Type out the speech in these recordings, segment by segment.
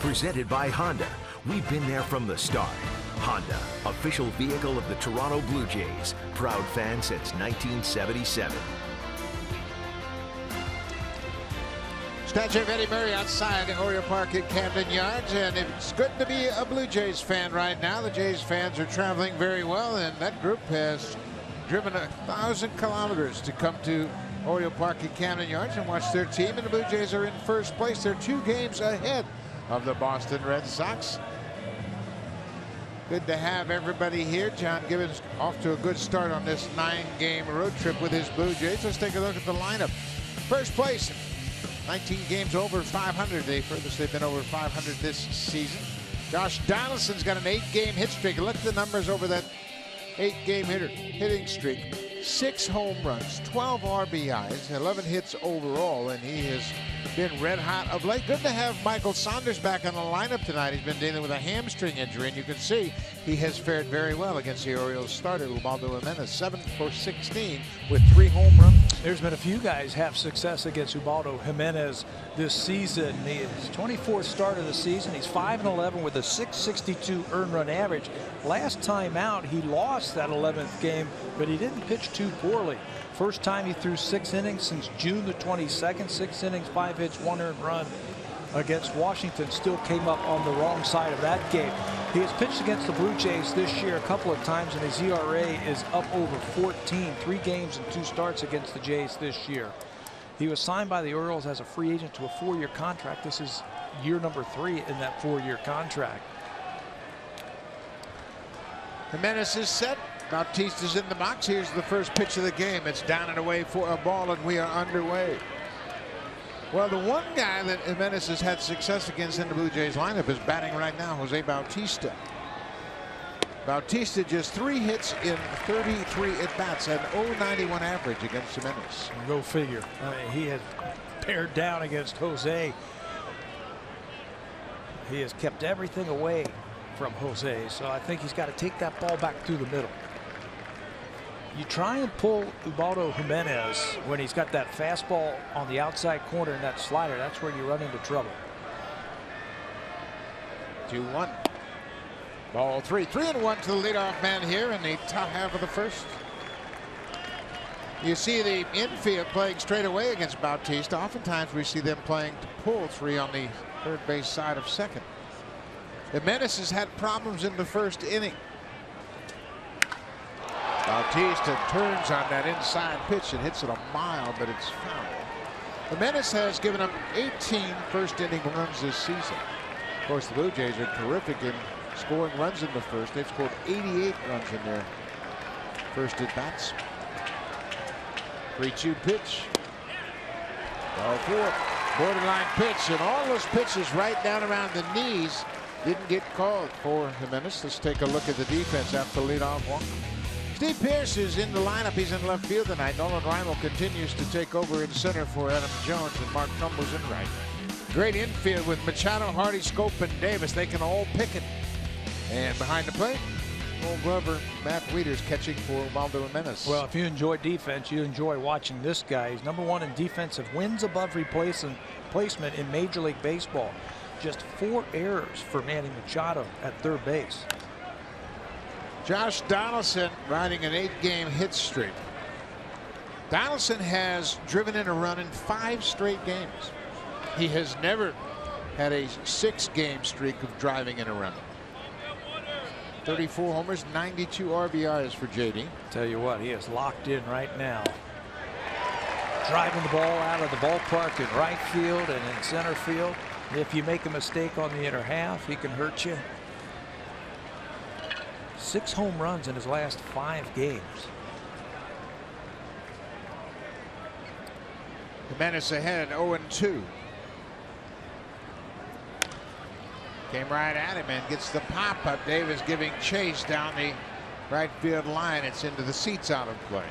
Presented by Honda. We've been there from the start. Honda, official vehicle of the Toronto Blue Jays. Proud fan since 1977. Statue of Eddie Murray outside Oriole Park at Camden Yards, and it's good to be a Blue Jays fan right now. The Jays fans are traveling very well, and that group has driven 1,000 kilometers to come to Oriole Park at Camden Yards and watch their team, and the Blue Jays are in first place. They're 2 games ahead of the Boston Red Sox. Good to have everybody here. John Gibbons off to a good start on this 9-game road trip with his Blue Jays. Let's take a look at the lineup. First place, 19 games over 500. The furthest they've been over 500 this season. Josh Donaldson's got an 8-game hit streak. Look at the numbers over that 8-game hitting streak. 6 home runs, 12 RBIs, 11 hits overall, and he has been red hot of late. Good to have Michael Saunders back on the lineup tonight. He's been dealing with a hamstring injury, and you can see he has fared very well against the Orioles starter Ubaldo Jimenez, 7 for 16 with 3 home runs. There's been a few guys have success against Ubaldo Jimenez this season. His 24th start of the season. He's 5-11 with a .662 earned run average. Last time out, he lost that 11th game, but he didn't pitch too poorly. First time he threw 6 innings since June the 22nd. 6 innings, 5 hits, 1 earned run against Washington. Still came up on the wrong side of that game. He has pitched against the Blue Jays this year a couple of times, and his ERA is up over 14. 3 games and 2 starts against the Jays this year. He was signed by the Orioles as a free agent to a 4-year contract. This is year number 3 in that 4-year contract. Jimenez is set. Bautista's in the box. Here's the first pitch of the game. It's down and away for a ball, and we are underway. Well, the one guy that Jimenez has had success against in the Blue Jays lineup is batting right now, Jose Bautista. Bautista just 3 hits in 33 at-bats and 0.91 average against Jimenez. Go figure. I mean, he has pared down against Jose. He has kept everything away from Jose, so I think he's got to take that ball back through the middle. You try and pull Ubaldo Jimenez when he's got that fastball on the outside corner and that slider. That's where you run into trouble. 2-1. Ball 3. 3-1 to the leadoff man here in the top half of the first. You see the infield playing straight away against Bautista. Oftentimes we see them playing to pull 3 on the third base side of second. Jimenez has had problems in the first inning. Bautista turns on that inside pitch and hits it a mile, but it's foul. Jimenez has given up 18 first inning runs this season. Of course, the Blue Jays are terrific in scoring runs in the first. They've scored 88 runs in their first at bats. 3-2 pitch. Ball 4. Borderline pitch, and all those pitches right down around the knees didn't get called for Jimenez. Let's take a look at the defense after the leadoff walk. Steve Pearce is in the lineup. He's in left field tonight. Nolan Reinl continues to take over in center for Adam Jones, and Mark Trumbo's in right. Great infield with Machado, Hardy, Scope, and Davis. They can all pick it. And behind the plate, Gold Glover Matt Wieters catching for Ubaldo Jimenez. Well, if you enjoy defense, you enjoy watching this guy. He's #1 in defensive wins above replacement in Major League Baseball. Just 4 errors for Manny Machado at third base. Josh Donaldson riding an 8-game hit streak. Donaldson has driven in a run in 5 straight games. He has never had a 6-game streak of driving in a run. 34 homers, 92 RBIs for JD. Tell you what, he is locked in right now. Driving the ball out of the ballpark in right field and in center field. If you make a mistake on the inner half, he can hurt you. 6 home runs in his last 5 games. Jimenez ahead, 0-2. Came right at him and gets the pop up. Davis giving chase down the right field line. It's into the seats out of play.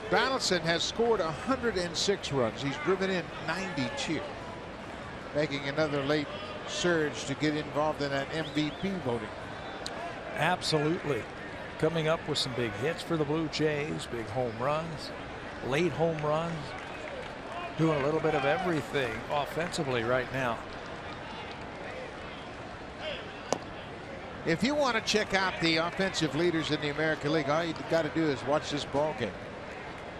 Donaldson has scored 106 runs. He's driven in 92, making another late surge to get involved in that MVP voting. Absolutely. Coming up with some big hits for the Blue Jays, big home runs, late home runs. doing a little bit of everything offensively right now. If you want to check out the offensive leaders in the American League, all you got to do is watch this ball game.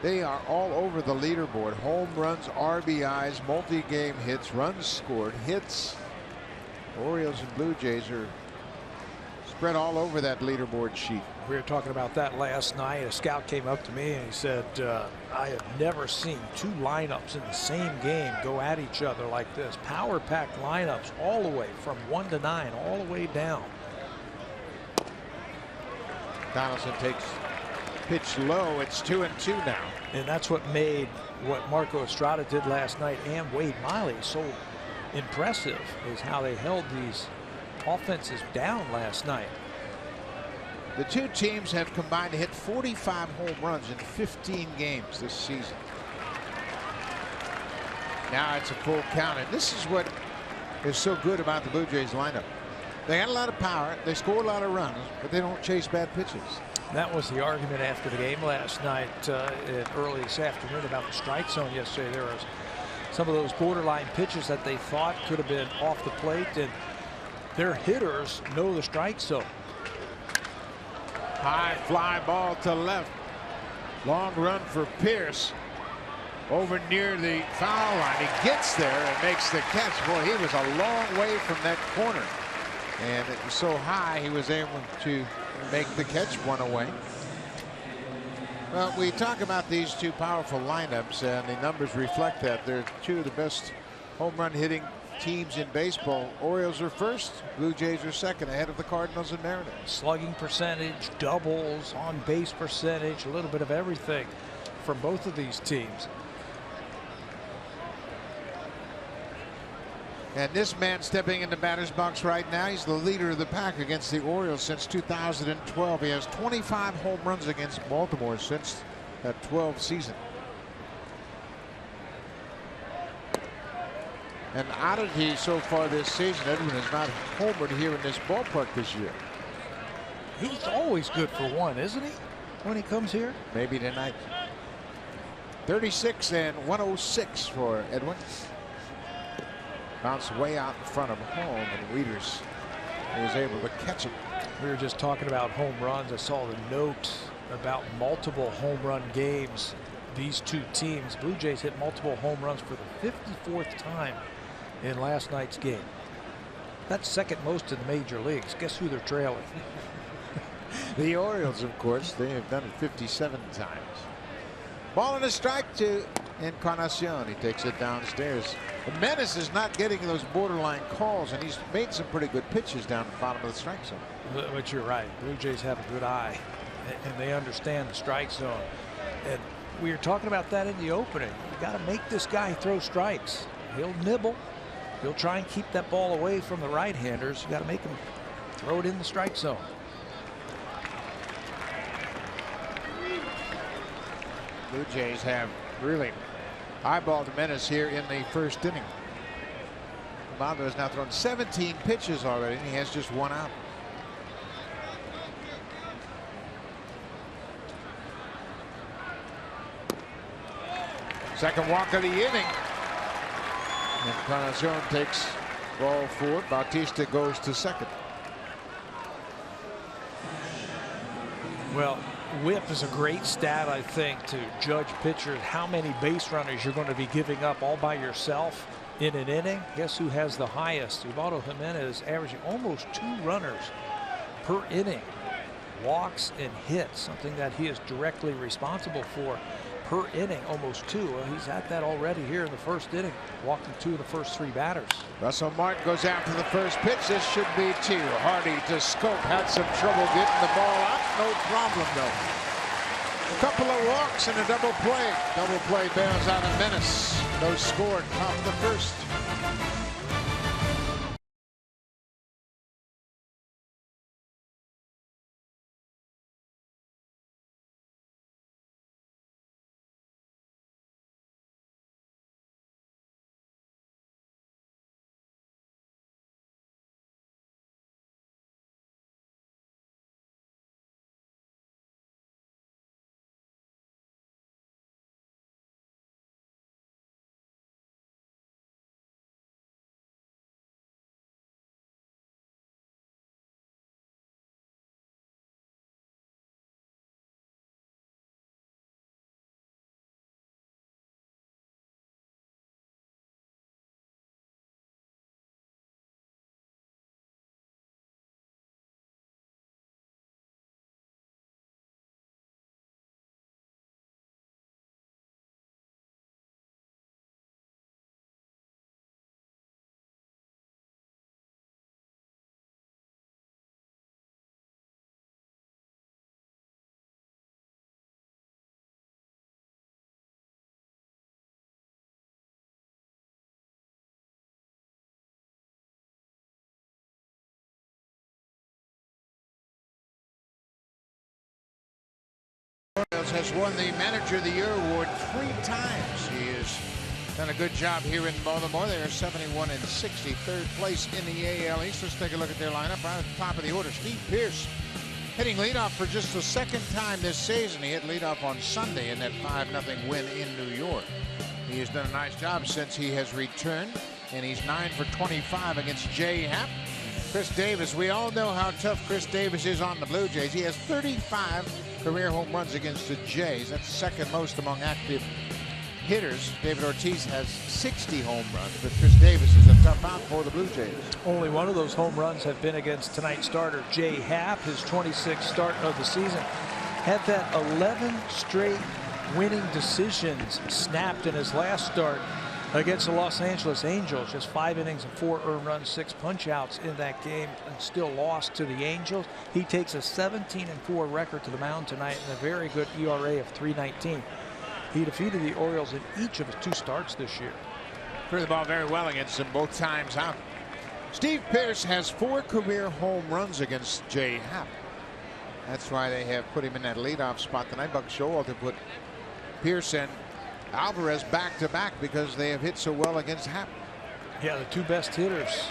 They are all over the leaderboard. Home runs, RBIs, multi-game hits, runs scored, hits. Orioles and Blue Jays are spread all over that leaderboard sheet. We were talking about that last night. A scout came up to me and he said, I have never seen two lineups in the same game go at each other like this. Power packed lineups all the way from 1 to 9, all the way down. Donaldson takes pitch low. It's 2-2 now. And that's what made what Marco Estrada did last night and Wade Miley so impressive, is how they held these offenses down last night. The two teams have combined to hit 45 home runs in 15 games this season. Now it's a full count, and this is what is so good about the Blue Jays lineup. They got a lot of power, they score a lot of runs, but they don't chase bad pitches. That was the argument after the game last night and early this afternoon about the strike zone yesterday. There was some of those borderline pitches that they thought could have been off the plate, and their hitters know the strike zone. High fly ball to left. Long run for Pierce. Over near the foul line. He gets there and makes the catch. Boy, he was a long way from that corner. And it was so high he was able to make the catch one away. Well, we talk about these two powerful lineups, and the numbers reflect that. They're two of the best home run hitting teams in baseball. Orioles are first, Blue Jays are second, ahead of the Cardinals and Mariners. Slugging percentage, doubles, on base percentage, a little bit of everything from both of these teams. And this man stepping in the batter's box right now, he's the leader of the pack against the Orioles since 2012. He has 25 home runs against Baltimore since that 12 season. An oddity so far this season, Edwin has not homered here in this ballpark this year. He's always good for one, isn't he, when he comes here? Maybe tonight. 36 and 106 for Edwin. Bounced way out in front of home, and Wieters was able to catch it. We were just talking about home runs. I saw the note about multiple home run games. These two teams, Blue Jays hit multiple home runs for the 54th time in last night's game. That's second most in the major leagues. Guess who they're trailing? The Orioles, of course. They have done it 57 times. Ball and a strike to Encarnacion. He takes it downstairs. Menace is not getting those borderline calls, and he's made some pretty good pitches down the bottom of the strike zone. But you're right. Blue Jays have a good eye, and they understand the strike zone. And we were talking about that in the opening. You got to make this guy throw strikes. He'll nibble. He'll try and keep that ball away from the right-handers. You got to make him throw it in the strike zone. Blue Jays have really eyeballed Menace here in the first inning. Mondo has now thrown 17 pitches already, and he has just one out. Second walk of the inning. Encarnacion takes ball four. Bautista goes to second. Well, WHIP is a great stat, I think, to judge pitchers, how many base runners you're going to be giving up all by yourself in an inning. Guess who has the highest? Ubaldo Jimenez averaging almost 2 runners per inning. Walks and hits, something that he is directly responsible for per inning, almost 2. Well, he's at that already here in the first inning, walking 2 of the first 3 batters. Russell Martin goes after the first pitch. This should be 2. Hardy to Scope, had some trouble getting the ball out. No problem, though. A couple of walks and a double play. Double play bails out a Menace. No score, top of the first. Orioles has won the Manager of the Year award 3 times. He has done a good job here in Baltimore. They are 71 and 60, third place in the AL East. Let's take a look at their lineup. Right at the top of the order, Steve Pearce hitting leadoff for just the second time this season. He hit leadoff on Sunday in that 5-0 win in New York. He has done a nice job since he has returned, and he's 9 for 25 against Jay Happ. Chris Davis, we all know how tough Chris Davis is on the Blue Jays. He has 35 career home runs against the Jays. That's second most among active hitters. David Ortiz has 60 home runs, but Chris Davis is a tough out for the Blue Jays. Only one of those home runs have been against tonight's starter, Jay Happ. His 26th start of the season. Had that 11 straight winning decisions snapped in his last start against the Los Angeles Angels. Just 5 innings and 4 earned runs, 6 punch-outs in that game, and still lost to the Angels. He takes a 17-4 record to the mound tonight and a very good ERA of 3.19. He defeated the Orioles in each of his 2 starts this year. Threw the ball very well against them both times out. Steve Pearce has 4 career home runs against Jay Happ. That's why they have put him in that leadoff spot tonight. Buck Showalter put Pearce and Alvarez back-to-back because they have hit so well against Happ. Yeah, the 2 best hitters.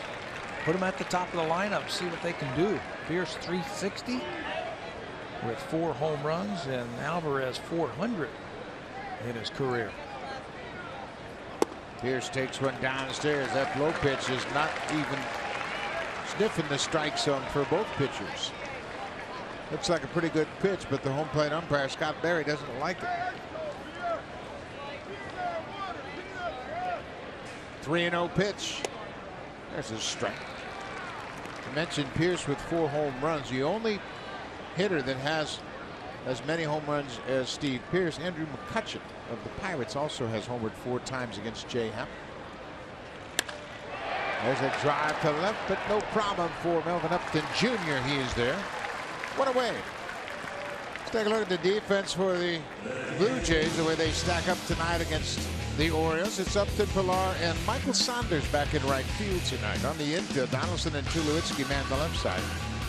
Put them at the top of the lineup, see what they can do. Pearce 360 with 4 home runs, and Alvarez 400 in his career. Pearce takes one downstairs. That low pitch is not even sniffing the strike zone for both pitchers. Looks like a pretty good pitch, but the home plate umpire, Scott Berry, doesn't like it. 3-0 pitch. There's a strike. I mentioned Pearce with 4 home runs. The only hitter that has as many home runs as Steve Pearce, Andrew McCutchen of the Pirates, also has homered 4 times against Jay Happ. There's a drive to left, but no problem for Melvin Upton Jr. He is there. 1 away. Let's take a look at the defense for the Blue Jays, the way they stack up tonight against the Orioles. It's Upton, Pilar, and Michael Saunders back in right field tonight. On the infield, Donaldson and Tulowitzki man the left side.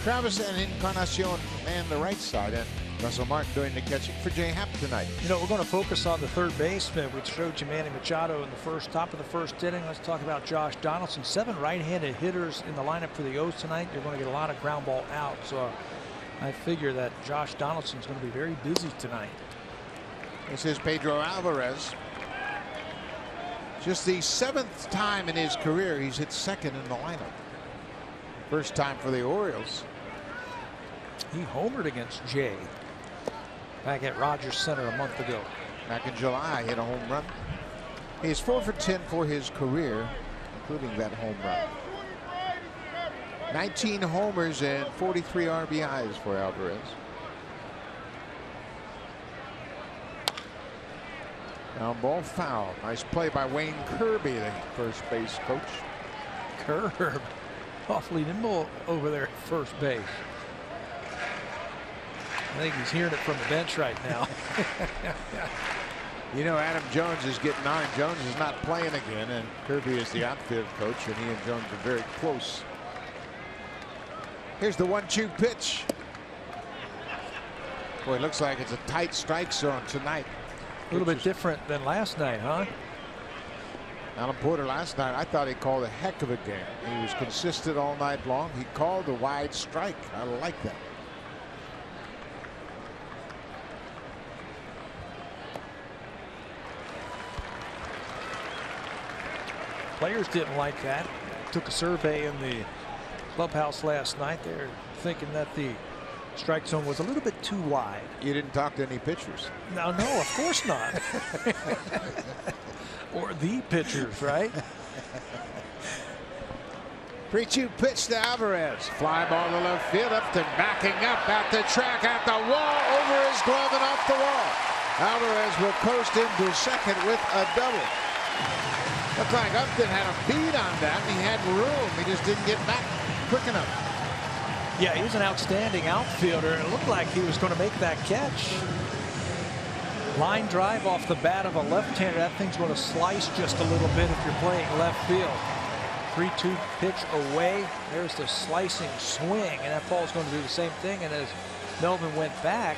Travis and Encarnacion man the right side, and Russell Martin doing the catching for Jay Happ tonight. You know, we're going to focus on the third baseman, which showed you Manny Machado in the top of the first inning. Let's talk about Josh Donaldson. 7 right-handed hitters in the lineup for the O's tonight. You're going to get a lot of ground ball out. So I figure that Josh Donaldson's going to be very busy tonight. This is Pedro Alvarez. Just the 7th time in his career he's hit second in the lineup. First time for the Orioles. He homered against Jay back at Rogers Center a month ago. Back in July, hit a home run. He's 4 for 10 for his career, including that home run. 19 homers and 43 RBIs for Alvarez. Now ball foul. Nice play by Wayne Kirby, the first base coach. Curb awfully nimble over there at first base. I think he's hearing it from the bench right now. You know, Adam Jones is getting on. Jones is not playing again, and Kirby is the outfield coach, and he and Jones are very close. Here's the 1-2 pitch. Boy, it looks like it's a tight strike zone tonight. A little bit different than last night, huh? Alan Porter last night, I thought he called a heck of a game. He was consistent all night long. He called a wide strike. I like that. Players didn't like that. Took a survey in the clubhouse last night. They're thinking that the strike zone was a little bit too wide. You didn't talk to any pitchers. No, of course not. Or the pitchers, right? 3-2 pitch to Alvarez. Fly ball to left field. Upton backing up at the track, at the wall, over his glove and off the wall. Alvarez will coast into second with a double. Looks like Upton had a bead on that, and he had room. He just didn't get back quick enough. Yeah, he's an outstanding outfielder. It looked like he was going to make that catch. Line drive off the bat of a left-hander. That thing's going to slice just a little bit if you're playing left field. 3-2 pitch away. There's the slicing swing, and that ball's going to do the same thing. And as Melvin went back,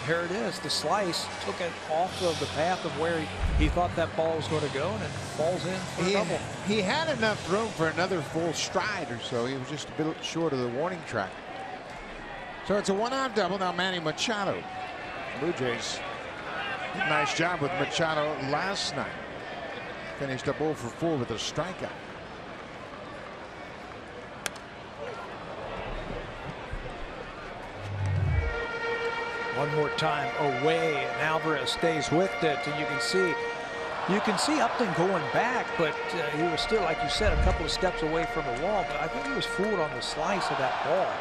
Here it is. The slice took it off of the path of where he thought that ball was going to go, and it falls in for a double. He had enough room for another full stride or so. He was just a bit short of the warning track. So it's a 1-out double. Now Manny Machado. Blue Jays did a nice job with Machado last night. Finished up 0 for 4 with a strikeout. One more time away, and Alvarez stays with it, and you can see Upton going back, but he was still, like you said, a couple of steps away from the wall. But I think he was fooled on the slice of that ball.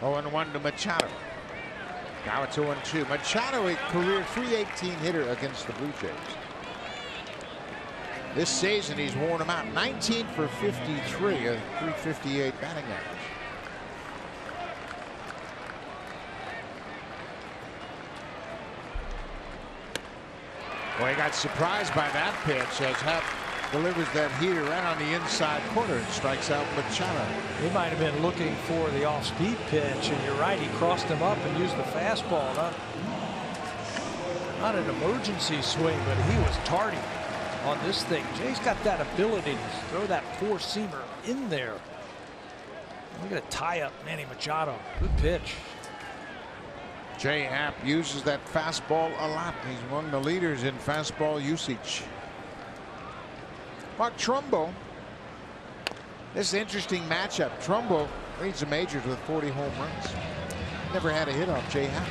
Oh, and 1 to Machado. Now it's 0-2. Machado, a career .318 hitter against the Blue Jays. This season, he's worn them out. 19 for 53, a .358 batting average. Well, he got surprised by that pitch as Happ delivers that heater right on the inside corner and strikes out Machado. He might have been looking for the off-speed pitch, and you're right, he crossed him up and used the fastball. Not an emergency swing, but he was tardy on this thing. Jay's got that ability to throw that four-seamer in there. We're going to tie up Manny Machado. Good pitch. Jay Happ uses that fastball a lot. He's among the leaders in fastball usage. Mark Trumbo. This is an interesting matchup. Trumbo leads the majors with 40 home runs. Never had a hit off Jay Happ.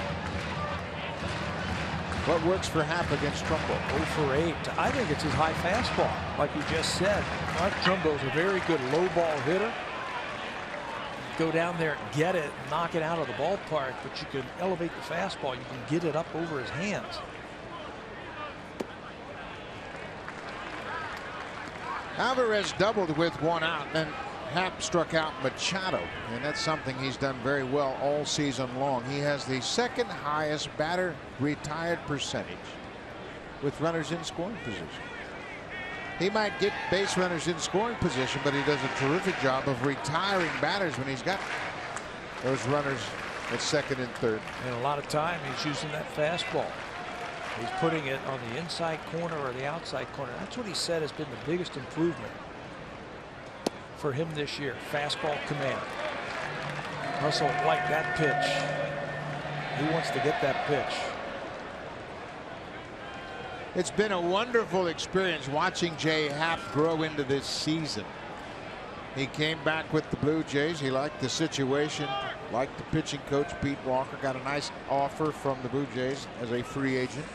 What works for Happ against Trumbo? 0 for 8. I think it's his high fastball, like you just said. Mark Trumbo's a very good low ball hitter. Go down there and get it, knock it out of the ballpark, but you can elevate the fastball. You can get it up over his hands. Alvarez doubled with 1 out, and Happ struck out Machado, and that's something he's done very well all season long. He has the second highest batter retired percentage with runners in scoring position. He might get base runners in scoring position, but he does a terrific job of retiring batters when he's got those runners at second and third. And a lot of time he's using that fastball. He's putting it on the inside corner or the outside corner. That's what he said has been the biggest improvement for him this year. Fastball command. Russell liked that pitch. He wants to get that pitch. It's been a wonderful experience watching Jay Happ grow into this season. He came back with the Blue Jays. He liked the situation, liked the pitching coach, Pete Walker. Got a nice offer from the Blue Jays as a free agent.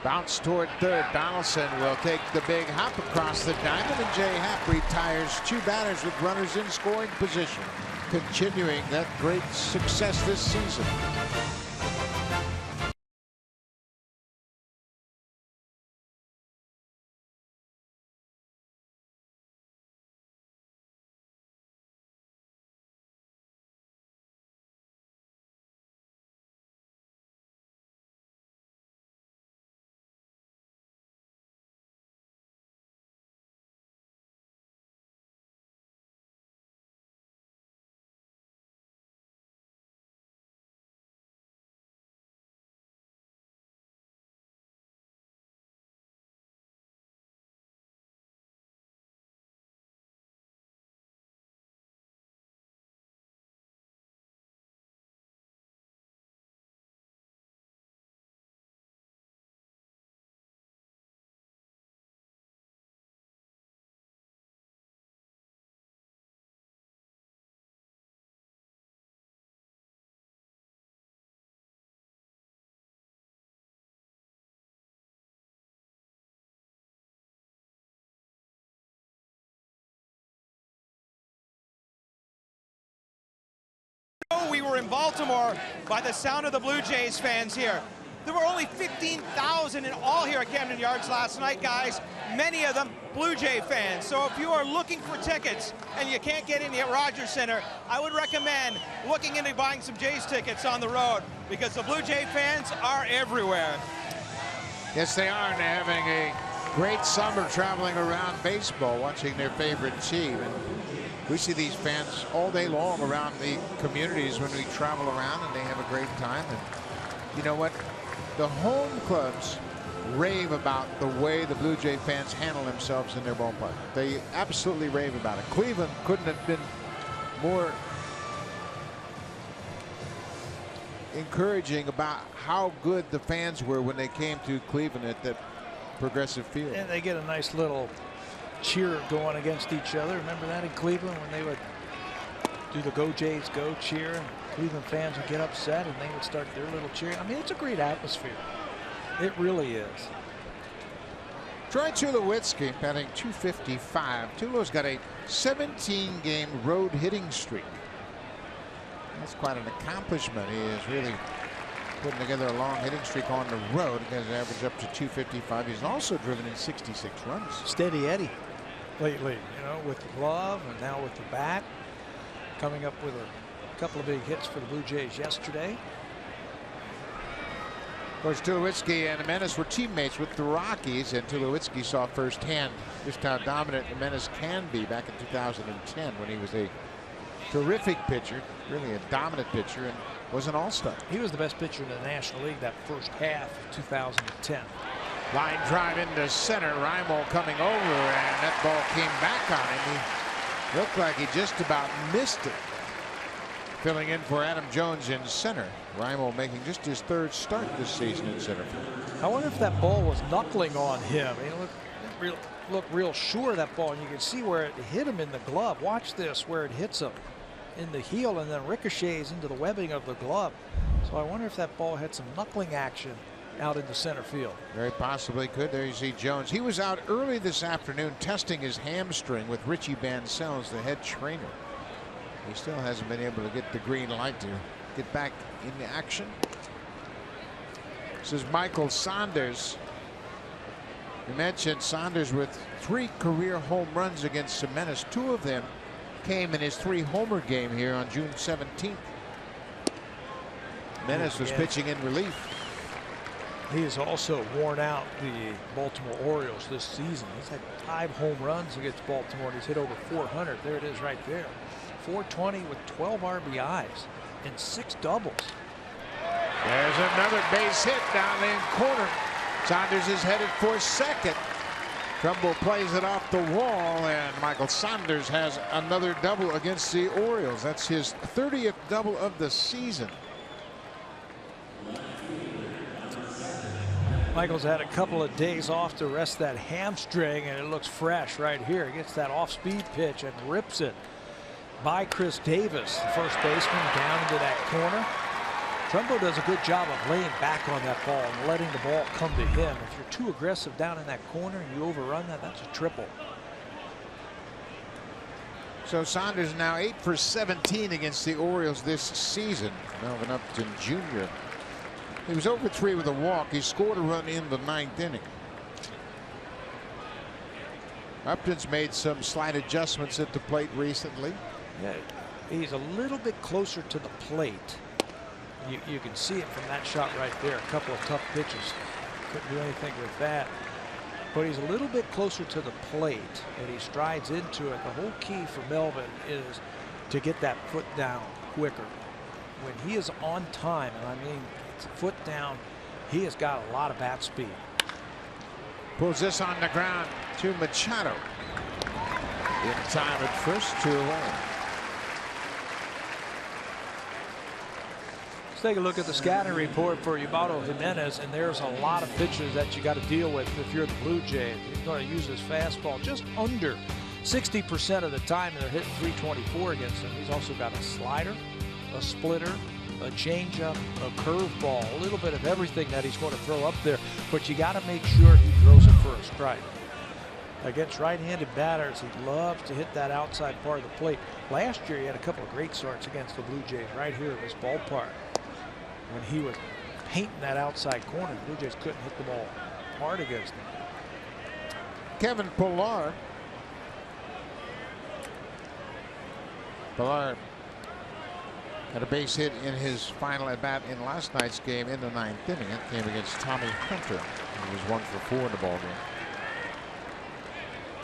Bounce toward third. Donaldson will take the big hop across the diamond, and Jay Happ retires 2 batters with runners in scoring position, continuing that great success this season. We were in Baltimore by the sound of the Blue Jays fans here. There were only 15,000 in all here at Camden Yards last night, guys. Many of them Blue Jay fans. So if you are looking for tickets and you can't get in at Rogers Center, I would recommend looking into buying some Jays tickets on the road, because the Blue Jay fans are everywhere. Yes, they are, and they're having a Great summer traveling around baseball, watching their favorite team. And we see these fans all day long around the communities when we travel around, and they have a great time. And you know what? The home clubs rave about the way the Blue Jay fans handle themselves in their ballpark. They absolutely rave about it. Cleveland couldn't have been more encouraging about how good the fans were when they came to Cleveland at that Progressive Field. And they get a nice little cheer going against each other. Remember that in Cleveland when they would do the Go Jays Go cheer, and Cleveland fans would get upset and they would start their little cheer. I mean, it's a great atmosphere. It really is. Troy Tulowitzki batting .255. Tulo's got a 17-game road hitting streak. That's quite an accomplishment. He is really putting together a long hitting streak on the road. He has average up to .255. He's also driven in 66 runs. Steady Eddie lately, you know, with the glove and now with the bat. Coming up with a couple of big hits for the Blue Jays yesterday. Of course, Tulowitzki and Jimenez were teammates with the Rockies, and Tulowitzki saw firsthand just how dominant Jimenez can be back in 2010 when he was a terrific pitcher, really a dominant pitcher, and was an all-star. He was the best pitcher in the National League that first half of 2010. Line drive into center. Raimel coming over, and that ball came back on him. He looked like he just about missed it. Filling in for Adam Jones in center. Raimel making just his third start this season in center field. I wonder if that ball was knuckling on him. He looked real sure of that ball, and you can see where it hit him in the glove. Watch this, where it hits him in the heel and then ricochets into the webbing of the glove. So I wonder if that ball had some knuckling action out in the center field. Very possibly could. There you see Jones. He was out early this afternoon testing his hamstring with Richie Bancells, the head trainer. He still hasn't been able to get the green light to get back in the action. This is Michael Saunders. You mentioned Saunders with 3 career home runs against Jimenez. 2 of them came in his 3-homer game here on June 17th. Jimenez was pitching in relief. He has also worn out the Baltimore Orioles this season. He's had 5 home runs against Baltimore, and he's hit over 400. There it is right there. 420 with 12 RBIs and 6 doubles. There's another base hit down in corner. Saunders is headed for second. Trumbull plays it off the wall, and Michael Saunders has another double against the Orioles. That's his 30th double of the season. Michael's had a couple of days off to rest that hamstring, and it looks fresh right here. He gets that off-speed pitch and rips it by Chris Davis, the first baseman, down into that corner. Trumbo does a good job of laying back on that ball and letting the ball come to him. If you're too aggressive down in that corner and you overrun that, that's a triple. So Saunders now 8 for 17 against the Orioles this season. Melvin Upton Jr. He was over 3 with a walk. He scored a run in the 9th inning. Upton's made some slight adjustments at the plate recently. Yeah, he's a little bit closer to the plate. You can see it from that shot right there. A couple of tough pitches. Couldn't do anything with that. But he's a little bit closer to the plate, and he strides into it. The whole key for Melvin is to get that foot down quicker. When he is on time, and I mean it's foot down, he has got a lot of bat speed. Pulls this on the ground to Machado. In time at first, 2-1. Let's take a look at the scouting report for Ubaldo Jimenez, and there's a lot of pitches that you got to deal with if you're the Blue Jays. He's going to use his fastball just under 60% of the time, and they're hitting .324 against him. He's also got a slider, a splitter, a changeup, a curveball, a little bit of everything that he's going to throw up there, but you got to make sure he throws it for a strike. Against right-handed batters, he loves to hit that outside part of the plate. Last year, he had a couple of great starts against the Blue Jays right here at this ballpark. When he was painting that outside corner, the Blue Jays couldn't hit the ball hard against him. Kevin Pillar. Pillar had a base hit in his final at bat in last night's game in the 9th inning. It came against Tommy Hunter. He was 1 for 4 in the ball game.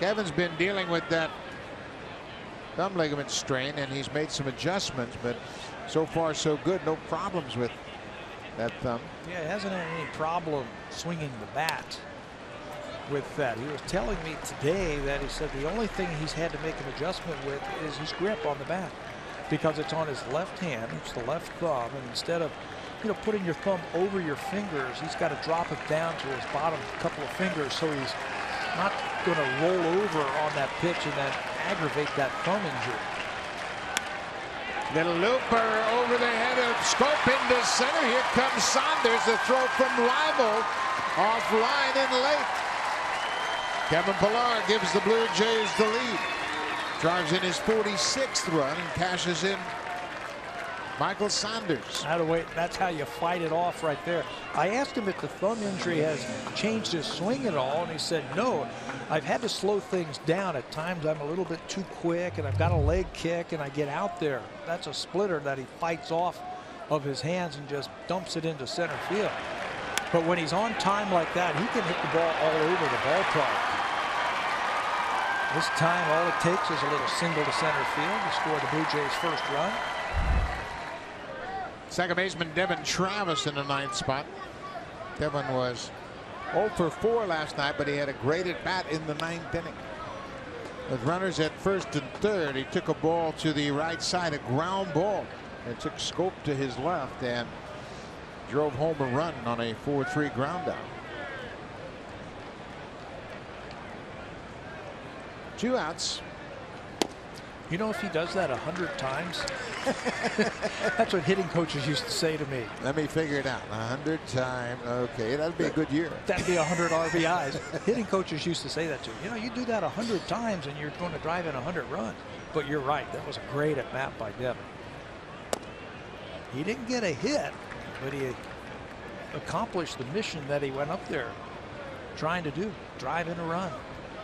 Kevin's been dealing with that thumb ligament strain, and he's made some adjustments, but so far so good. No problems with that thumb. Yeah, he hasn't had any problem swinging the bat with that. He was telling me today that he said the only thing he's had to make an adjustment with is his grip on the bat, because it's on his left hand. It's the left thumb, and instead of putting your thumb over your fingers, he's got to drop it down to his bottom couple of fingers, so he's not going to roll over on that pitch and then aggravate that thumb injury. Little looper over the head of Scope into center. Here comes Saunders. The throw from Rival offline and late. Kevin Pillar gives the Blue Jays the lead. Drives in his 46th run and cashes in Michael Saunders. That's how you fight it off right there. I asked him if the thumb injury has changed his swing at all, and he said no. I've had to slow things down. At times I'm a little bit too quick, and I've got a leg kick, and I get out there. That's a splitter that he fights off of his hands and just dumps it into center field. But when he's on time like that, he can hit the ball all over the ballpark. This time all it takes is a little single to center field to score the Blue Jays' first run. Second baseman Devin Travis in the 9th spot. Devin was 0 for 4 last night, but he had a great at bat in the 9th inning. With runners at first and third, he took a ball to the right side, a ground ball, and took Scope to his left and drove home a run on a 4-3 ground out. 2 outs. You know, if he does that 100 times, that's what hitting coaches used to say to me. Let me figure it out. 100 times. Okay, that'd be a good year. That'd be 100 RBIs. Hitting coaches used to say that to me. You know, you do that 100 times and you're going to drive in 100 runs. But you're right. That was a great at bat by Devin. He didn't get a hit, but he accomplished the mission that he went up there trying to do, drive in a run.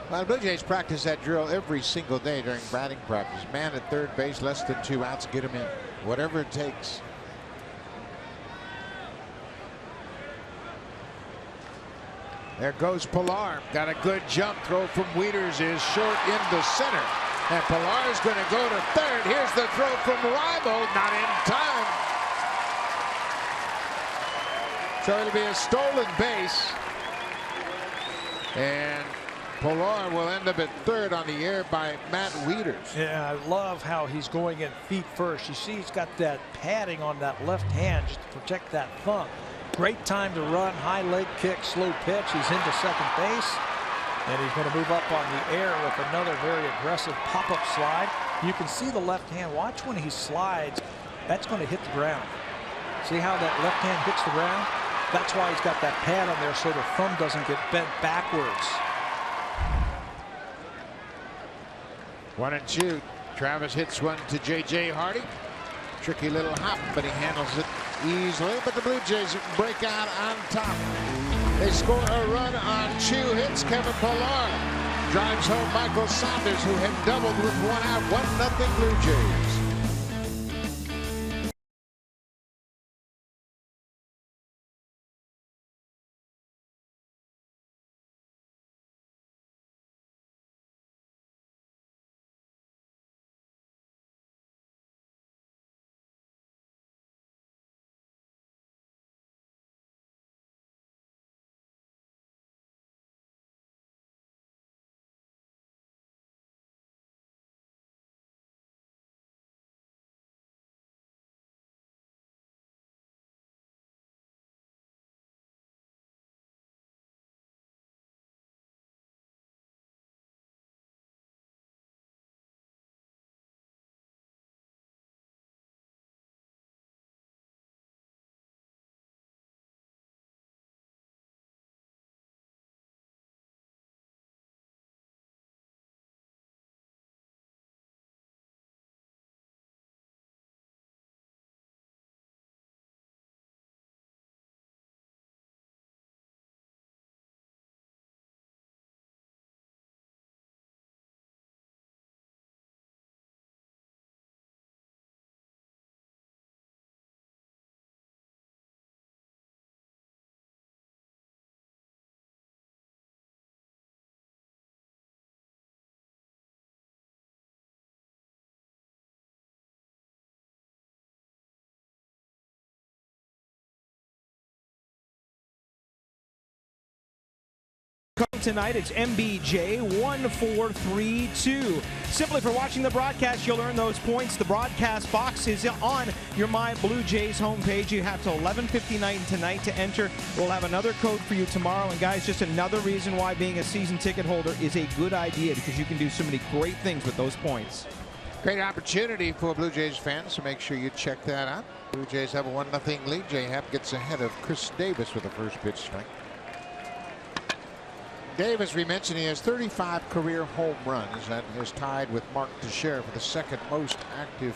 Well, the Blue Jays practice that drill every single day during batting practice. Man at third base, less than 2 outs, get him in. Whatever it takes. There goes Pillar. Got a good jump. Throw from Wieters is short into center. And Pillar is going to go to third. Here's the throw from Rival. Not in time. So it'll be a stolen base. And Pillar will end up at third on the air by Matt Wieters. Yeah, I love how he's going in feet first. You see he's got that padding on that left hand just to protect that thumb. Great time to run. High leg kick, slow pitch. He's into second base. And he's going to move up on the air with another very aggressive pop-up slide. You can see the left hand. Watch when he slides. That's going to hit the ground. See how that left hand hits the ground? That's why he's got that pad on there so the thumb doesn't get bent backwards. 1-2. Travis hits one to J.J. Hardy. Tricky little hop, but he handles it easily. But the Blue Jays break out on top. They score a run on 2 hits. Kevin Pillar drives home Michael Saunders, who had doubled with 1 out. 1-0 Blue Jays. Tonight it's MBJ 1432. Simply for watching the broadcast, you'll earn those points. The broadcast box is on your My Blue Jays homepage. You have till 11:59 tonight to enter. We'll have another code for you tomorrow. And guys, just another reason why being a season ticket holder is a good idea, because you can do so many great things with those points. Great opportunity for Blue Jays fans, so make sure you check that out. Blue Jays have a 1-0 lead. J-Happ gets ahead of Chris Davis with the first pitch strike. Davis, we mentioned, he has 35 career home runs. That is tied with Mark Teixeira for the second most active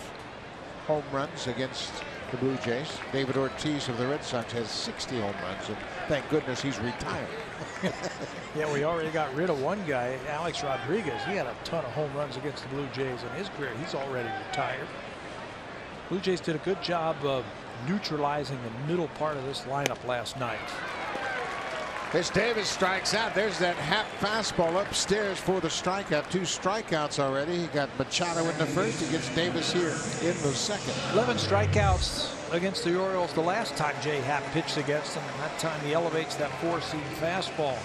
home runs against the Blue Jays. David Ortiz of the Red Sox has 60 home runs, and thank goodness he's retired. Yeah, we already got rid of one guy, Alex Rodriguez. He had a ton of home runs against the Blue Jays in his career. He's already retired. Blue Jays did a good job of neutralizing the middle part of this lineup last night. As Davis strikes out, there's that Happ fastball upstairs for the strikeout. 2 strikeouts already. He got Machado in the first. He gets Davis here in the second. 11 strikeouts against the Orioles the last time J-Happ pitched against them. And that time he elevates that 4-seam fastball.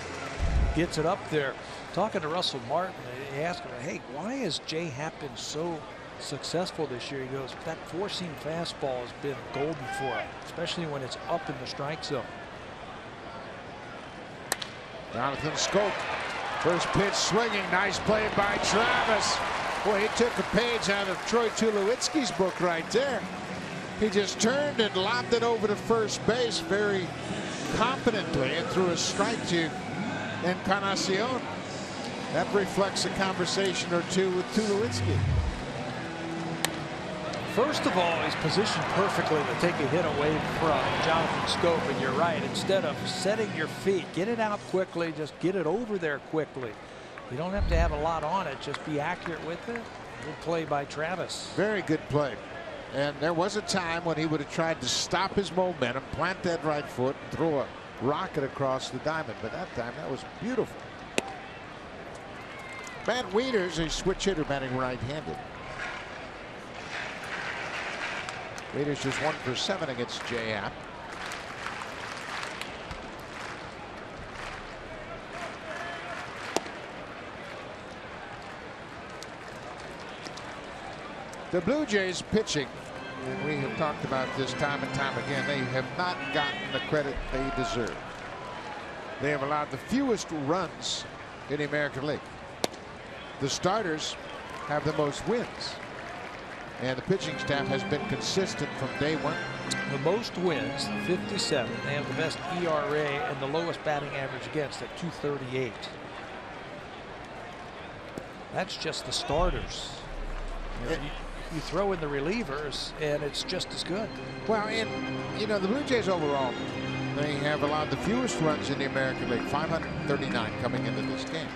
Gets it up there. Talking to Russell Martin, he asked him, hey, why has J-Happ been so successful this year? He goes, that 4-seam fastball has been golden for him, especially when it's up in the strike zone. Jonathan Scope, first pitch swinging. Nice play by Travis. Boy, he took a page out of Troy Tulowitzki's book right there. He just turned and lobbed it over to first base very confidently and threw a strike to Encarnacion. That reflects a conversation or two with Tulowitzki. First of all, he's positioned perfectly to take a hit away from Jonathan Scope, and you're right. Instead of setting your feet, get it out quickly, just get it over there quickly. You don't have to have a lot on it, just be accurate with it. Good play by Travis. Very good play. And there was a time when he would have tried to stop his momentum, plant that right foot, and throw a rocket across the diamond, but that time that was beautiful. Matt Wieters, a switch hitter, batting right-handed. Wieters just 1 for 7 against J-Happ. The Blue Jays pitching, and we have talked about this time and time again, they have not gotten the credit they deserve. They have allowed the fewest runs in the American League. The starters have the most wins. And the pitching staff has been consistent from day one. The most wins, 57. They have the best ERA and the lowest batting average against at 238. That's just the starters. You throw in the relievers and it's just as good. Well, and you know, the Blue Jays overall, they have allowed the fewest runs in the American League, 539 coming into this game.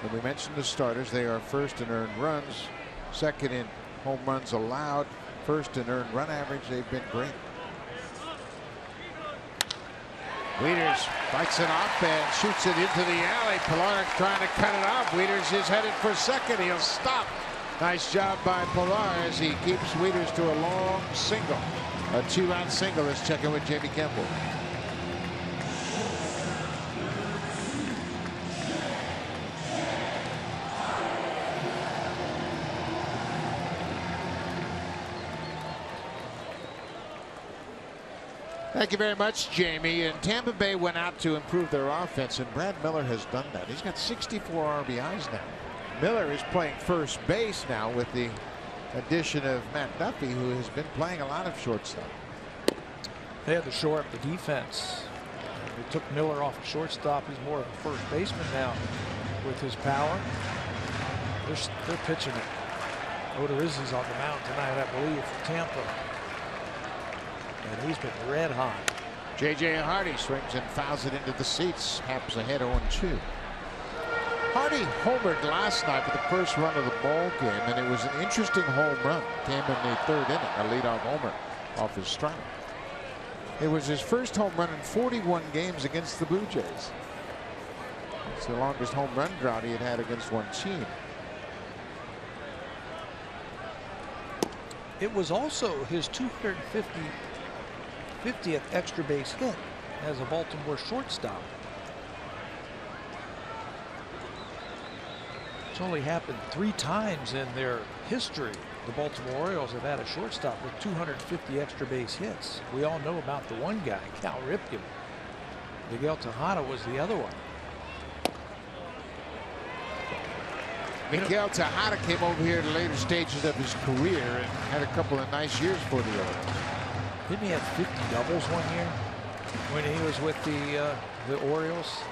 And we mentioned the starters. They are first in earned runs, second in home runs allowed, first in earned run average. They've been great. Wieters fights it off and shoots it into the alley. Pilar trying to cut it off. Wieters is headed for second. He'll stop. Nice job by Pilar as he keeps Wieters to a long single. A 2-out single. Let's check in with Jamie Campbell. Thank you very much, Jamie. And Tampa Bay went out to improve their offense, and Brad Miller has done that. He's got 64 RBIs now. Miller is playing first base now with the addition of Matt Duffy, who has been playing a lot of shortstop. They had to shore up the defense. They took Miller off of shortstop. He's more of a first baseman now with his power. They're pitching it. Odorizzi's on the mound tonight, I believe, for Tampa. And he's been red hot. J.J. Hardy swings and fouls it into the seats. Happ's ahead 0-2. Hardy homered last night for the first run of the ball game, and it was an interesting home run. Came in the third inning, a leadoff homer off his strike. It was his first home run in 41 games against the Blue Jays. It's the longest home run drought he had against one team. It was also his 250th extra base hit as a Baltimore shortstop. It's only happened 3 times in their history. The Baltimore Orioles have had a shortstop with 250 extra base hits. We all know about the one guy, Cal Ripken. Miguel Tejada was the other one. Miguel Tejada came over here in the later stages of his career and had a couple of nice years for the Orioles. Didn't he have 50 doubles one year when he was with the Orioles?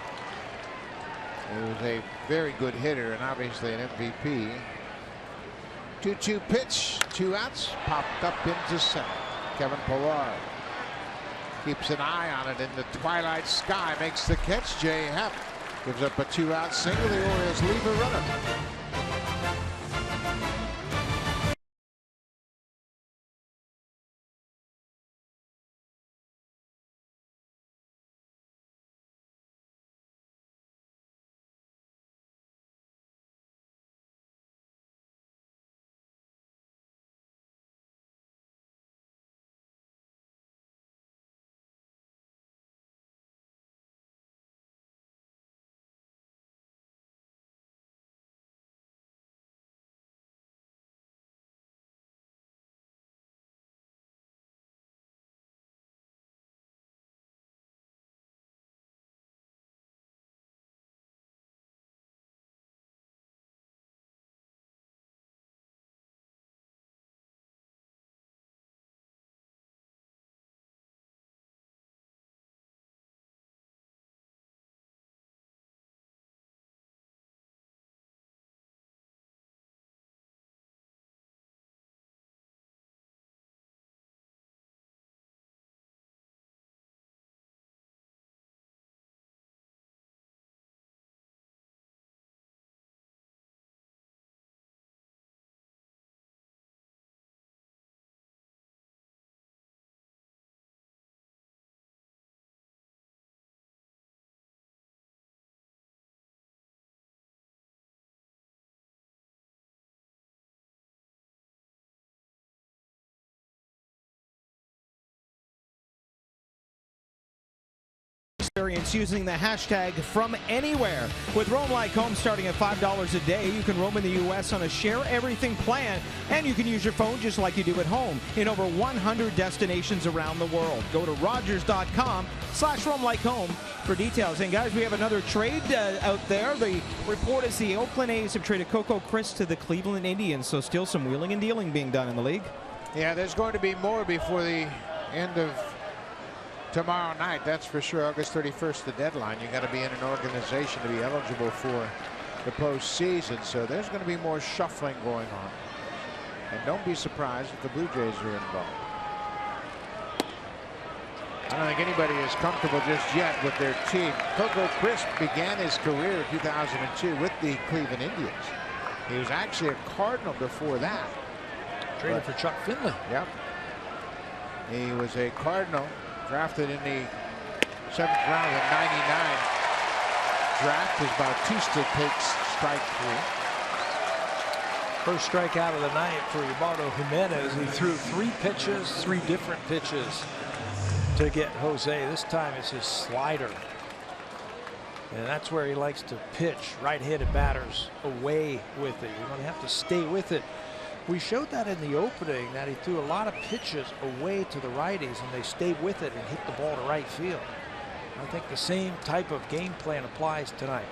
He was a very good hitter and obviously an MVP. 2-2 pitch, 2 outs, popped up into center. Kevin Pillar keeps an eye on it in the twilight sky, makes the catch. Jay Happ gives up a 2-out single. The Orioles leave a runner. Experience using the hashtag from anywhere. With Roam Like Home starting at $5 a day, you can roam in the U.S. on a share everything plan, and you can use your phone just like you do at home in over 100 destinations around the world. Go to Rogers.com/roamlikehome for details. And guys, we have another trade out there. The report is the Oakland A's have traded Coco Chris to the Cleveland Indians, so still some wheeling and dealing being done in the league. Yeah, there's going to be more before the end of tomorrow night, that's for sure. August 31st, the deadline. You got to be in an organization to be eligible for the postseason. So there's going to be more shuffling going on. And don't be surprised if the Blue Jays are involved. I don't think anybody is comfortable just yet with their team. Coco Crisp began his career in 2002 with the Cleveland Indians. He was actually a Cardinal before that. Traded for Chuck Finley. Yep. He was a Cardinal. Drafted in the 7th round of the '99 draft as Bautista takes strike 3. First strikeout of the night for Ubaldo Jimenez. He threw 3 pitches, 3 different pitches to get Jose. This time it's his slider. And that's where he likes to pitch. Right-handed batters away with it. You're going to have to stay with it. We showed that in the opening, that he threw a lot of pitches away to the righties and they stayed with it and hit the ball to right field. I think the same type of game plan applies tonight.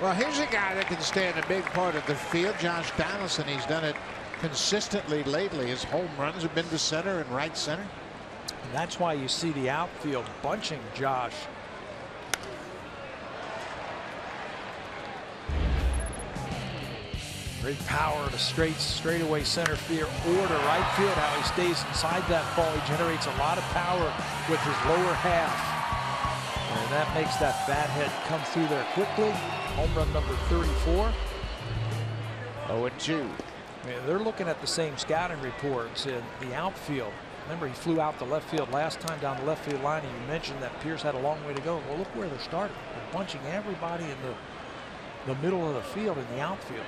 Well, here's a guy that can stay in a big part of the field. Josh Donaldson. He's done it consistently lately. His home runs have been to center and right center. And that's why you see the outfield bunching Josh. Great power to straightaway center field or to right field. How he stays inside that ball. He generates a lot of power with his lower half. And that makes that bat head come through there quickly. Home run number 34. 0-2. They're looking at the same scouting reports in the outfield. Remember, he flew out the left field last time down the left field line, and you mentioned that Pierce had a long way to go. Well, look where they're starting. They're bunching everybody in the middle of the field in the outfield.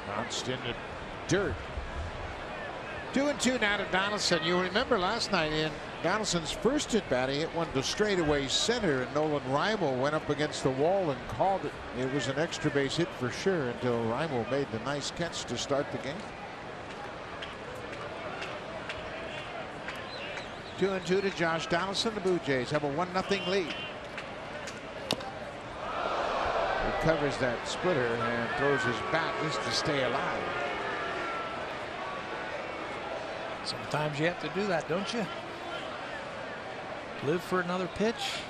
Bounced into dirt. 2-2 now to Donaldson. You remember last night in Donaldson's first at bat, he hit one to straightaway center, and Nolan Reimel went up against the wall and called it. It was an extra base hit for sure until Reimel made the nice catch to start the game. 2-2 to Josh Donaldson. The Blue Jays have a 1-0 lead. He covers that splitter and throws his bat just to stay alive. Sometimes you have to do that, don't you? Live for another pitch.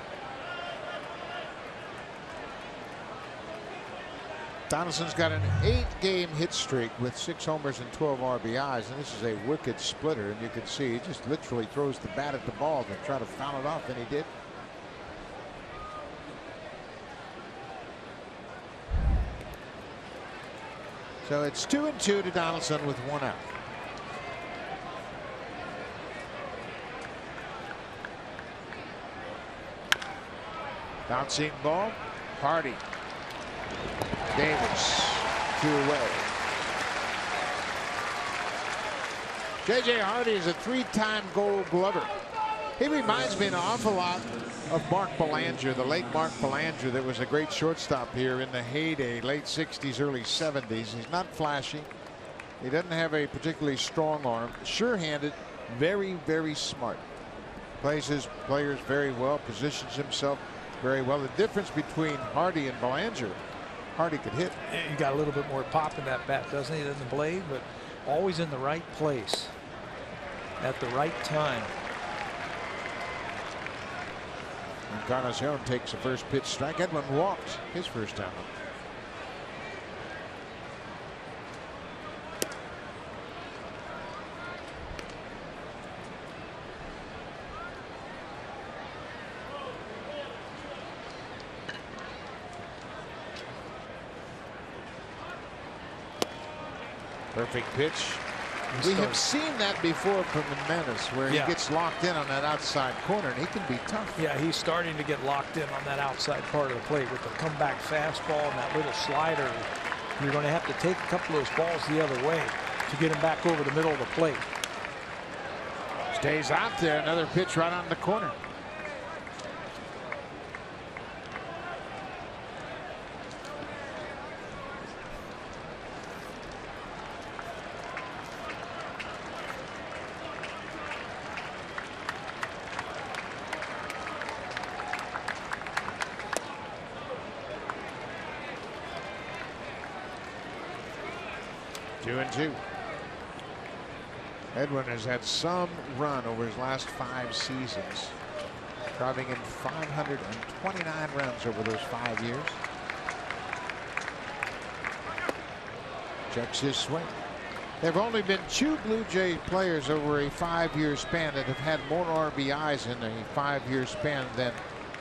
Donaldson's got an 8-game hit streak with 6 homers and 12 RBIs, and this is a wicked splitter, and you can see he just literally throws the bat at the ball to try to foul it off, and he did. So it's 2-2 to Donaldson with 1 out. Bouncing ball, Hardy. Davis, 2 away. J.J. Hardy is a 3-time Gold Glover. He reminds me an awful lot of Mark Belanger, the late Mark Belanger, that was a great shortstop here in the heyday, late 60s, early 70s. He's not flashy. He doesn't have a particularly strong arm. Sure-handed, very, very smart. Plays his players very well, positions himself very well. The difference between Hardy and Belanger, Hardy could hit. He got a little bit more pop in that bat, doesn't he, than the blade, but always in the right place at the right time. Encarnacion takes the first pitch strike. Edwin walks his first time up. Perfect pitch. We have seen that before from Jimenez, where he gets locked in on that outside corner, and he can be tough. Yeah, he's starting to get locked in on that outside part of the plate with the comeback fastball and that little slider. You're going to have to take a couple of those balls the other way to get him back over the middle of the plate. Stays out there. Another pitch right on the corner. Two and two. Edwin has had some run over his last 5 seasons, driving in 529 runs over those 5 years. Checks his swing. There have only been 2 Blue Jay players over a 5-year span that have had more RBIs in a 5-year span than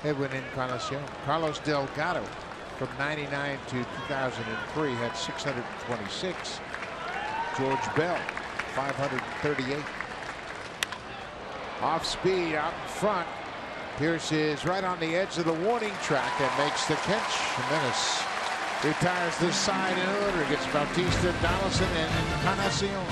Edwin Encarnacion. Carlos Delgado from 99 to 2003 had 626. George Bell, 538. Off speed out in front. Pierce is right on the edge of the warning track and makes the catch. Jimenez retires this side in order. Gets Bautista, Donaldson, and Encarnacion.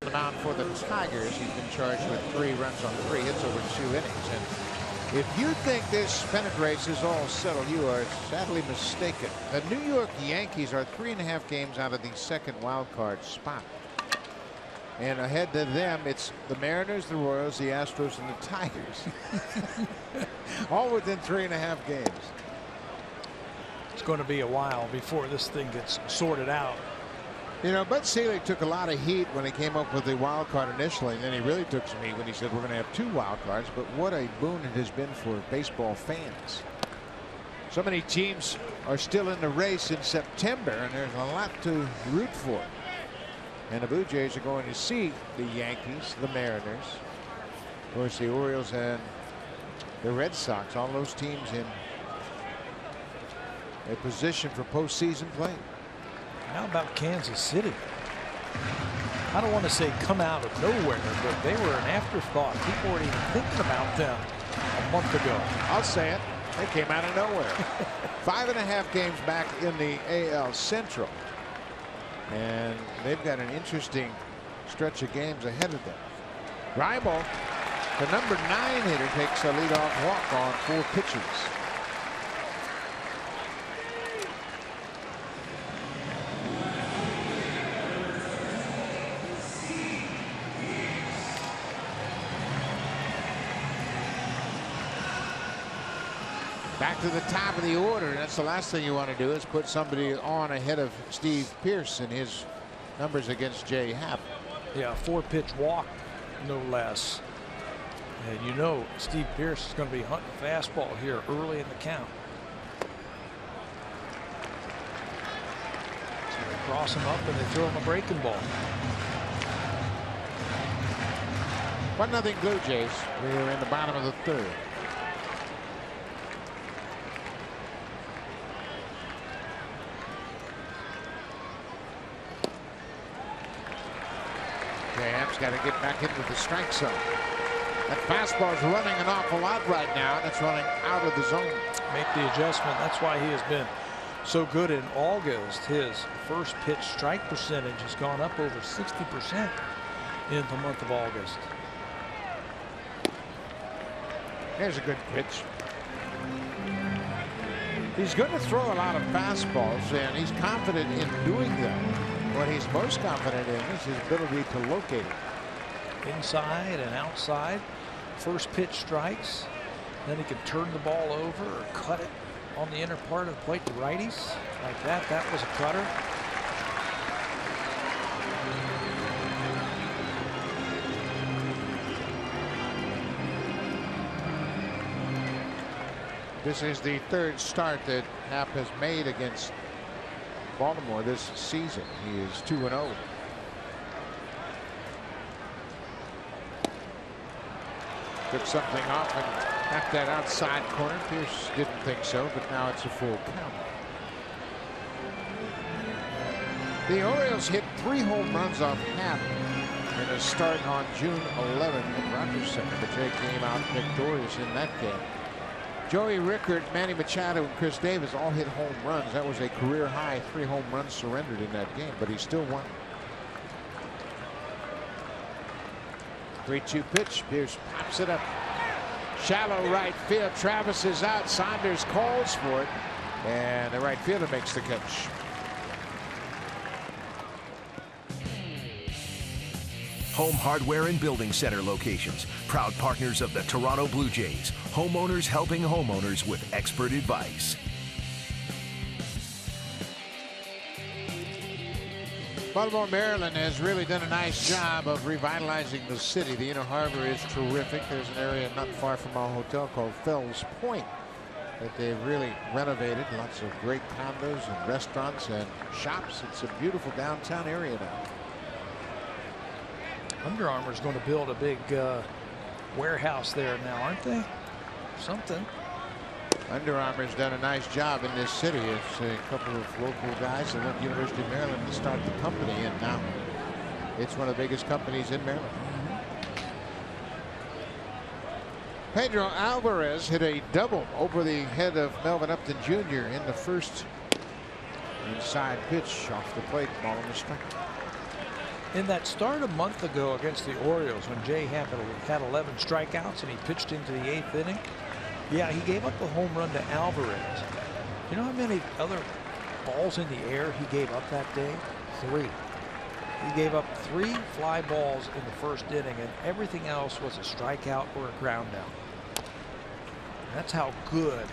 the mound for the Tigers. He's been charged with 3 runs on 3 hits over 2 innings. And if you think this pennant race is all settled, you are sadly mistaken. The New York Yankees are 3.5 games out of the second wild card spot. And ahead to them, it's the Mariners, the Royals, the Astros, and the Tigers. All within 3.5 games. It's going to be a while before this thing gets sorted out. You know, Bud Selig took a lot of heat when he came up with the wild card initially, and then he really took some heat when he said we're going to have 2 wild cards. But what a boon it has been for baseball fans. So many teams are still in the race in September, and there's a lot to root for. And the Blue Jays are going to see the Yankees, the Mariners, of course, the Orioles and the Red Sox. All those teams in a position for postseason play. How about Kansas City? I don't want to say come out of nowhere, but they were an afterthought. People weren't even thinking about them a month ago. I'll say it. They came out of nowhere. 5.5 games back in the AL Central. And they've got an interesting stretch of games ahead of them. Gribel, the number 9 hitter, takes a leadoff walk on 4 pitches. Back to the top of the order, and that's the last thing you want to do is put somebody on ahead of Steve Pearce in his numbers against Jay Happ. Yeah, 4-pitch walk, no less. And you know Steve Pearce is going to be hunting fastball here early in the count. So they cross him up and they throw him a breaking ball. 1-0 Blue Jays. We're in the bottom of the 3rd. Hamp's got to get back into the strike zone. That fastball is running an awful lot right now, and it's running out of the zone. Make the adjustment. That's why he has been so good in August. His first pitch strike percentage has gone up over 60% in the month of August. There's a good pitch. He's going to throw a lot of fastballs, and he's confident in doing that. What he's most confident in is his ability to locate it. Inside and outside. First pitch strikes. Then he can turn the ball over or cut it on the inner part of the plate to righties. Like that. That was a cutter. This is the 3rd start that Happ has made against Baltimore this season. He is 2-0. Took something off and tapped that outside corner. Pearce didn't think so, but now it's a full count. The Orioles hit 3 home runs off Happ in a start on June 11th at Rogers Center, but Jay came out victorious in that game. Joey Rickard, Manny Machado, and Chris Davis all hit home runs. That was a career high 3 home runs surrendered in that game, but he still won. 3-2 pitch. Pearce pops it up. Shallow right field. Travis is out. Saunders calls for it, and the right fielder makes the catch. Home Hardware and Building Center locations. Proud partners of the Toronto Blue Jays. Homeowners helping homeowners with expert advice. Baltimore, Maryland has really done a nice job of revitalizing the city. The inner harbor is terrific. There's an area not far from our hotel called Fells Point that they've really renovated. Lots of great condos and restaurants and shops. It's a beautiful downtown area now. Under Armour is going to build a big warehouse there now, aren't they? Something. Under Armour's done a nice job in this city. It's a couple of local guys that went to University of Maryland to start the company, and now it's one of the biggest companies in Maryland. Pedro Alvarez hit a double over the head of Melvin Upton Jr. in the first inside pitch off the plate. Ball on the strike. In that start a month ago against the Orioles, when Jay had 11 strikeouts and he pitched into the 8th inning, yeah, he gave up a home run to Alvarez. You know how many other balls in the air he gave up that day? 3. He gave up 3 fly balls in the first inning, and everything else was a strikeout or a ground out. That's how good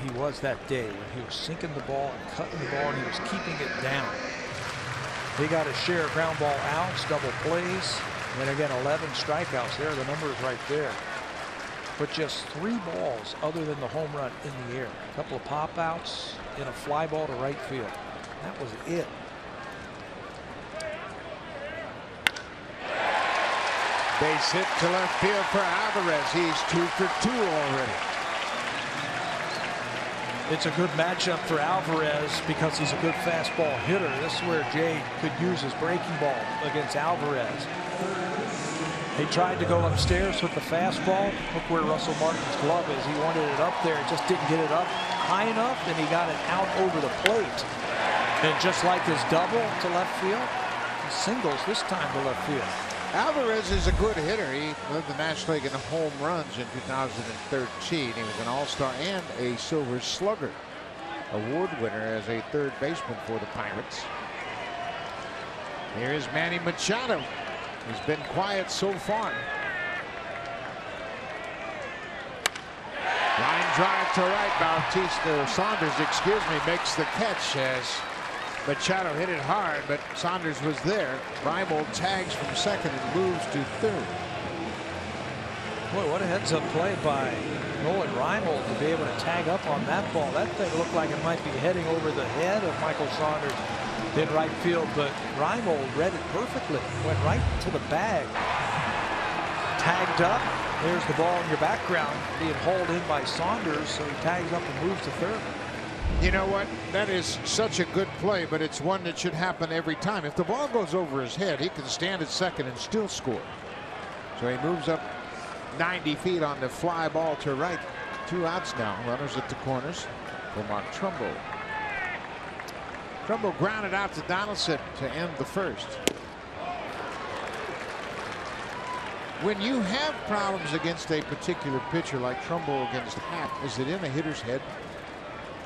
he was that day, when he was sinking the ball and cutting the ball, and he was keeping it down. He got his share of ground ball outs, double plays, and again 11 strikeouts. There, the number is right there. But just 3 balls other than the home run in the air. A couple of pop outs and a fly ball to right field. That was it. Base hit to left field for Alvarez. He's 2 for 2 already. It's a good matchup for Alvarez because he's a good fastball hitter. This is where Jay could use his breaking ball against Alvarez. He tried to go upstairs with the fastball. Look where Russell Martin's glove is. He wanted it up there, just didn't get it up high enough, and he got it out over the plate. And just like his double to left field, he singles this time to left field. Alvarez is a good hitter. He led the National League in home runs in 2013. He was an All-Star and a Silver Slugger award winner as a third baseman for the Pirates. Here is Manny Machado. He's been quiet so far. Line drive to right. Saunders, makes the catch as Machado hit it hard, but Saunders was there. Reimold tags from second and moves to third. Boy, what a heads-up play by Nolan Reimold to be able to tag up on that ball. That thing looked like it might be heading over the head of Michael Saunders in right field, but Reimold read it perfectly. Went right to the bag. Tagged up. There's the ball in your background being hauled in by Saunders, so he tags up and moves to third. You know what? That is such a good play, but it's one that should happen every time. If the ball goes over his head, he can stand at second and still score. So he moves up 90 feet on the fly ball to right. 2 outs now. Runners at the corners for Mark Trumbo. Trumbo grounded out to Donaldson to end the first. When you have problems against a particular pitcher like Trumbo against Happ, is it in a hitter's head?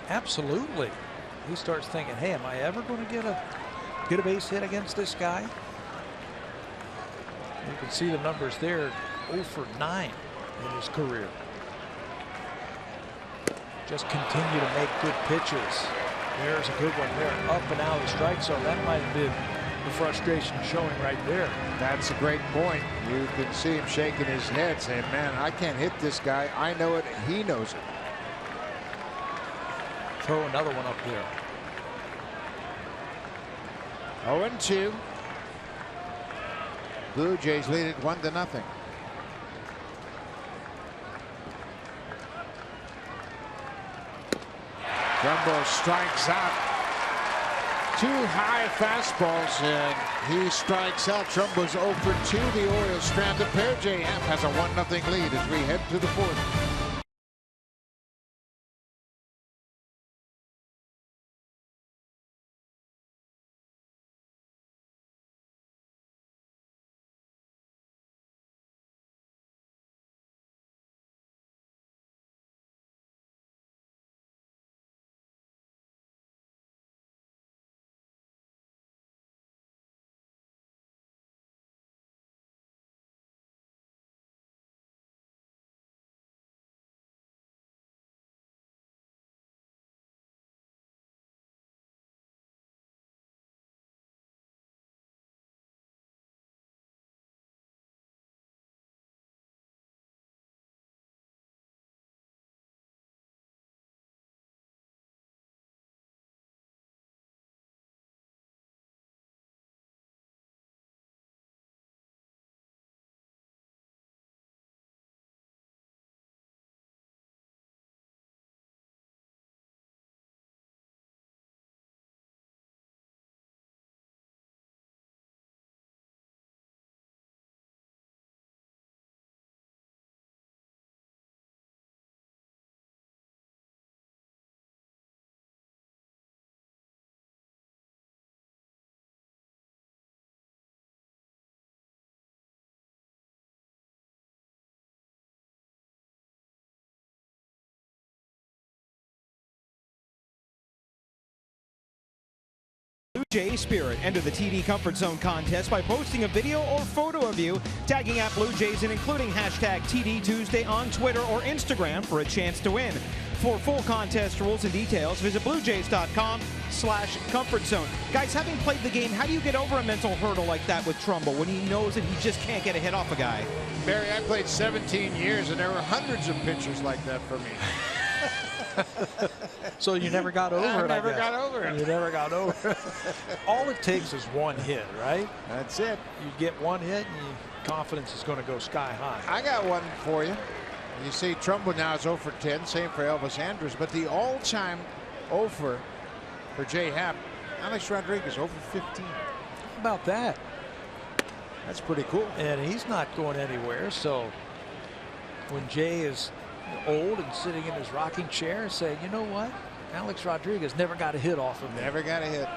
Absolutely. He starts thinking, hey, am I ever going to get a base hit against this guy? You can see the numbers there, 0 for 9 in his career. Just continue to make good pitches. There's a good one there, up and out of the strike zone. That might have been the frustration showing right there. That's a great point. You can see him shaking his head saying, man, I can't hit this guy. I know it. He knows it. Throw another one up there. 0-2. Blue Jays lead it 1-0. Trumbo strikes out. 2 high fastballs, and he strikes out. Trumbo's 0 for 2. The Orioles strand a pair. Jay Happ has a 1-0 lead as we head to the 4th. Jay Spirit. Enter the TD Comfort Zone contest by posting a video or photo of you, tagging at Blue Jays and including hashtag TD Tuesday on Twitter or Instagram for a chance to win. For full contest rules and details, visit bluejays.com/comfort zone. Guys, having played the game, how do you get over a mental hurdle like that with Trumbull when he knows that he just can't get a hit off a guy? Barry, I played 17 years, and there were hundreds of pitchers like that for me. So you never got over it, I never got over it. You never got over it. All it takes is one hit, right? That's it. You get one hit, and your confidence is going to go sky high. I got one for you. You see, Trumbull now is 0 for 10, same for Elvis Andrus, but the all-time 0 for Jay Happ, Alex Rodriguez, 0 for 15. How about that? That's pretty cool. And he's not going anywhere, so when Jay is old and sitting in his rocking chair saying, you know what? Alex Rodriguez never got a hit off of me. Never got a hit.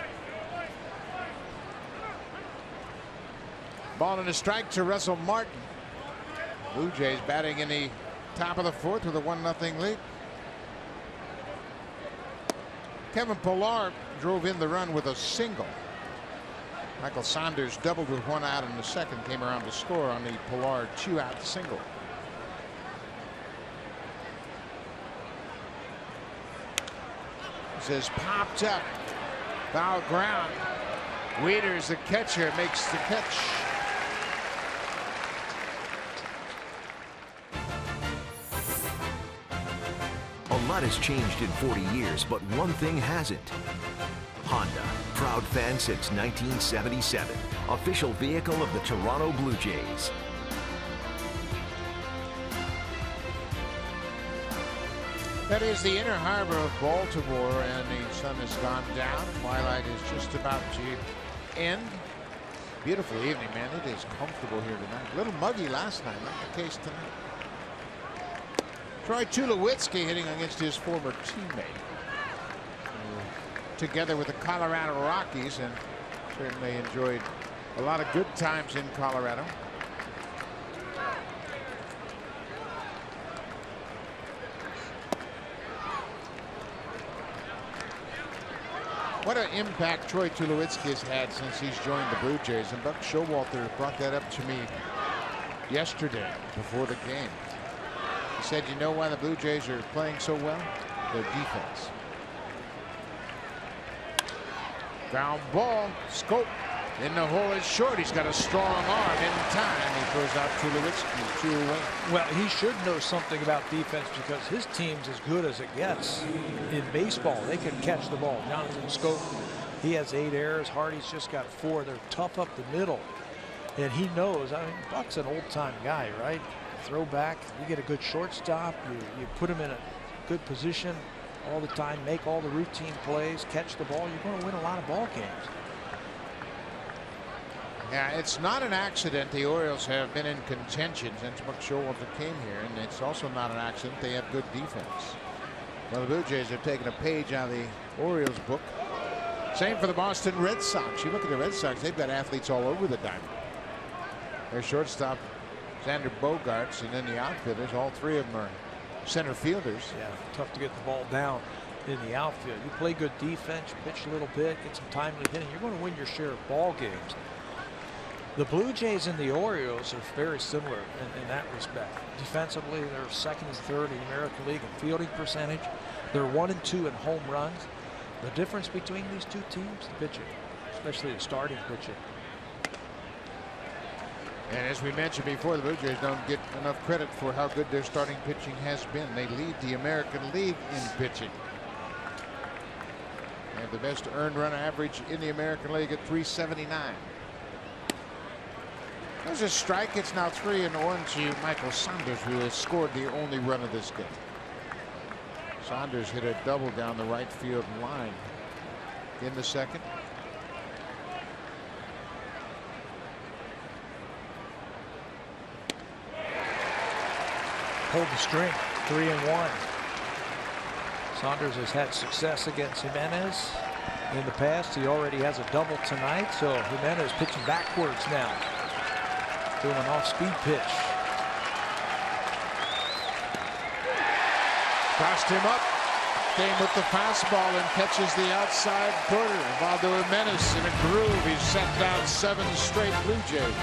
Ball and a strike to Russell Martin. Blue Jays batting in the top of the fourth with a 1-0 lead. Kevin Pillar drove in the run with a single. Michael Saunders doubled with 1 out in the second, came around to score on the Pillar 2-out single. This is popped up. Foul ground. Wieters, the catcher, makes the catch. A lot has changed in 40 years, but one thing hasn't. Honda, proud fan since 1977, official vehicle of the Toronto Blue Jays. That is the inner harbor of Baltimore, and the sun has gone down. Twilight is just about to end. Beautiful evening, man. It is comfortable here tonight. A little muggy last night, not the case tonight. Troy Tulowitzki hitting against his former teammate. Together with the Colorado Rockies, and certainly enjoyed a lot of good times in Colorado. What an impact Troy Tulowitzki has had since he's joined the Blue Jays, and Buck Showalter brought that up to me yesterday before the game. He said, you know why the Blue Jays are playing so well? Their defense. Ground ball, Scope in the hole is short. He's got a strong arm in time. He throws out Tulowitzki 2 away. Well, he should know something about defense because his team's as good as it gets in baseball. They can catch the ball. Jonathan Scope, he has 8 errors. Hardy's just got 4. They're tough up the middle. And he knows, I mean, Buck's an old-time guy, right? Throw back, you get a good shortstop, you put him in a good position all the time, make all the routine plays, catch the ball, you're going to win a lot of ball games. Yeah, it's not an accident the Orioles have been in contention since Buck Showalter came here, and it's also not an accident they have good defense. Well, the Blue Jays have taken a page out of the Orioles book. Same for the Boston Red Sox. You look at the Red Sox, they've got athletes all over the diamond. Their shortstop, Xander Bogaerts, and then the outfielders, all 3 of them are center fielders. Yeah, tough to get the ball down in the outfield. You play good defense, you pitch a little bit, get some timely hitting, you're going to win your share of ball games. The Blue Jays and the Orioles are very similar in that respect. Defensively, they're 2nd and 3rd in the American League in fielding percentage. They're 1 and 2 in home runs. The difference between these two teams, the pitching, especially the starting pitching. And as we mentioned before, the Blue Jays don't get enough credit for how good their starting pitching has been. They lead the American League in pitching. They have the best earned run average in the American League at 379. There's a strike. It's now 3-1 to Michael Saunders, who has scored the only run of this game. Saunders hit a double down the right field line in the second. Hold the string, 3-1. Saunders has had success against Jimenez in the past. He already has a double tonight, so Jimenez pitching backwards now. Doing an off-speed pitch. Crossed him up. Game with the fastball and catches the outside corner. Valdo Jimenez in a groove. He's set down 7 straight Blue Jays.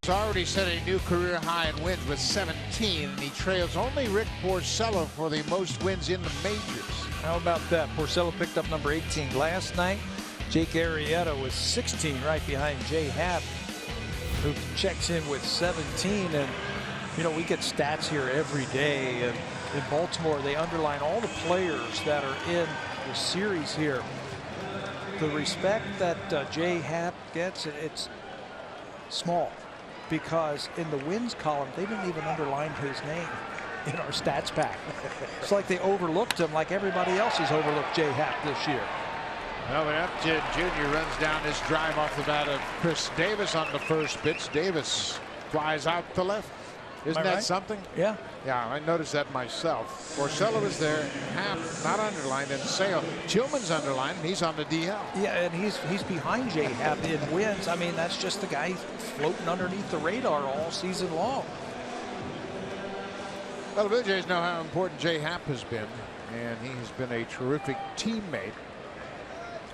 He's already set a new career high in wins with 17, and he trails only Rick Porcello for the most wins in the majors. How about that? Porcello picked up number 18 last night. Jake Arrieta was 16, right behind Jay Happ, who checks in with 17. And you know, we get stats here every day, and in Baltimore they underline all the players that are in the series here. The respect that Jay Happ gets, it's small, because in the wins column they didn't even underline his name in our stats pack. It's like they overlooked him, like everybody else has overlooked Jay Happ this year. Well, but Upton Jr. runs down this drive off the bat of Chris Davis on the first pitch. Davis flies out to left. Isn't that right? Something? Yeah. Yeah, I noticed that myself. Porcello is there, Happ not underlined, and Sale. Tillman's underlined, and he's on the DL. Yeah, and he's behind Jay Happ in wins. I mean, that's just the guy floating underneath the radar all season long. Well, the Blue Jays know how important Jay Happ has been, and he has been a terrific teammate.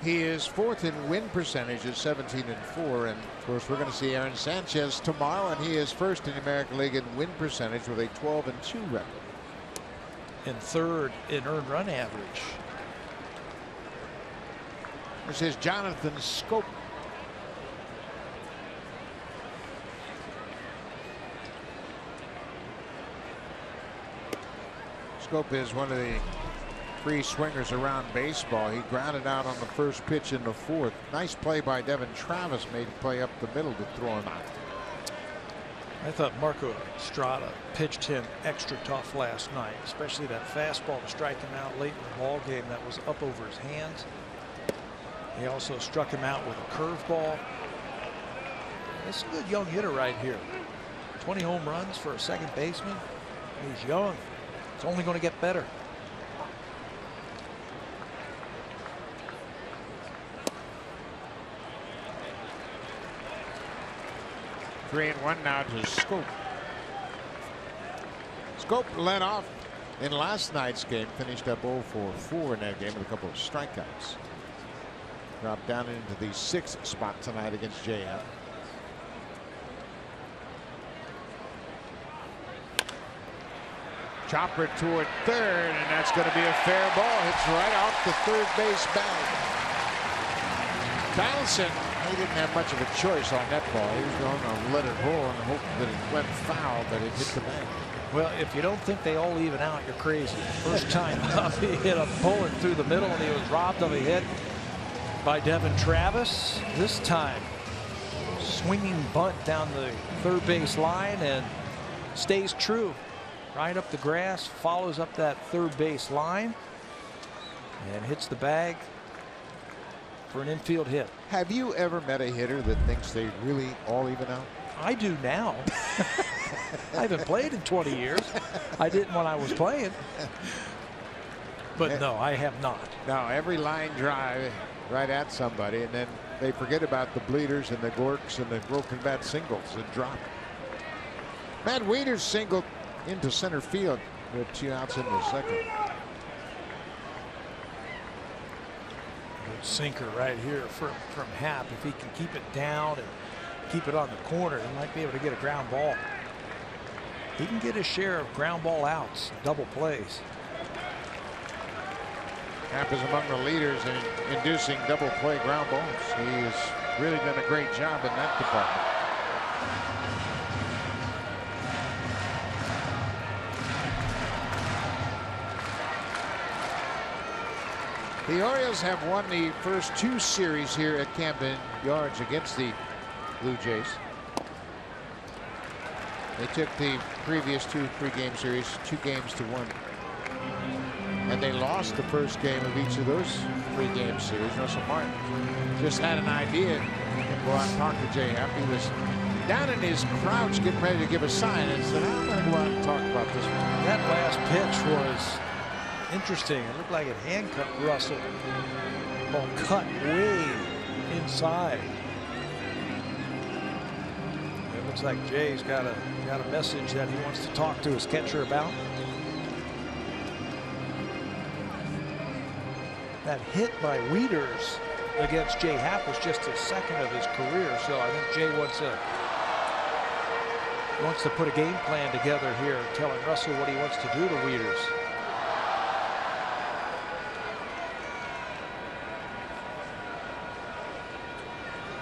He is 4th in win percentage at 17-4, and of course we're going to see Aaron Sanchez tomorrow, and he is 1st in the American League in win percentage with a 12-2 record. And 3rd in earned run average. This is Jonathan Schoop. Schoop is one of the 3 swingers around baseball. He grounded out on the first pitch in the 4th. Nice play by Devin Travis, made a play up the middle to throw him out. I thought Marco Estrada pitched him extra tough last night, especially that fastball to strike him out late in the ball game that was up over his hands. He also struck him out with a curveball. This is a good young hitter right here. 20 home runs for a second baseman. He's young. It's only going to get better. 3-1 now to Schoop. Schoop led off in last night's game, finished up 0-for-4 in that game with a couple of strikeouts. Dropped down into the 6th spot tonight against JF. Chopper toward 3rd, and that's going to be a fair ball. Hits right off the 3rd base bag. Donaldson, he didn't have much of a choice on that ball. He was going to let it roll and hope that it went foul, but it hit the bag. Well, if you don't think they all even out, you're crazy. First time up, he hit a bullet through the middle, and he was robbed of a hit by Devin Travis. This time, swinging bunt down the 3rd base line, and stays true. Right up the grass, follows up that 3rd base line, and hits the bag for an infield hit. Have you ever met a hitter that thinks they really all even out? I do now. I haven't played in 20 years. I didn't when I was playing. But no, I have not. No, every line drive right at somebody, and then they forget about the bleeders and the gorks and the broken bat singles and drop. Matt Wieters singled into center field with 2 outs in the second. Good sinker right here from Happ. If he can keep it down and keep it on the corner, he might be able to get a ground ball. He can get his share of ground ball outs, double plays. Happ is among the leaders in inducing double play ground balls. He has really done a great job in that department. The Orioles have won the first 2 series here at Camden Yards against the Blue Jays. They took the previous 2 3-game series 2 games to 1. And they lost the first game of each of those 3-game series. Russell Martin just had an idea to go out and talk to Jay Happ. He was down in his crouch getting ready to give a sign and said, I'm going to go out and talk about this one. That last pitch was interesting. It looked like it handcuffed Russell. Ball cut way inside. It looks like Jay's got a message that he wants to talk to his catcher about. That hit by Wieters against Jay Happ was just his second of his career, so I think Jay wants to put a game plan together here, telling Russell what he wants to do to Wieters.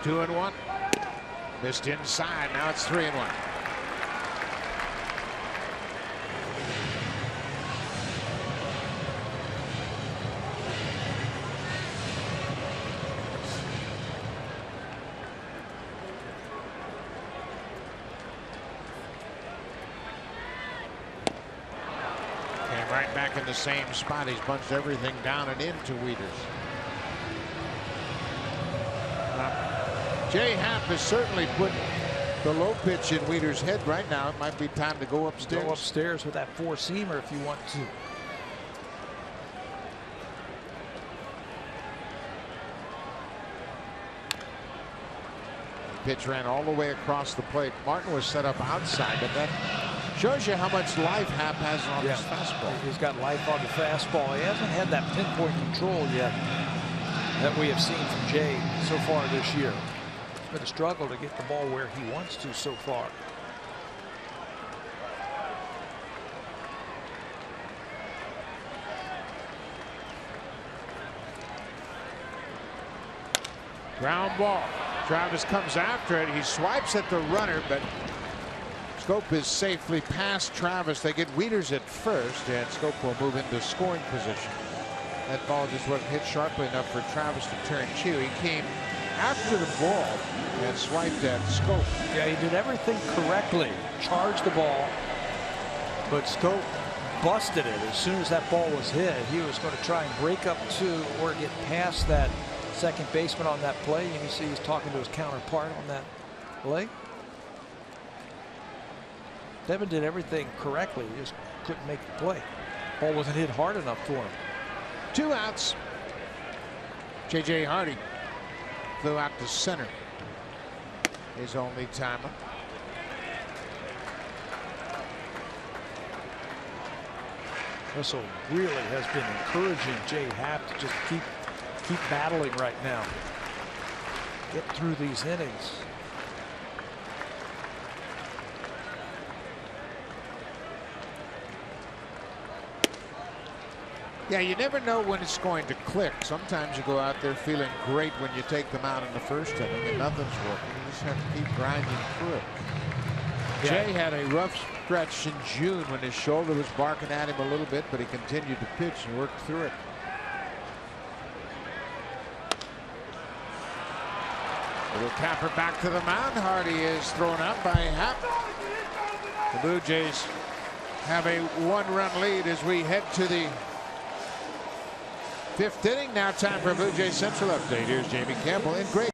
Two and one. Missed inside. Now it's 3-1. Came right back in the same spot. He's bunched everything down and into Wieters. Jay Happ has certainly put the low pitch in Wieters' head right now. It might be time to go upstairs. Go upstairs with that 4-seamer if you want to. Pitch ran all the way across the plate. Martin was set up outside, but that shows you how much life Happ has on his fastball. He's got life on the fastball. He hasn't had that pinpoint control yet that we have seen from Jay so far this year. It's been a struggle to get the ball where he wants to so far. Ground ball. Travis comes after it. He swipes at the runner, but Scope is safely past Travis. They get Wieters at first, and Scope will move into scoring position. That ball just wasn't hit sharply enough for Travis to turn chew. He came after the ball and swiped at Scope. Yeah, he did everything correctly. Charged the ball, but Scope busted it as soon as that ball was hit. He was going to try and break up to or get past that second baseman on that play. And you see he's talking to his counterpart on that play. Devin did everything correctly. He just couldn't make the play. Ball wasn't hit hard enough for him. 2 outs. J.J. Hardy flew out to center. His only timer. Russell really has been encouraging Jay Happ to just keep battling right now. Get through these innings. Yeah, you never know when it's going to click. Sometimes you go out there feeling great when you take them out in the first inning and nothing's working. You just have to keep grinding through it. Yeah. Jay had a rough stretch in June when his shoulder was barking at him a little bit, but he continued to pitch and worked through it. Little capper back to the mound. Hardy is thrown out by Happ. The Blue Jays have a 1-run lead as we head to the 5th inning. Now time for a Blue Jays Central update. Here's Jamie Campbell in great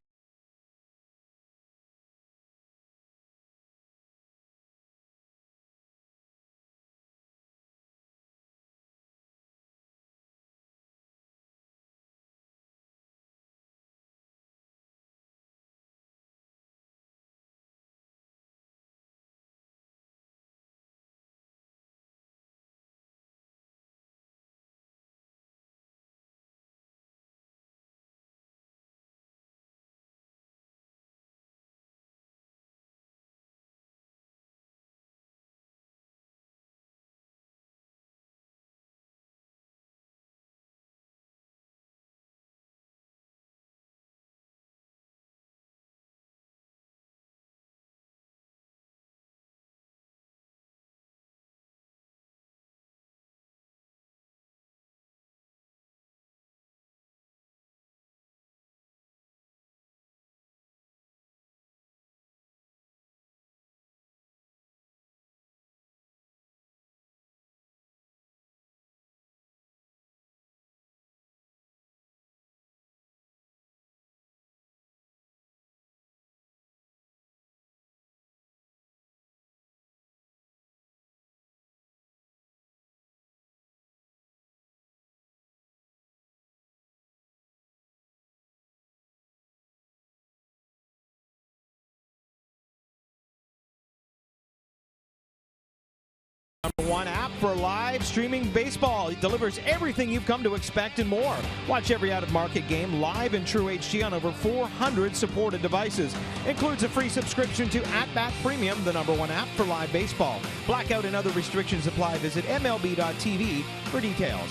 #1 app for live streaming baseball. It delivers everything you've come to expect and more. Watch every out-of-market game live in true HD on over 400 supported devices. Includes a free subscription to At Bat Premium, the #1 app for live baseball. Blackout and other restrictions apply. Visit MLB.tv for details.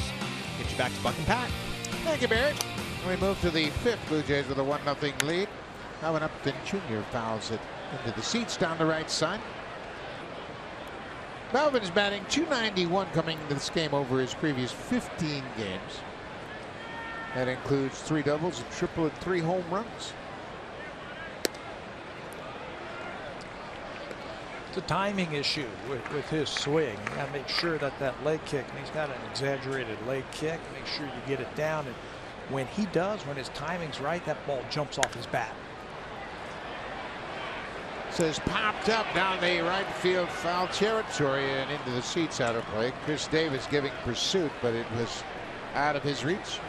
Get you back to Buck and Pat. Thank you, Barry. We move to the 5th. Blue Jays with a 1-0 lead. Calvin Upton Jr. fouls it into the seats down the right side. Melvin's batting .291 coming into this game over his previous 15 games. That includes 3 doubles, a triple, and 3 home runs. It's a timing issue with his swing. You got to make sure that leg kick, and he's got an exaggerated leg kick, make sure you get it down. And when he does, when his timing's right, that ball jumps off his bat. Says popped up down the right field foul territory and into the seats out of play. Chris Davis giving pursuit, but it was out of his reach.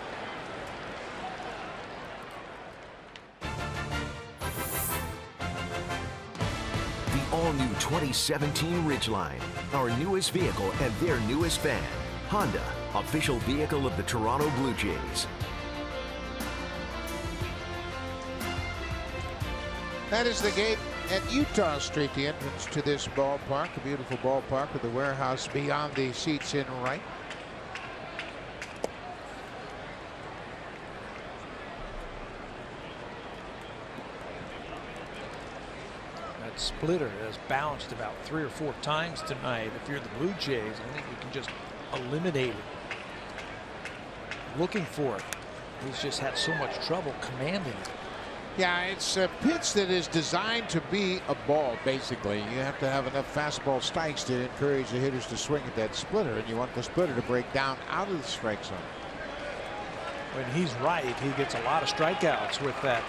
The all-new 2017 Ridgeline, our newest vehicle and their newest fan. Honda, official vehicle of the Toronto Blue Jays. That is the gate at Utah Street, the entrance to this ballpark, a beautiful ballpark with the warehouse beyond the seats in right. That splitter has bounced about 3 or 4 times tonight. If you're the Blue Jays, I think you can just eliminate it. Looking for it. He's just had so much trouble commanding it. Yeah, it's a pitch that is designed to be a ball, basically. You have to have enough fastball strikes to encourage the hitters to swing at that splitter, and you want the splitter to break down out of the strike zone. When he's right, he gets a lot of strikeouts with that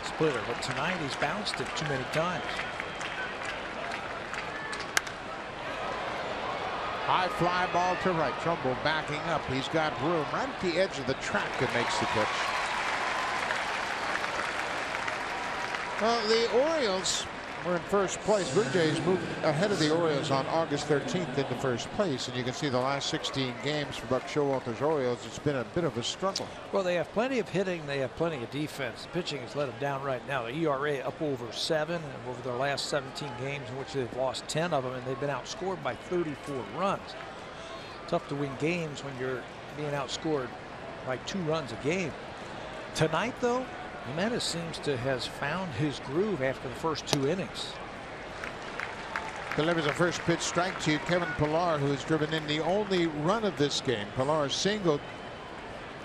splitter, but tonight he's bounced it too many times. High fly ball to right. Trumbull backing up. He's got room right at the edge of the track and makes the catch. Well, the Orioles were in first place. Blue Jays moved ahead of the Orioles on August 13th into first place, and you can see the last 16 games for Buck Showalter's Orioles. It's been a bit of a struggle. Well, they have plenty of hitting. They have plenty of defense. The pitching has let them down right now. The ERA up over 7 and over their last 17 games, in which they've lost 10 of them, and they've been outscored by 34 runs. Tough to win games when you're being outscored by 2 runs a game. Tonight, though, Jimenez seems to has found his groove after the first 2 innings. Delivers a first pitch strike to Kevin Pillar, who has driven in the only run of this game. Pillar singled,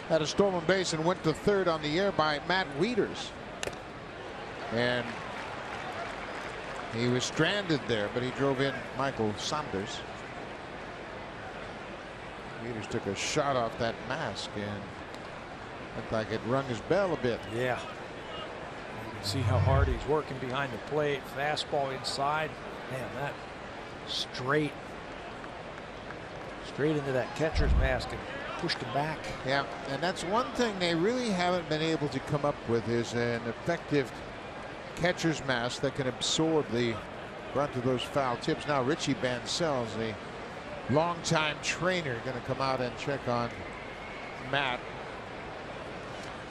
had a stolen base, and went to third on the air by Matt Wieters. And he was stranded there, but he drove in Michael Saunders. Wieters took a shot off that mask and looked like it rung his bell a bit. Yeah. You can see how hard he's working behind the plate. Fastball inside. Man, that straight into that catcher's mask and pushed him back. Yeah, and that's one thing they really haven't been able to come up with, is an effective catcher's mask that can absorb the brunt of those foul tips. Now Richie Bancels, the longtime trainer, going to come out and check on Matt.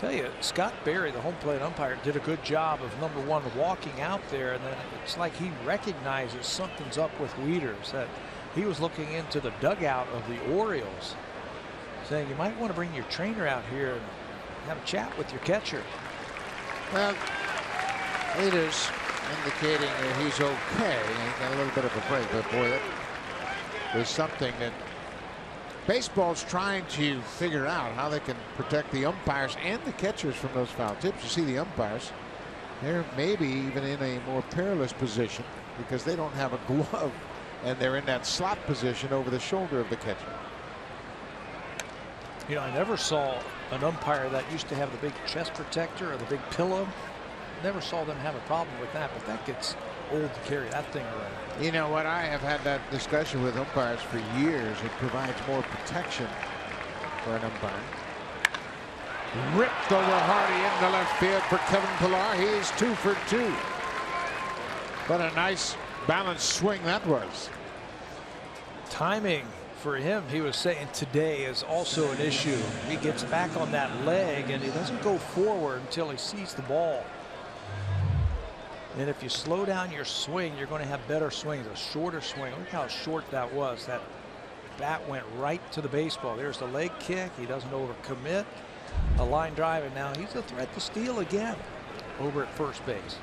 Tell you, Scott Berry, the home plate umpire, did a good job of #1 walking out there, and then it's like he recognizes something's up with Wieters, that he was looking into the dugout of the Orioles, saying you might want to bring your trainer out here and have a chat with your catcher. Well, Wieters indicating that he's okay. He got a little bit of a break, but boy, that was something that baseball's trying to figure out, how they can protect the umpires and the catchers from those foul tips. You see the umpires, they're maybe even in a more perilous position because they don't have a glove, and they're in that slot position over the shoulder of the catcher. You know, I never saw an umpire that used to have the big chest protector or the big pillow. Never saw them have a problem with that, but that gets old to carry that thing around. You know what? I have had that discussion with umpires for years. It provides more protection for an umpire. Ripped over Hardy into left field for Kevin Pillar. He's 2 for 2. But a nice balanced swing that was. timing for him, he was saying today, is also an issue. He gets back on that leg and he doesn't go forward until he sees the ball. And if you slow down your swing, you're going to have better swings, a shorter swing. Look how short that was. That bat went right to the baseball. There's the leg kick. He doesn't overcommit. A line drive, and now he's a threat to steal again over at first base.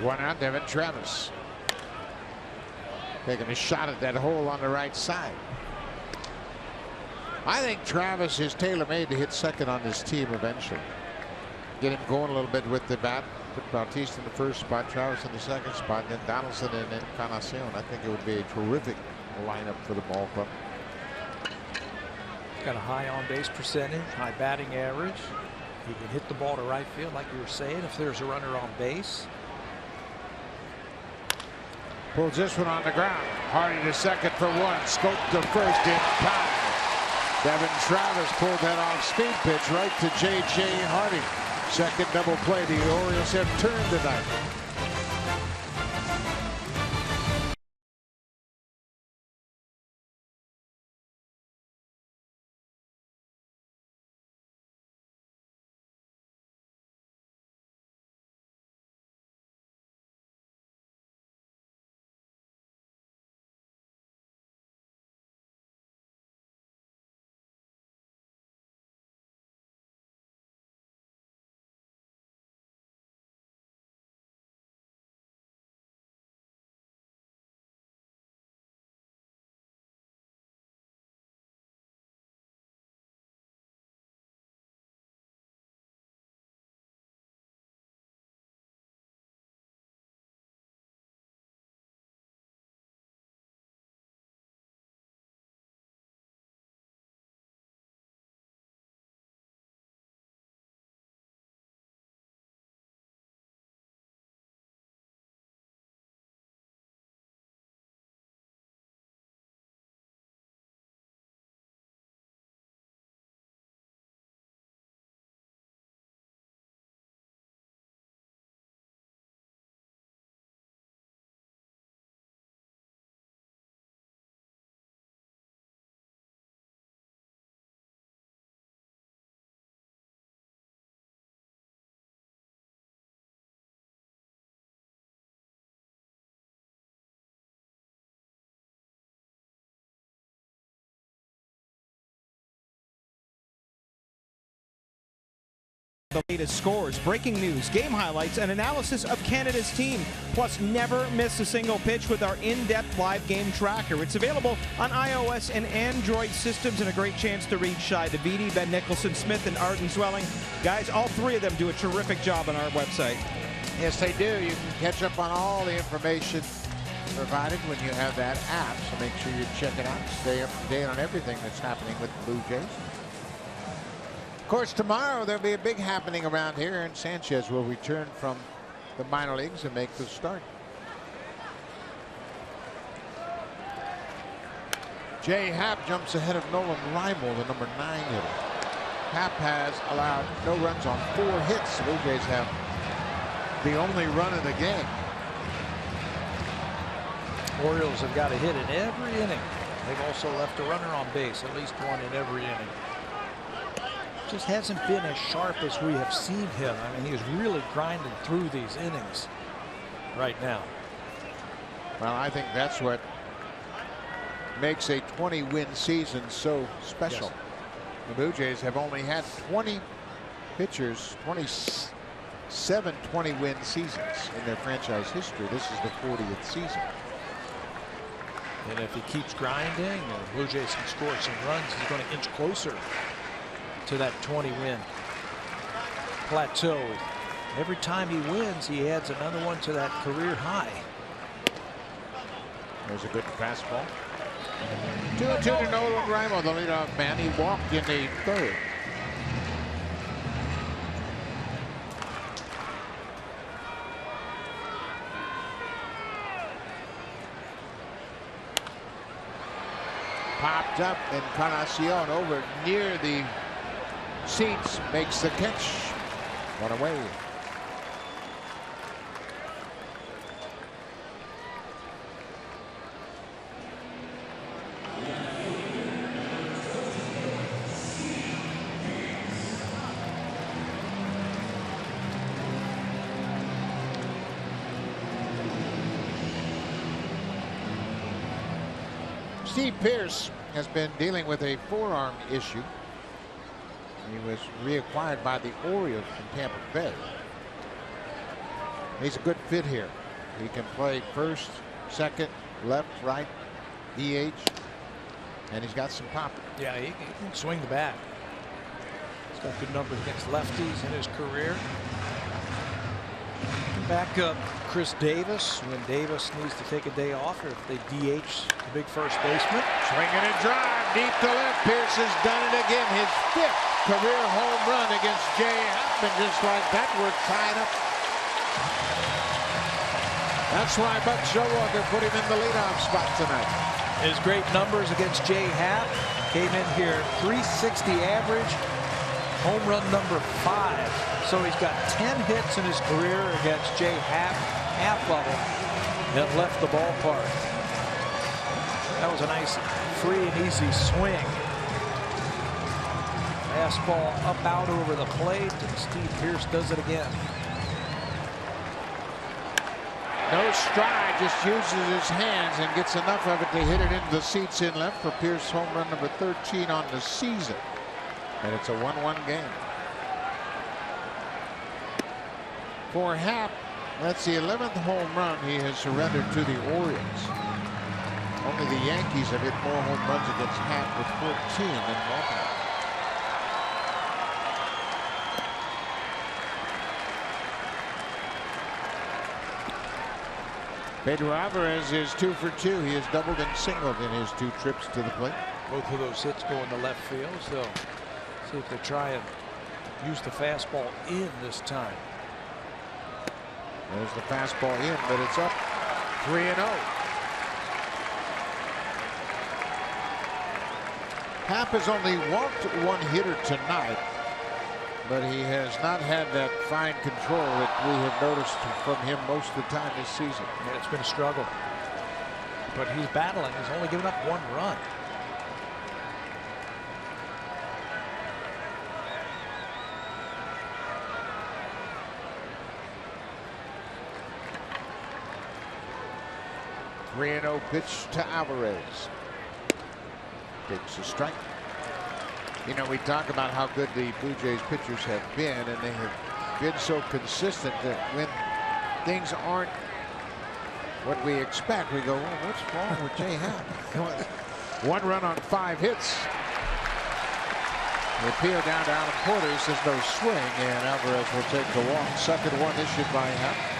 One out, Devin Travis. Taking a shot at that hole on the right side. I think Travis is tailor-made to hit second on this team eventually. Get him going a little bit with the bat. Put Bautista in the first spot, Travis in the second spot, then Donaldson and Encarnacion. I think it would be a terrific lineup for the ball club. Got a high on-base percentage, high batting average. He can hit the ball to right field, like you were saying, if there's a runner on base. Pulls this one on the ground. Hardy to second for one. Scope to first in time. Devin Travis pulled that off speed pitch right to J.J. Hardy. Second double play. The Orioles have turned tonight. The latest scores, breaking news, game highlights, and analysis of Canada's team. Plus, never miss a single pitch with our in-depth live game tracker. It's available on iOS and Android systems, and a great chance to read Shai Davidi, Ben Nicholson, Smith, and Arden Zwelling. Guys, all three of them do a terrific job on our website. Yes, they do. You can catch up on all the information provided when you have that app. So make sure you check it out. Stay up to date on everything that's happening with the Blue Jays. Of course, tomorrow there'll be a big happening around here, and Sanchez will return from the minor leagues and make the start. Jay Happ jumps ahead of Nolan Reimold, the number 9 hitter. Happ has allowed no runs on 4 hits. The Blue Jays have the only run in the game. Orioles have got a hit in every inning. They've also left a runner on base, at least one in every inning. Just hasn't been as sharp as we have seen him. I mean, he's really grinding through these innings right now. Well, I think that's what makes a 20-win season so special. Yes. The Blue Jays have only had 20 pitchers, 27 20-win seasons in their franchise history. This is the 40th season. And if he keeps grinding and the Blue Jays can score some runs, he's going to inch closer to that 20-win plateau. Every time he wins, he adds another one to that career high. There's a good fastball. 2-2 to Nolan Reimold, the leadoff man. He walked in the 3rd. Popped up, and Encarnacion over near the seats makes the catch. One away. Steve Pearce has been dealing with a forearm issue. He was reacquired by the Orioles from Tampa Bay. He's a good fit here. He can play first, second, left, right, DH, and he's got some pop. Yeah, he can swing the bat. He's got good numbers against lefties in his career. Back up Chris Davis when Davis needs to take a day off, or if they DH the big first baseman. Swinging and drive deep to left. Pearce has done it again. His 5th career home run against Jay Happ, and just like that, we're tied up. That's why Buck Showalter put him in the leadoff spot tonight. His great numbers against Jay Happ came in here 360 average, home run number 5. So he's got 10 hits in his career against Jay Happ, half of them that left the ballpark. That was a nice free and easy swing. Fastball up out over the plate, and Steve Pearce does it again. No stride, just uses his hands and gets enough of it to hit it into the seats in left for Pearce, home run number 13 on the season. And it's a 1-1 game. For Happ, that's the 11th home run he has surrendered to the Orioles. Only the Yankees have hit more home runs against Happ with 14 than Baltimore. Pedro Alvarez is 2 for 2. He has doubled and singled in his 2 trips to the plate. Both of those hits go in the left field, so see if they try and use the fastball in this time. There's the fastball in, but it's up 3-0. Happ has only walked 1 hitter tonight, but he has not had that fine control that we have noticed from him most of the time this season. Yeah, it's been a struggle, but he's battling. He's only given up 1 run. (3-0) pitch to Alvarez. Takes a strike. You know, we talk about how good the Blue Jays pitchers have been, and they have been so consistent that when things aren't what we expect, we go, well, what's wrong with Jay Happ? 1 run on 5 hits. The appeal down to Alan Porter. He says no swing, and Alvarez will take the walk. 2nd one issued by Happ.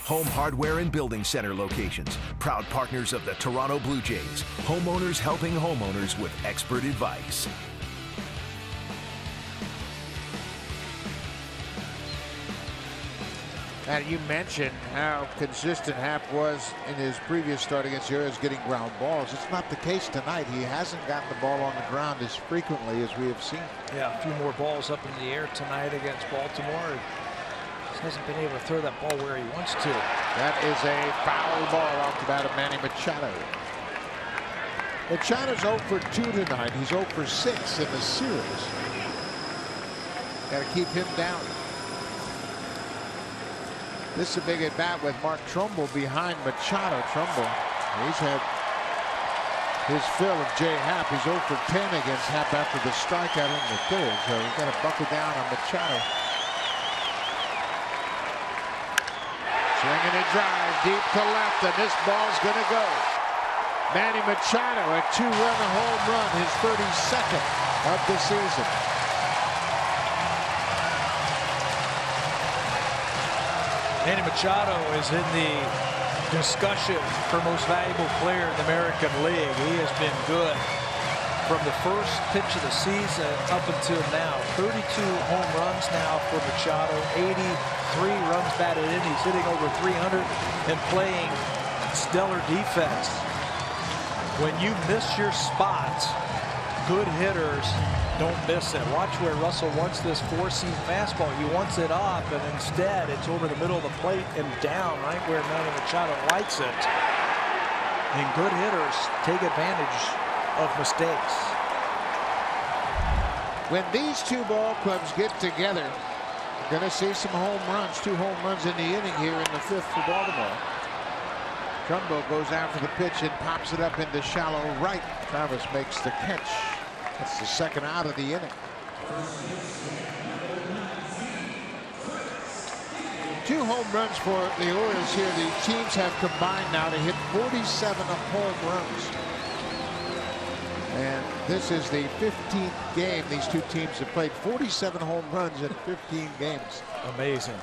Home Hardware and Building Center locations. Proud partners of the Toronto Blue Jays. Homeowners helping homeowners with expert advice. And you mentioned how consistent Happ was in his previous start against the Orioles getting ground balls. It's not the case tonight. He hasn't gotten the ball on the ground as frequently as we have seen. Yeah, a few more balls up in the air tonight against Baltimore. Hasn't been able to throw that ball where he wants to. That is a foul ball off the bat of Manny Machado. Machado's 0 for 2 tonight. He's 0 for 6 in the series. Got to keep him down. This is a big at bat with Mark Trumbull behind Machado. Trumbull, he's had his fill of Jay Happ. He's 0 for 10 against Happ after the strikeout in the 3rd. So he's got to buckle down on Machado. Swinging a drive deep to left, and this ball's going to go. Manny Machado, a 2-run home run, his 32nd of the season. Manny Machado is in the discussion for most valuable player in the American League. He has been good from the first pitch of the season up until now. 32 home runs now for Machado, 83 runs batted in. He's hitting over 300 and playing stellar defense. When you miss your spots, good hitters don't miss it. Watch where Russell wants this 4-seam fastball. He wants it up, and instead it's over the middle of the plate and down right where Manny Machado likes it. And good hitters take advantage of mistakes. When these 2 ball clubs get together, Going to see some home runs. 2 home runs in the inning here in the 5th for Baltimore. Trumbo goes after the pitch and pops it up into shallow right. Travis makes the catch. That's the 2nd out of the inning. 2 home runs for the Orioles here. The teams have combined now to hit 47 home runs. And this is the 15th game these two teams have played. 47 home runs in 15 games. Amazing.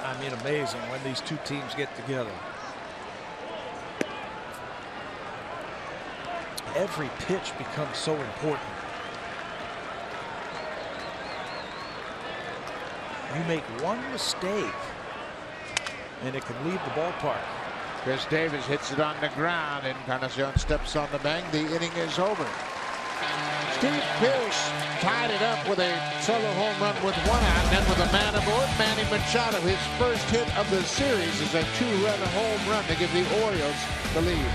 I mean, amazing when these two teams get together. Every pitch becomes so important. You make one mistake and it can leave the ballpark. Chris Davis hits it on the ground, and Encarnacion steps on the bang. The inning is over. Steve Pierce tied it up with a solo home run with 1 out. And then with a man aboard, Manny Machado, his first hit of the series is a 2-run home run to give the Orioles the lead.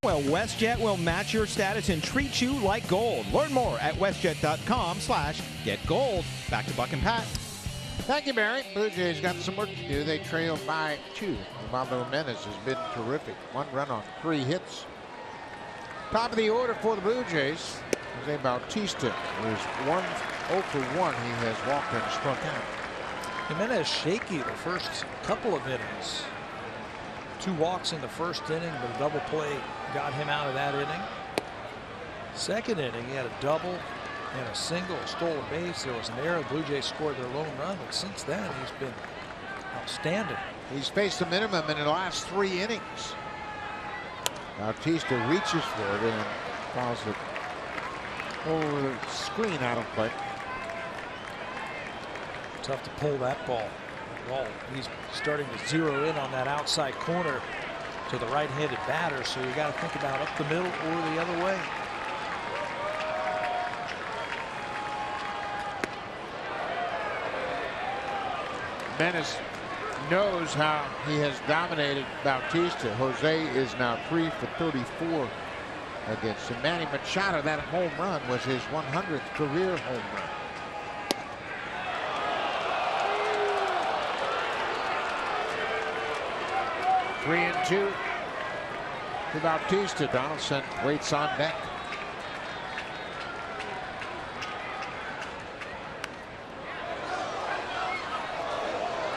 Well, WestJet will match your status and treat you like gold. Learn more at westjet.com/getgold. Back to Buck and Pat. Thank you, Barry. Blue Jays got some work to do. They trail by 2. Osvaldo Jimenez has been terrific. 1 run on 3 hits. Top of the order for the Blue Jays, Jose Bautista, who's 0 for 1. He has walked and struck out. Jimenez shaky the first couple of innings. 2 walks in the first inning, but a double play got him out of that inning. Second inning, he had a double and a single, stole a base. There was an error. Blue Jays scored their lone run, but since then he's been outstanding. He's faced a minimum in the last 3 innings. Bautista reaches for it and fouls it over the screen out of play. Tough to pull that ball. Well, he's starting to zero in on that outside corner to the right-handed batter, so you got to think about up the middle or the other way. Jimenez knows how he has dominated Bautista. Jose is now 3 for 34 against him. Manny Machado, that home run was his 100th career home run. Three and 2 to Bautista. Donaldson waits on deck.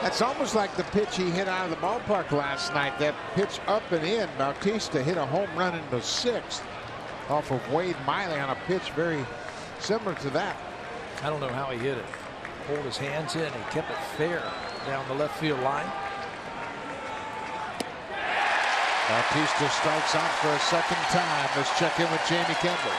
That's almost like the pitch he hit out of the ballpark last night. That pitch up and in. Bautista hit a home run in the 6th off of Wade Miley on a pitch very similar to that. I don't know how he hit it. Pulled his hands in. He kept it fair down the left field line. Bautista strikes out for a 2nd time. Let's check in with Jamie Kendall.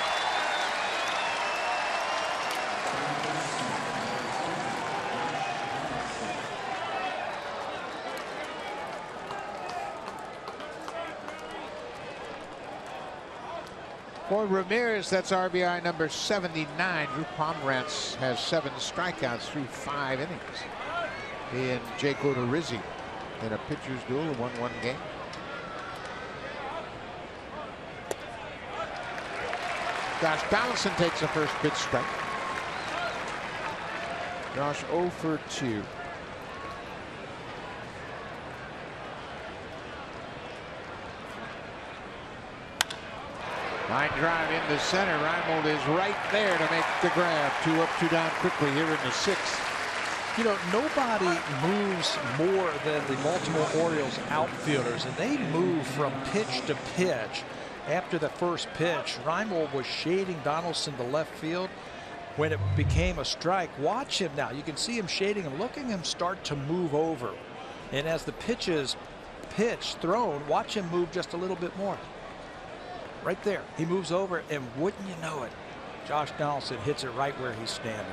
For Ramirez, that's RBI number 79. Drew Pomerantz has 7 strikeouts through 5 innings. He and Jake Odorizzi in a pitcher's duel, a 1-1 game. Josh Donaldson takes the first pitch strike. Josh 0 for 2. Line drive into center. Reimold is right there to make the grab. 2 up, 2 down quickly here in the 6th. You know, nobody moves more than the Baltimore Orioles outfielders, and they move from pitch to pitch. After the first pitch, Reimold was shading Donaldson to left field. When it became a strike, watch him now. You can see him shading him, looking him start to move over. And as the pitch is thrown, watch him move just a little bit more. Right there, he moves over, and wouldn't you know it, Josh Donaldson hits it right where he's standing.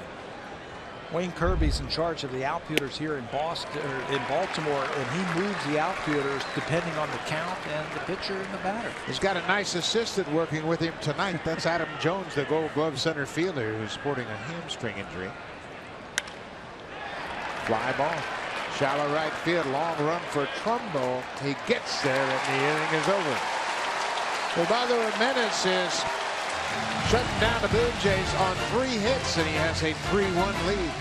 Wayne Kirby's in charge of the outfielders here in Baltimore, and he moves the outfielders depending on the count and the pitcher and the batter. He's got a nice assistant working with him tonight. That's Adam Jones, the Gold Glove center fielder, who's sporting a hamstring injury. Fly ball, shallow right field, long run for Trumbo. He gets there, and the inning is over. Ubaldo Jimenez is shutting down the Blue Jays on 3 hits, and he has a 3-1 lead.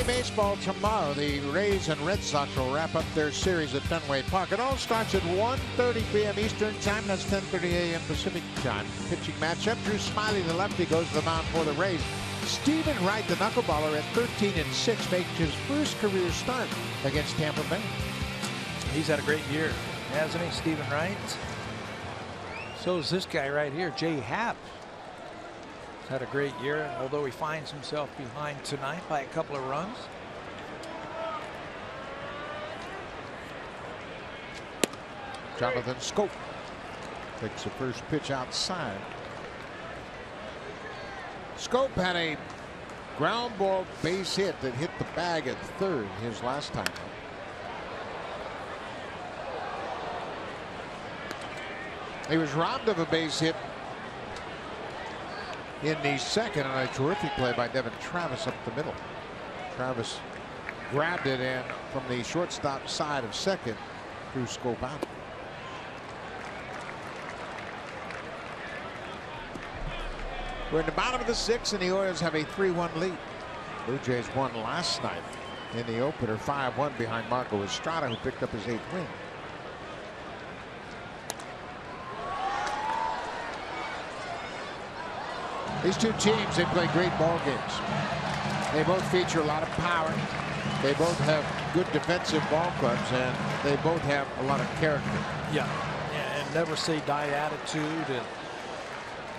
Baseball tomorrow. The Rays and Red Sox will wrap up their series at Fenway Park. It all starts at 1:30 p.m. Eastern Time. That's 10:30 a.m. Pacific Time. Pitching matchup: Drew Smiley, the lefty, goes to the mound for the Rays. Stephen Wright, the knuckleballer, at 13-6, makes his first career start against Tampa Bay. He's had a great year, hasn't he, Stephen Wright? So is this guy right here, Jay Happ. Had a great year, although he finds himself behind tonight by a couple of runs. Jonathan Scope takes the first pitch outside. Scope had a ground ball base hit that hit the bag at third his last time up. He was robbed of a base hit in the second on a terrific play by Devin Travis up the middle. Travis grabbed it and from the shortstop side of second threw Scope out. We're in the bottom of the 6th, and the Orioles have a 3-1 lead. Blue Jays won last night in the opener 5-1 behind Marco Estrada, who picked up his 8th win. These two teams, they play great ball games. They both feature a lot of power. They both have good defensive ball clubs, and they both have a lot of character. Yeah, and never say die attitude. And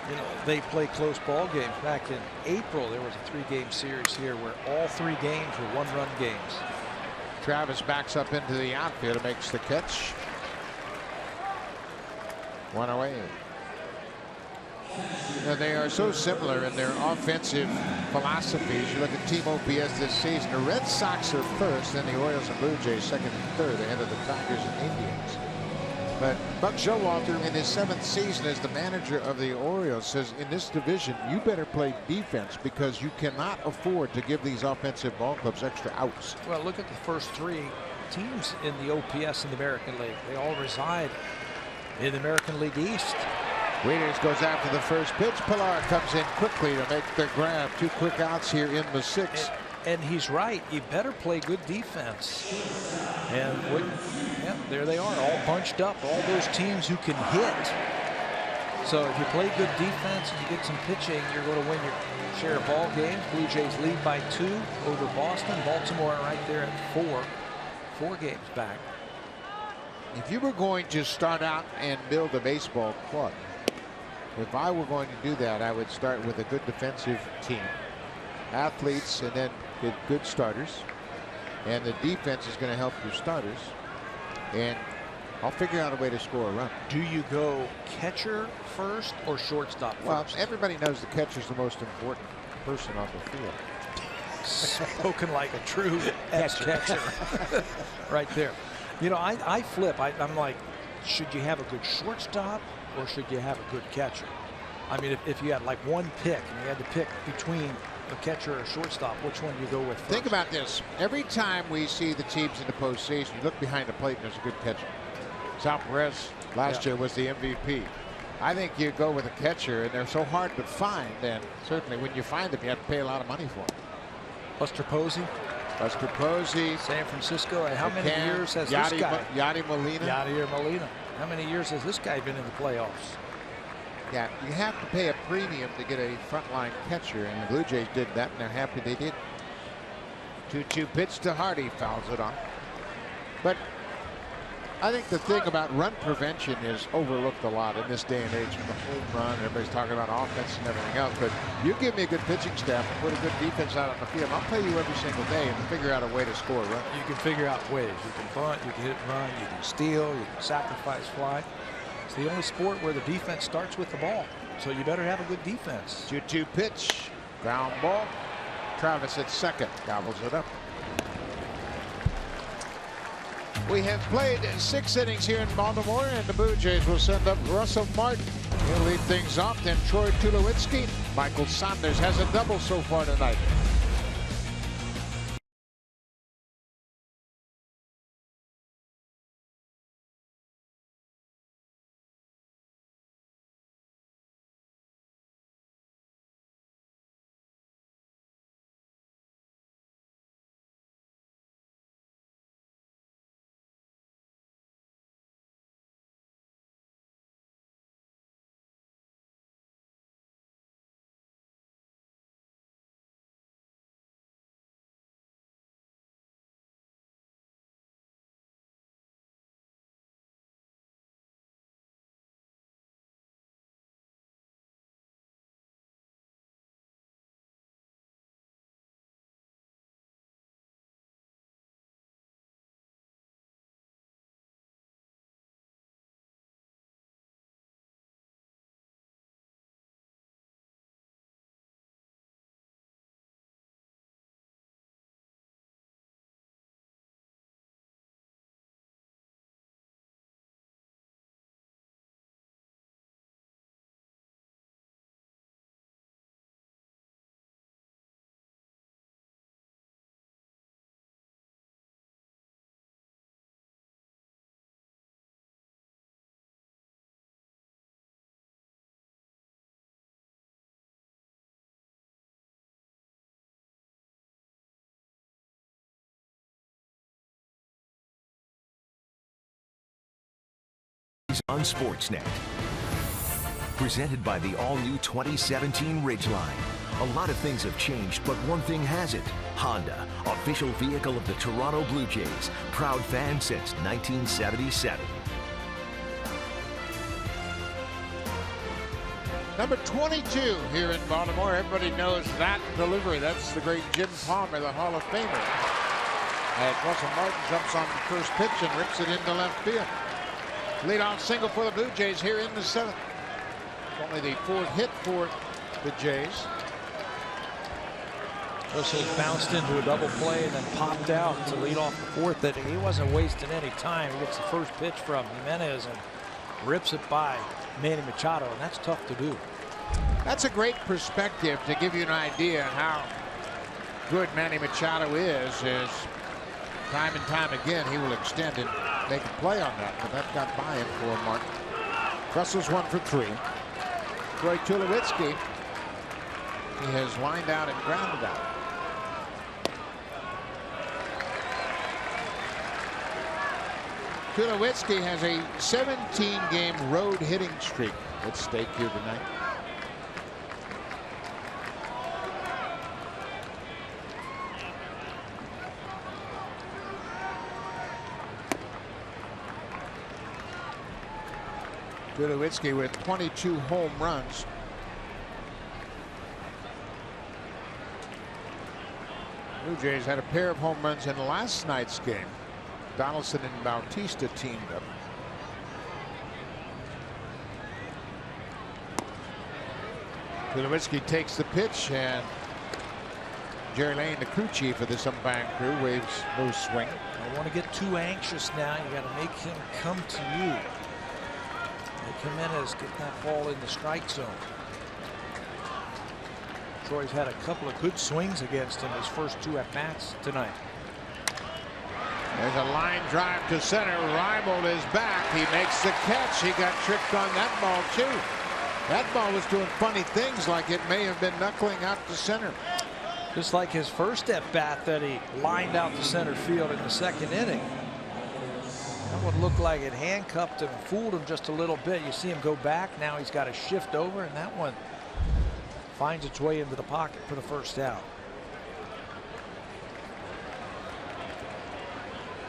you know, they play close ball games. Back in April, there was a 3-game series here where all 3 games were 1-run games. Travis backs up into the outfield and makes the catch. One away. Now, they are so similar in their offensive philosophies. You look at team OPS this season. The Red Sox are first, then the Orioles and Blue Jays second and third, ahead of the Tigers and Indians. But Buck Showalter, in his 7th season as the manager of the Orioles, says in this division you better play defense because you cannot afford to give these offensive ball clubs extra outs. Well, look at the first 3 teams in the OPS in the American League. They all reside in the American League East. Waiters goes after the first pitch. Pilar comes in quickly to make the grab. 2 quick outs here in the 6th. And he's right. You better play good defense. And yeah, there they are, all bunched up. All those teams who can hit. So if you play good defense and you get some pitching, you're going to win your share of ball games. Blue Jays lead by 2 over Boston. Baltimore right there at 4 games back. If you were going to start out and build a baseball club, if I were going to do that, I would start with a good defensive team, athletes, and then get good starters. And the defense is going to help your starters. And I'll figure out a way to score a run. Do you go catcher first or shortstop first? Well, everybody knows the catcher's the most important person on the field. Spoken like a true catcher. Right there. You know, I flip. I'm like, should you have a good shortstop or should you have a good catcher? I mean, if you had like one pick and you had to pick between a catcher or a shortstop, which one do you go with first? Think about this. Every time we see the teams in the postseason, you look behind the plate and there's a good catcher. Sal Perez last year was the MVP. I think you go with a catcher, and they're so hard to find, and certainly when you find them, you have to pay a lot of money for them. Buster Posey. Buster Posey. San Francisco. And how many years has this guy? Yadier Molina. Yadier Molina. How many years has this guy been in the playoffs? Yeah, you have to pay a premium to get a frontline catcher, and the Blue Jays did that, and they're happy they did. 2-2 pitch to Hardy, fouls it off. But I think the thing about run prevention is overlooked a lot in this day and age. The home run, everybody's talking about offense and everything else. But you give me a good pitching staff and put a good defense out on the field, I'll play you every single day and figure out a way to score a run. You can figure out ways. You can bunt, you can hit and run, you can steal, you can sacrifice fly. It's the only sport where the defense starts with the ball. So you better have a good defense. 2-2 pitch, ground ball. Travis at second, gobbles it up. We have played 6 innings here in Baltimore, and the Blue Jays will send up Russell Martin. He'll lead things off, then Troy Tulowitzki. Michael Saunders has a double so far tonight. On Sportsnet. Presented by the all-new 2017 Ridgeline. A lot of things have changed, but one thing hasn't. Honda, official vehicle of the Toronto Blue Jays. Proud fan since 1977. Number 22 here in Baltimore. Everybody knows that delivery. That's the great Jim Palmer, the Hall of Famer. And Russell Martin jumps on the first pitch and rips it into left field. Leadoff single for the Blue Jays here in the 7th. Only the 4th hit for the Jays. Russell bounced into a double play and then popped out to lead off the 4th inning. He wasn't wasting any time. He gets the first pitch from Jimenez and rips it by Manny Machado, and that's tough to do. That's a great perspective to give you an idea how good Manny Machado is time and time again he will extend and make a play on that, but that got by him for Martin. Russell's 1 for 3. Troy Tulowitzki, he has lined out and grounded out. Tulowitzki has a 17-game road hitting streak at stake here tonight. Tulowitzki with 22 home runs. Blue Jays had a pair of home runs in last night's game. Donaldson and Bautista teamed up. Tulowitzki takes the pitch, and Jerry Lane, the crew chief of this umpiring crew, waves no swing. I don't want to get too anxious now. You got to make him come to you. Jimenez getting that ball in the strike zone. Troy's had a couple of good swings against him his first 2 at-bats tonight. There's a line drive to center. Reibold is back. He makes the catch. He got tricked on that ball too. That ball was doing funny things, like it may have been knuckling out to center. Just like his first at-bat that he lined out to center field in the 2nd inning. That one looked like it handcuffed him, fooled him just a little bit. You see him go back. Now he's got to shift over, and that one finds its way into the pocket for the first out.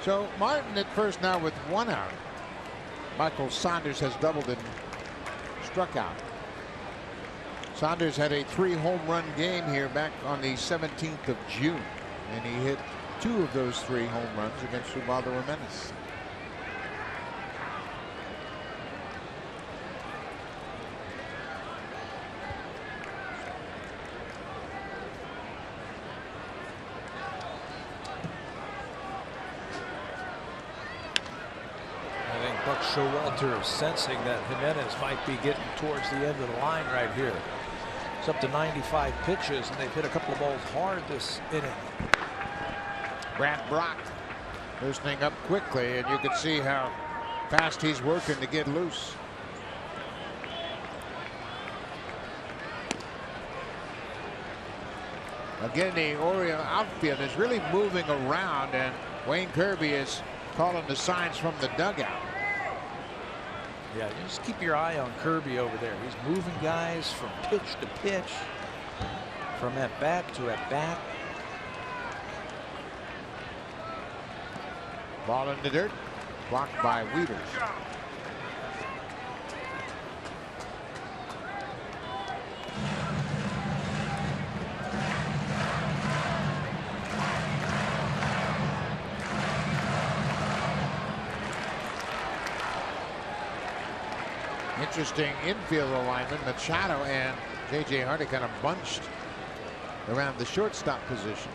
So Martin at first now with 1 out. Michael Saunders has doubled and struck out. Saunders had a 3-home run game here back on the 17th of June, and he hit 2 of those 3 home runs against Ubaldo Jimenez. Buck Showalter is sensing that Jimenez might be getting towards the end of the line right here. It's up to 95 pitches, and they've hit a couple of balls hard this inning. Brad Brock loosening up quickly, and you can see how fast he's working to get loose. Again, the Orioles outfield is really moving around, and Wayne Kirby is calling the signs from the dugout. Yeah, just keep your eye on Kirby over there. He's moving guys from pitch to pitch, from at bat to at bat. Ball in the dirt, blocked by Wieters. Interesting infield alignment. Machado and J.J. Hardy kind of bunched around the shortstop position.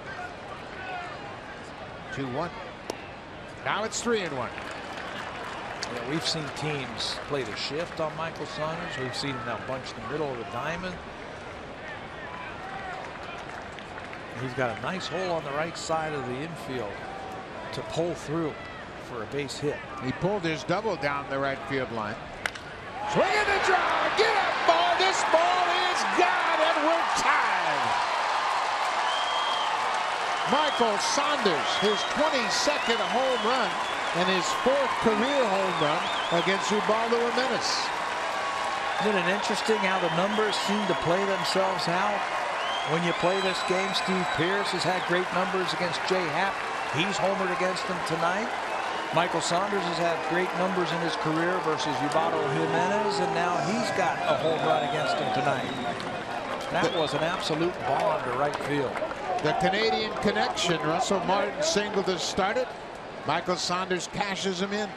2-1. Now it's 3-1. Yeah, we've seen teams play the shift on Michael Saunders. We've seen him now bunch in the middle of the diamond. He's got a nice hole on the right side of the infield to pull through for a base hit. He pulled his double down the right field line. Swing and a drive. Get up, ball. This ball is gone, and we're tied. Michael Saunders, his 22nd home run and his 4th career home run against Ubaldo Jimenez. Isn't it interesting how the numbers seem to play themselves out? When you play this game, Steve Pearce has had great numbers against Jay Happ. He's homered against him tonight. Michael Saunders has had great numbers in his career versus Ubaldo Jimenez, and now he's got a home run against him tonight. That was an absolute bomb to right field. The Canadian connection. Russell Martin single to start it. Michael Saunders cashes him in.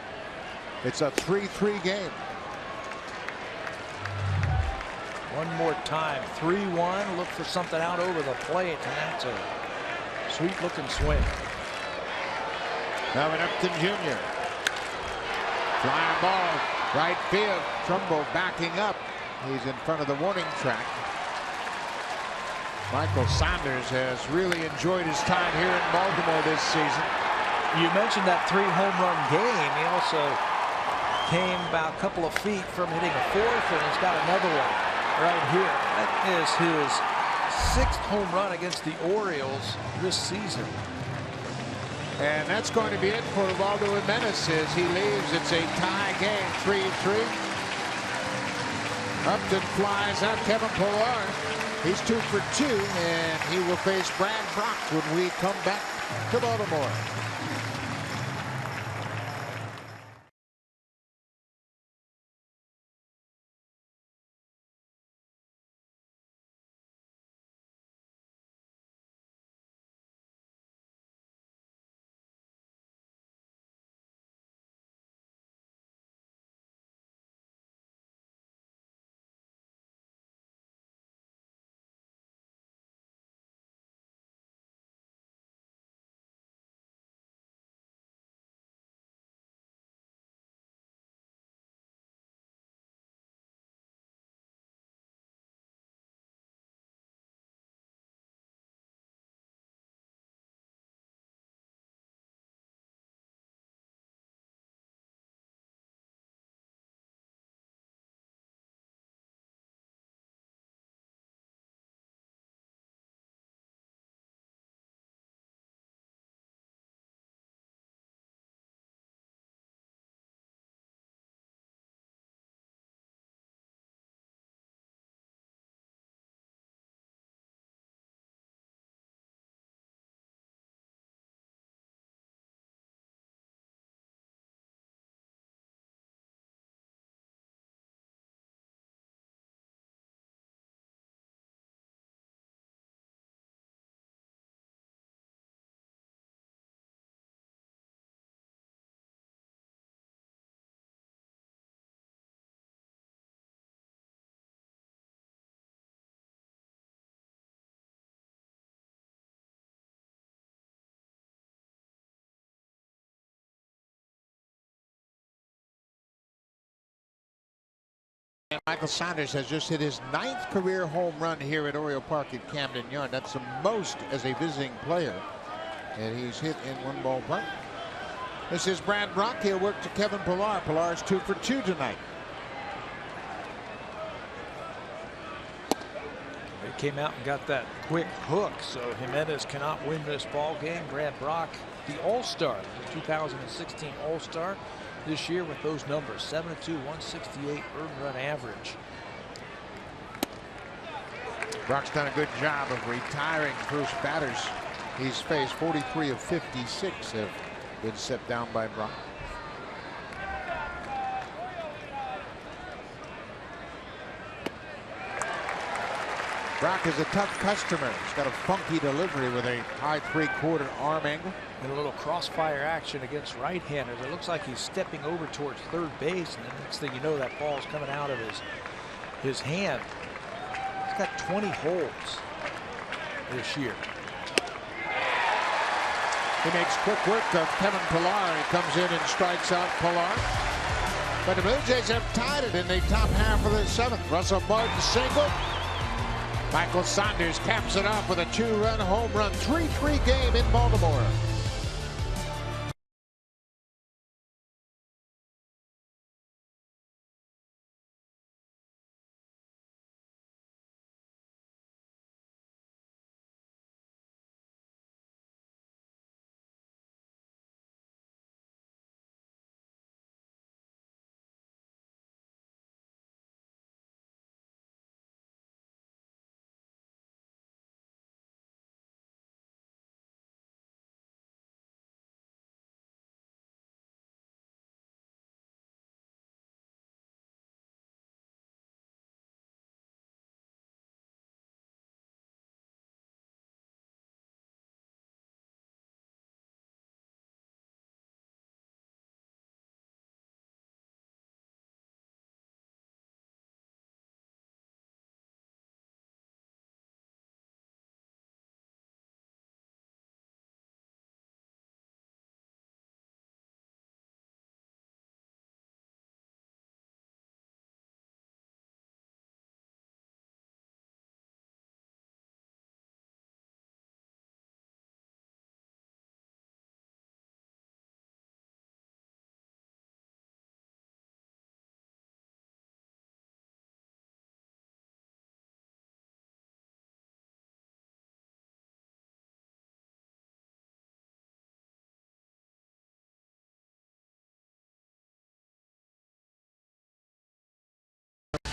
It's a 3-3 game. One more time. 3-1. Look for something out over the plate, and that's a sweet-looking swing. Melvin Upton Jr. Flying ball, right field. Trumbo backing up. He's in front of the warning track. Michael Saunders has really enjoyed his time here in Baltimore this season. You mentioned that 3-home run game. He also came about a couple of feet from hitting a fourth, and he's got another one right here. That is his 6th home run against the Orioles this season. And that's going to be it for Ubaldo Jimenez as he leaves. It's a tie game, 3-3. Upton flies out. Kevin Pillar, he's 2 for 2, and he will face Brad Brock when we come back to Baltimore. And Michael Saunders has just hit his 9th career home run here at Oriole Park at Camden Yard. That's the most as a visiting player. And he's hit in one ballpark. This is Brad Brock. He'll work to Kevin Pillar. Pillar's 2 for 2 tonight. They came out and got that quick hook, so Jimenez cannot win this ball game. Brad Brock, the All-Star, the 2016 All-Star. This year with those numbers, 7-2, 168 earned run average. Brock's done a good job of retiring first batters he's faced. 43 of 56 have been set down by Brock. Brock is a tough customer. He's got a funky delivery with a high 3/4 arm angle. And a little crossfire action against right-handers. It looks like he's stepping over towards third base, and the next thing you know, that ball's coming out of his hand. He's got 20 holds this year. He makes quick work of Kevin Pillar. He comes in and strikes out Pillar. But the Blue Jays have tied it in the top half of the 7th. Russell Martin single. Michael Saunders caps it off with a 2-run home run. 3-3 game in Baltimore.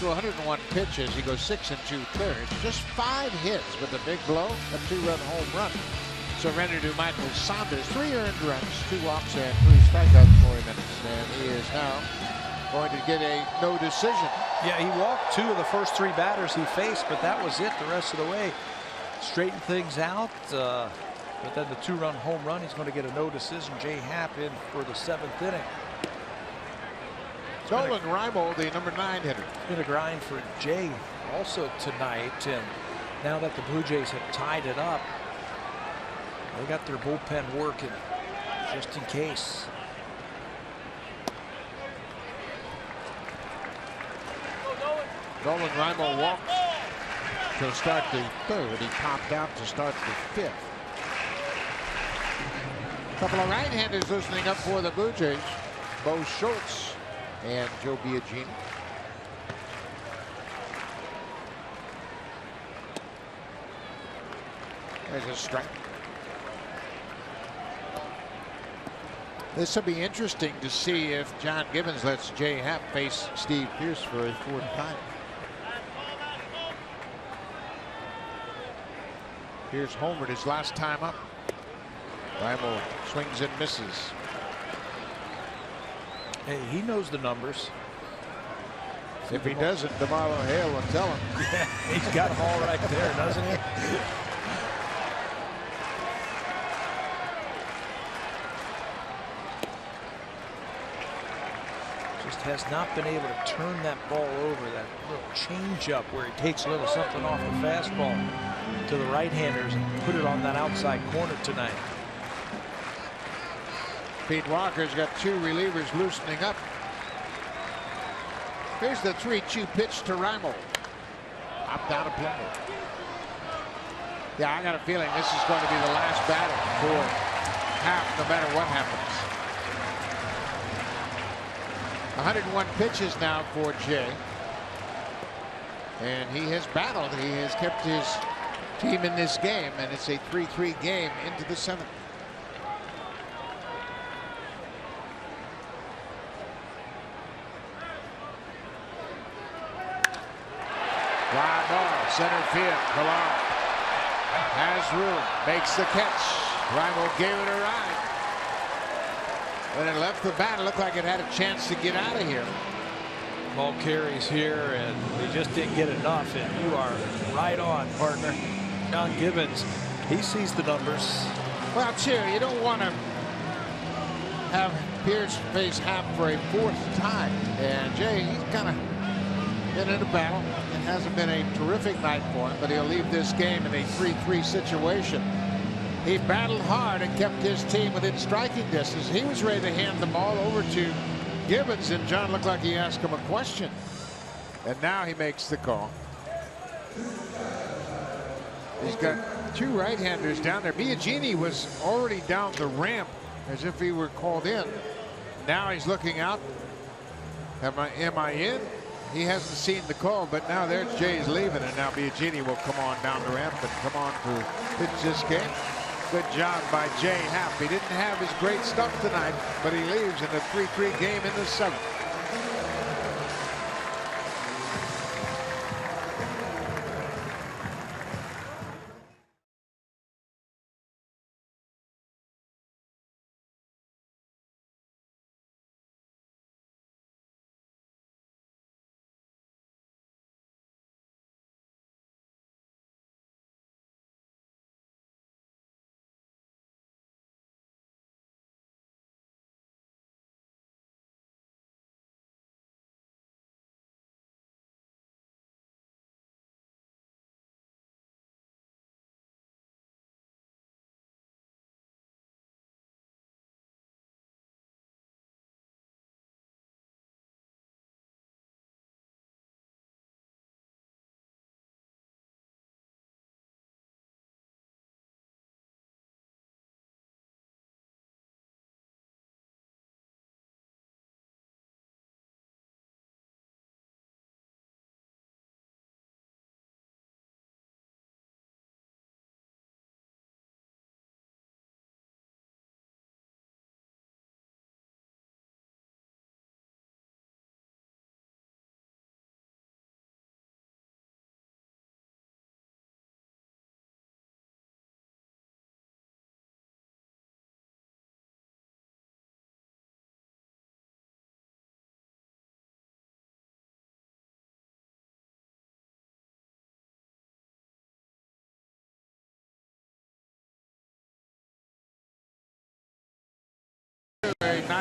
threw 101 pitches. He goes 6 2/3. Just 5 hits with a big blow, a 2-run home run. Surrendered to Michael Saunders. 3 earned runs, 2 walks, and 3 strikeouts for him. And he is now going to get a no decision. Yeah, he walked 2 of the first 3 batters he faced, but that was it the rest of the way. Straightened things out. But then the 2-run home run, he's going to get a no decision. Jay Happ in for the 7th inning. Nolan Reimold, the number 9 hitter. It's been a grind for Jay also tonight. And now that the Blue Jays have tied it up, they got their bullpen working just in case. Nolan Reimold walked to start the 3rd. He popped out to start the 5th. A couple of right-handers loosening up for the Blue Jays. Bo Schultz and Joe Biagini. There's a strike. This will be interesting to see if John Gibbons lets Jay Happ face Steve Pearce for a 4th time. Pearce homered his last time up. Reimold swings and misses. Hey, he knows the numbers. If he doesn't, DeMarlo Hale will tell him. Yeah, he's got them all right there, doesn't he? Just has not been able to turn that ball over. That little changeup where he takes a little something off the fastball to the right-handers and put it on that outside corner tonight. Pete Walker's got 2 relievers loosening up. Here's the 3-2 pitch to Reimold. Up down to play. Yeah, I got a feeling this is going to be the last battle for Happ, no matter what happens. 101 pitches now for Jay. And he has battled. He has kept his team in this game, and it's a 3-3 game into the 7th. Fly ball, center field. Pilar has room, makes the catch. Reimold gave it a ride. When it left the bat, it looked like it had a chance to get out of here. Ball carries here, and he just didn't get enough. And you are right on, partner. John Gibbons, he sees the numbers. Well, too, you don't want to have Pearce face Happ for a 4th time. And Jay, he's kind of been in a battle. It hasn't been a terrific night for him, but he'll leave this game in a 3-3 situation. He battled hard and kept his team within striking distance. He was ready to hand the ball over to Gibbons, and John looked like he asked him a question. And now he makes the call. He's got 2 right-handers down there. Biagini was already down the ramp as if he were called in. Now he's looking out. Am I in? He hasn't seen the call, but now there's Jay's leaving, and now Biagini will come on down the ramp and come on to pitch this game. Good job by Jay Happ. He didn't have his great stuff tonight, but he leaves in a 3-3 game in the 7th.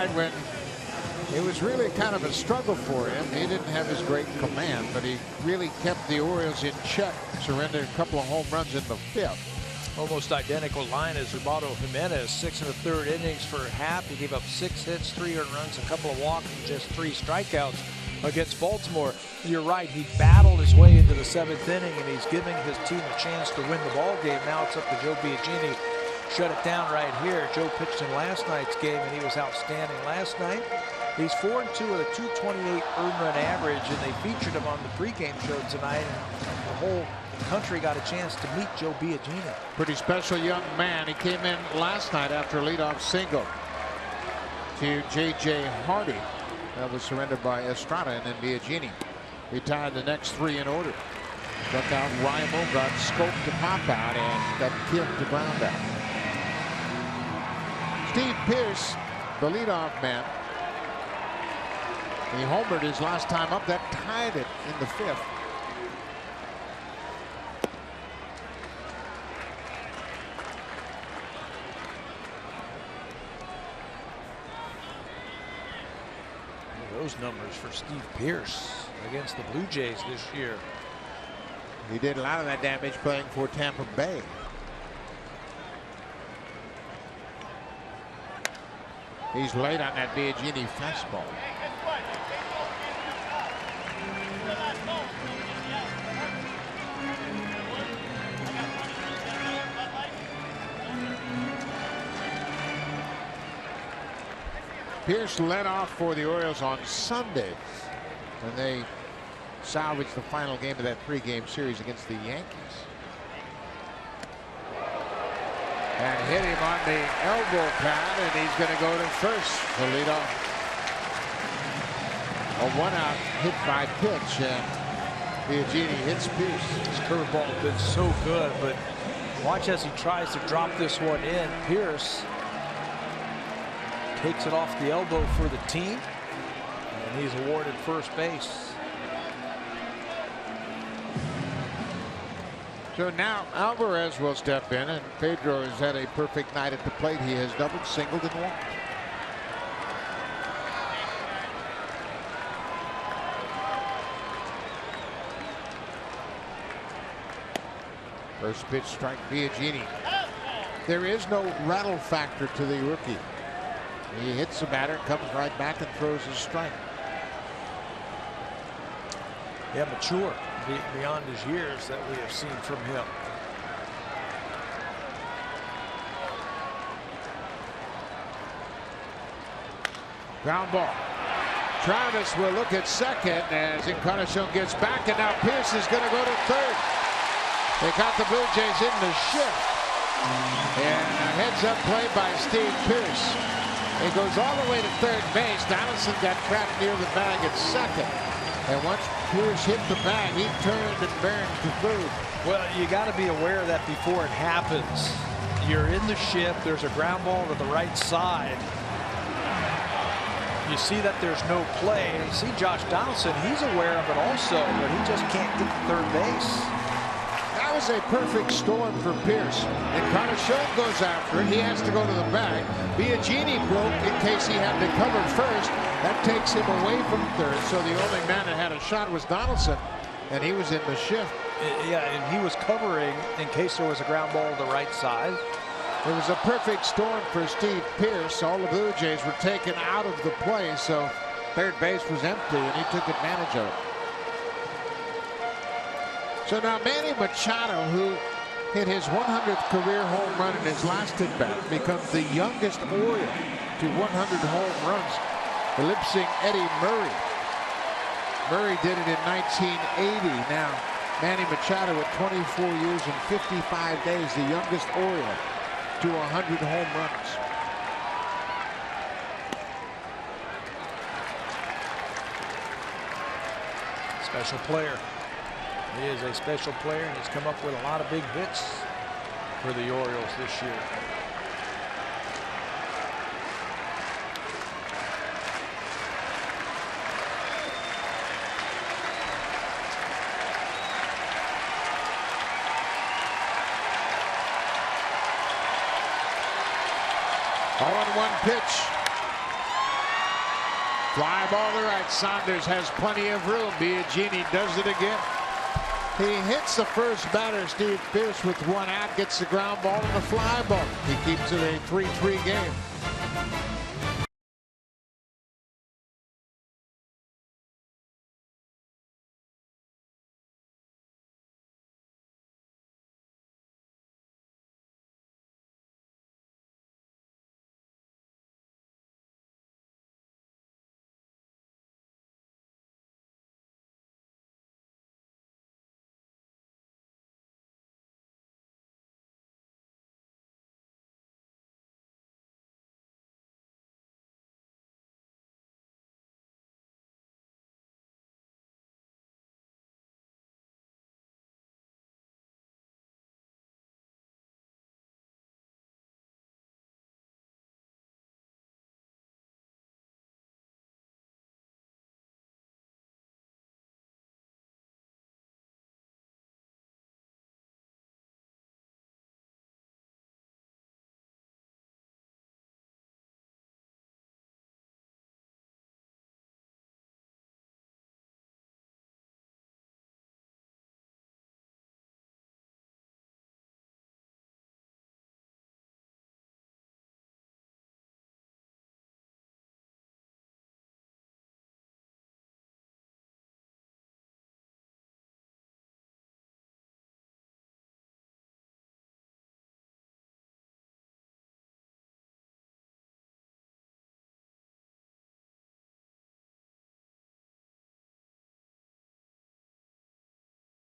night when it was really kind of a struggle for him. He didn't have his great command, but he really kept the Orioles in check. Surrendered a couple of home runs in the 5th. Almost identical line as Ubaldo Jimenez. 6 1/3 innings for Happ. He gave up 6 hits, 3 earned runs, a couple of walks, and just 3 strikeouts against Baltimore. You're right, he battled his way into the 7th inning, and he's giving his team a chance to win the ball game. Now it's up to Joe Biagini. Shut it down right here. Joe pitched in last night's game, and he was outstanding last night. He's 4-2 with a .228 earned run average, and they featured him on the pregame show tonight, and the whole country got a chance to meet Joe Biagini. Pretty special young man. He came in last night after a leadoff single to J.J. Hardy. That was surrendered by Estrada, and then Biagini retired the next 3 in order. Struck out Rival, got scoped to pop out, and got killed to ground out. Steve Pearce, the leadoff man. He homered his last time up. That tied it in the 5th. Those numbers for Steve Pearce against the Blue Jays this year. He did a lot of that damage playing for Tampa Bay. He's late on that Biagini fastball. Pearce led off for the Orioles on Sunday when they salvaged the final game of that 3-game series against the Yankees. And hit him on the elbow pad, and he's going to go to first to lead off. A 1-out hit by pitch, and Biagini hits Pearce. His curveball has been so good, but watch as he tries to drop this one in. Pearce takes it off the elbow for the team, and he's awarded first base. So now Alvarez will step in, and Pedro has had a perfect night at the plate. He has doubled, singled, and walked. First pitch strike, Biagini. There is no rattle factor to the rookie. He hits the batter, comes right back, and throws a strike. Yeah, mature beyond his years that we have seen from him. Ground ball. Travis will look at second as Encarnacion gets back, and now Pearce is going to go to third. They got the Blue Jays in the shift. And a heads-up play by Steve Pearce. He goes all the way to third base. Donaldson got trapped near the bag at second. And once Pearce hit the bag, he turned and burned to third. Well, you got to be aware of that before it happens. You're in the shift. There's a ground ball to the right side. You see that there's no play. And you see Josh Donaldson, he's aware of it also, but he just can't get to third base. That was a perfect storm for Pearce. Encarnacion goes after it. He has to go to the bag. Biagini broke in case he had to cover first. That takes him away from third. So the only man that had a shot was Donaldson, and he was in the shift. Yeah, and he was covering in case there was a ground ball to the right side. It was a perfect storm for Steve Pearce. All the Blue Jays were taken out of the play, so third base was empty, and he took advantage of it. So now Manny Machado, who hit his 100th career home run in his last at-bat, becomes the youngest Oriole to 100 home runs, eclipsing Eddie Murray. Murray did it in 1980. Now Manny Machado at 24 years and 55 days, the youngest Oriole to 100 home runs. Special player. He is a special player, and he's come up with a lot of big hits for the Orioles this year. All on one pitch. Fly ball to right. Saunders has plenty of room. Biagini does it again. He hits the first batter, Steve Pearce, with one out, gets the ground ball and the fly ball. He keeps it a 3-3 game.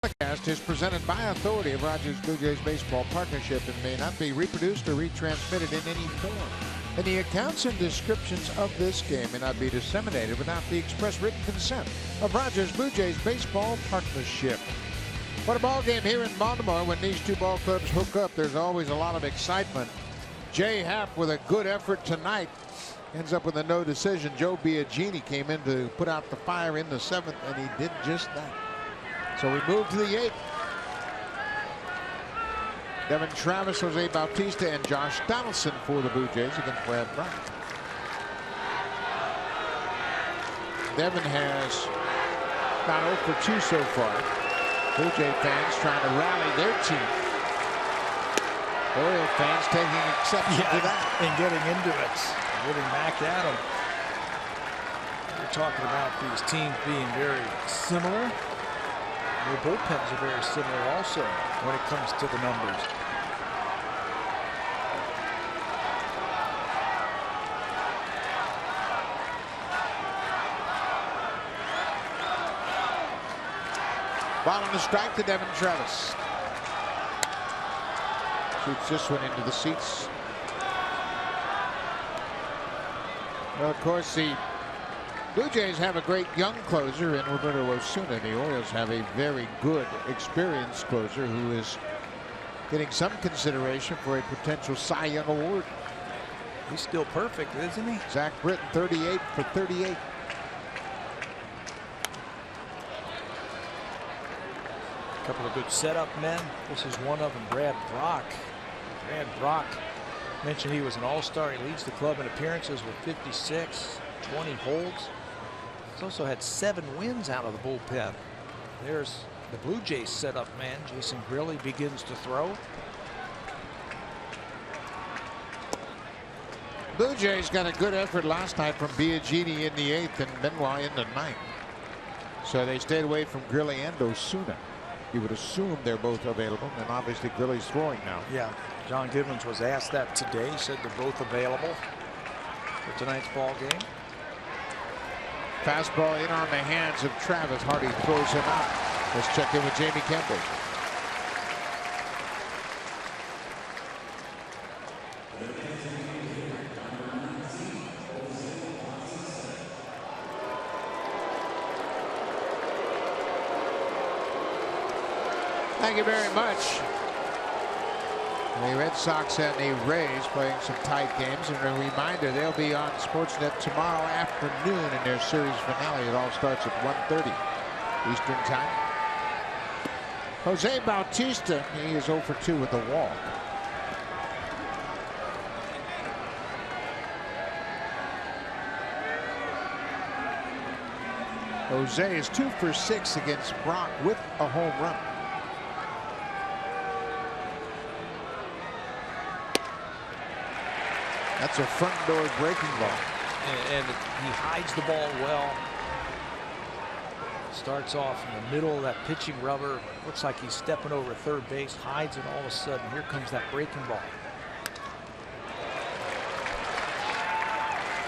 Podcast is presented by authority of Rogers Blue Jays Baseball Partnership and may not be reproduced or retransmitted in any form. Any accounts and descriptions of this game may not be disseminated without the express written consent of Rogers Blue Jays Baseball Partnership. What a ball game here in Baltimore. When these two ball clubs hook up, there's always a lot of excitement. Jay Happ with a good effort tonight ends up with a no decision. Joe Biagini came in to put out the fire in the 7th, and he did just that. So we move to the 8th. Devin Travis, Jose Bautista, and Josh Donaldson for the Blue Jays against Brad Brown. Devin has gone 0 for 2 so far. Blue Jay fans trying to rally their team. Orioles fans taking exception to that. And getting into it. Getting back at them. We're talking about these teams being very similar. Their bullpens are very similar also when it comes to the numbers. Ball on the strike to Devin Travis. Shoots this one into the seats. Well, of course, the Blue Jays have a great young closer in Roberto Osuna. The Orioles have a very good, experienced closer who is getting some consideration for a potential Cy Young award. He's still perfect, isn't he? Zach Britton, 38 for 38. A couple of good setup men. This is one of them, Brad Brock. Brad Brock mentioned he was an all-star. He leads the club in appearances with 56, 20 holds. He's also had 7 wins out of the bullpen. There's the Blue Jays setup man. Jason Grilli begins to throw. Blue Jays got a good effort last night from Biagini in the 8th and Benoit in the 9th. So they stayed away from Grilli and Osuna. You would assume they're both available, and obviously Grilli's throwing now. Yeah, John Gibbons was asked that today. He said they're both available for tonight's ball game. Fastball in on the hands of Travis. Hardy throws him out. Let's check in with Jamie Kemble. Thank you very much. The Red Sox and the Rays playing some tight games. And a reminder, they'll be on Sportsnet tomorrow afternoon in their series finale. It all starts at 1:30 Eastern Time. Jose Bautista, he is 0 for 2 with a walk. Jose is 2 for 6 against Brock with a home run. That's a front door breaking ball. And he hides the ball well. Starts off in the middle of that pitching rubber. Looks like he's stepping over third base, hides it, all of a sudden here comes that breaking ball.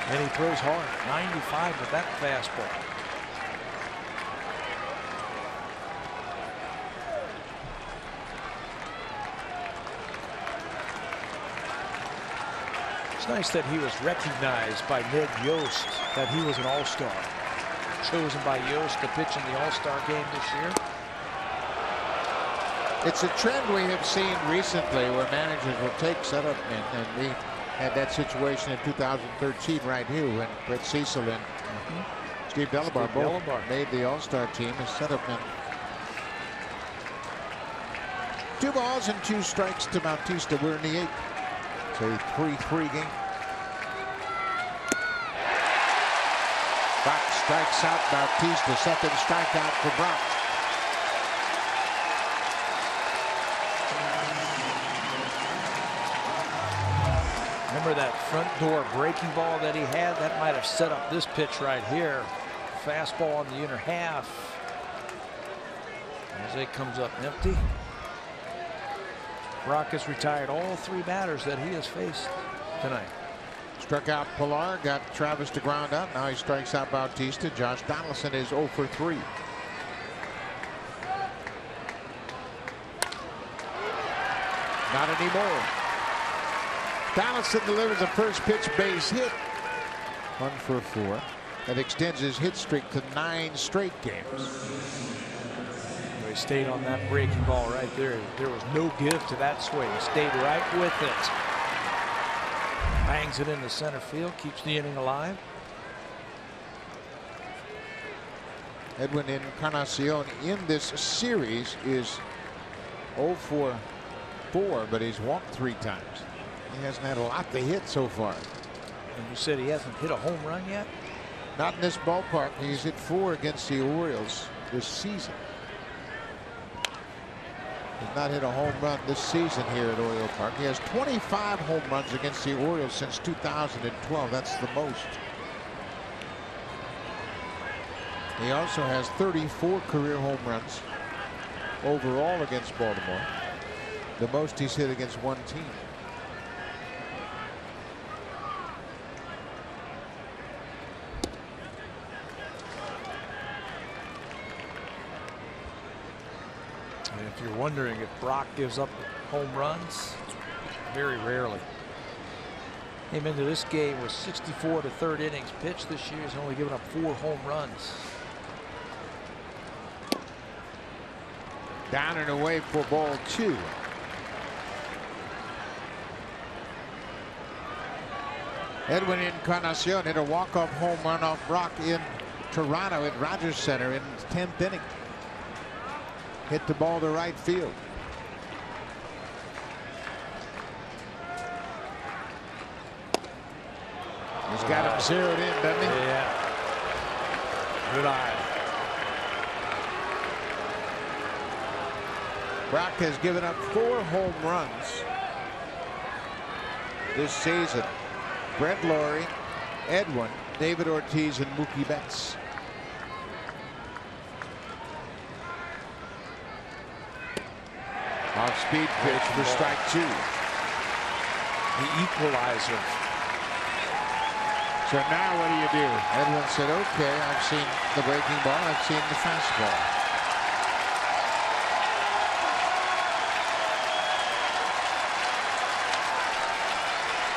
And he throws hard. 95 with that fastball. It's nice that he was recognized by Ned Yost that he was an all-star. Chosen by Yost to pitch in the all-star game this year. It's a trend we have seen recently where managers will take setup men, and we had that situation in 2013 right here when Brett Cecil and Steve Delabar both made the all-star team as setup men. 2 balls and 2 strikes to Bautista. We're in the 8th. It's a 3-3 game. Brock strikes out Bautista. Second strikeout for Brock. Remember that front door breaking ball that he had? That might have set up this pitch right here. Fastball on the inner half. Jose comes up empty. Brock has retired all 3 batters that he has faced tonight. Struck out Pilar, got Travis to ground out. Now he strikes out Bautista. Josh Donaldson is 0 for 3. Not anymore. Donaldson delivers a first pitch base hit. 1 for 4. That extends his hit streak to 9 straight games. He stayed on that breaking ball right there. There was no give to that swing. He stayed right with it. Bangs it into center field, keeps the inning alive. Edwin Encarnacion in this series is 0 for 4, but he's walked 3 times. He hasn't had a lot to hit so far. And you said he hasn't hit a home run yet? Not in this ballpark. He's hit 4 against the Orioles this season. He's not hit a home run this season here at Oriole Park. He has 25 home runs against the Orioles since 2012. That's the most. He also has 34 career home runs overall against Baltimore. The most he's hit against one team. And if you're wondering if Brock gives up home runs, very rarely. Came into this game with 64 to third innings pitched this year. He's only given up 4 home runs. Down and away for ball 2. Edwin Encarnacion hit a walk-off home run off Brock in Toronto at Rogers Center in the 10th inning. Hit the ball to right field. He's got him zeroed in, doesn't he? Yeah. Good eye. Brock has given up 4 home runs this season. Brett Lawrie, Edwin, David Ortiz, and Mookie Betts. Off-speed pitch for strike 2. The equalizer. So now what do? Edwin said, okay, I've seen the breaking ball, I've seen the fastball.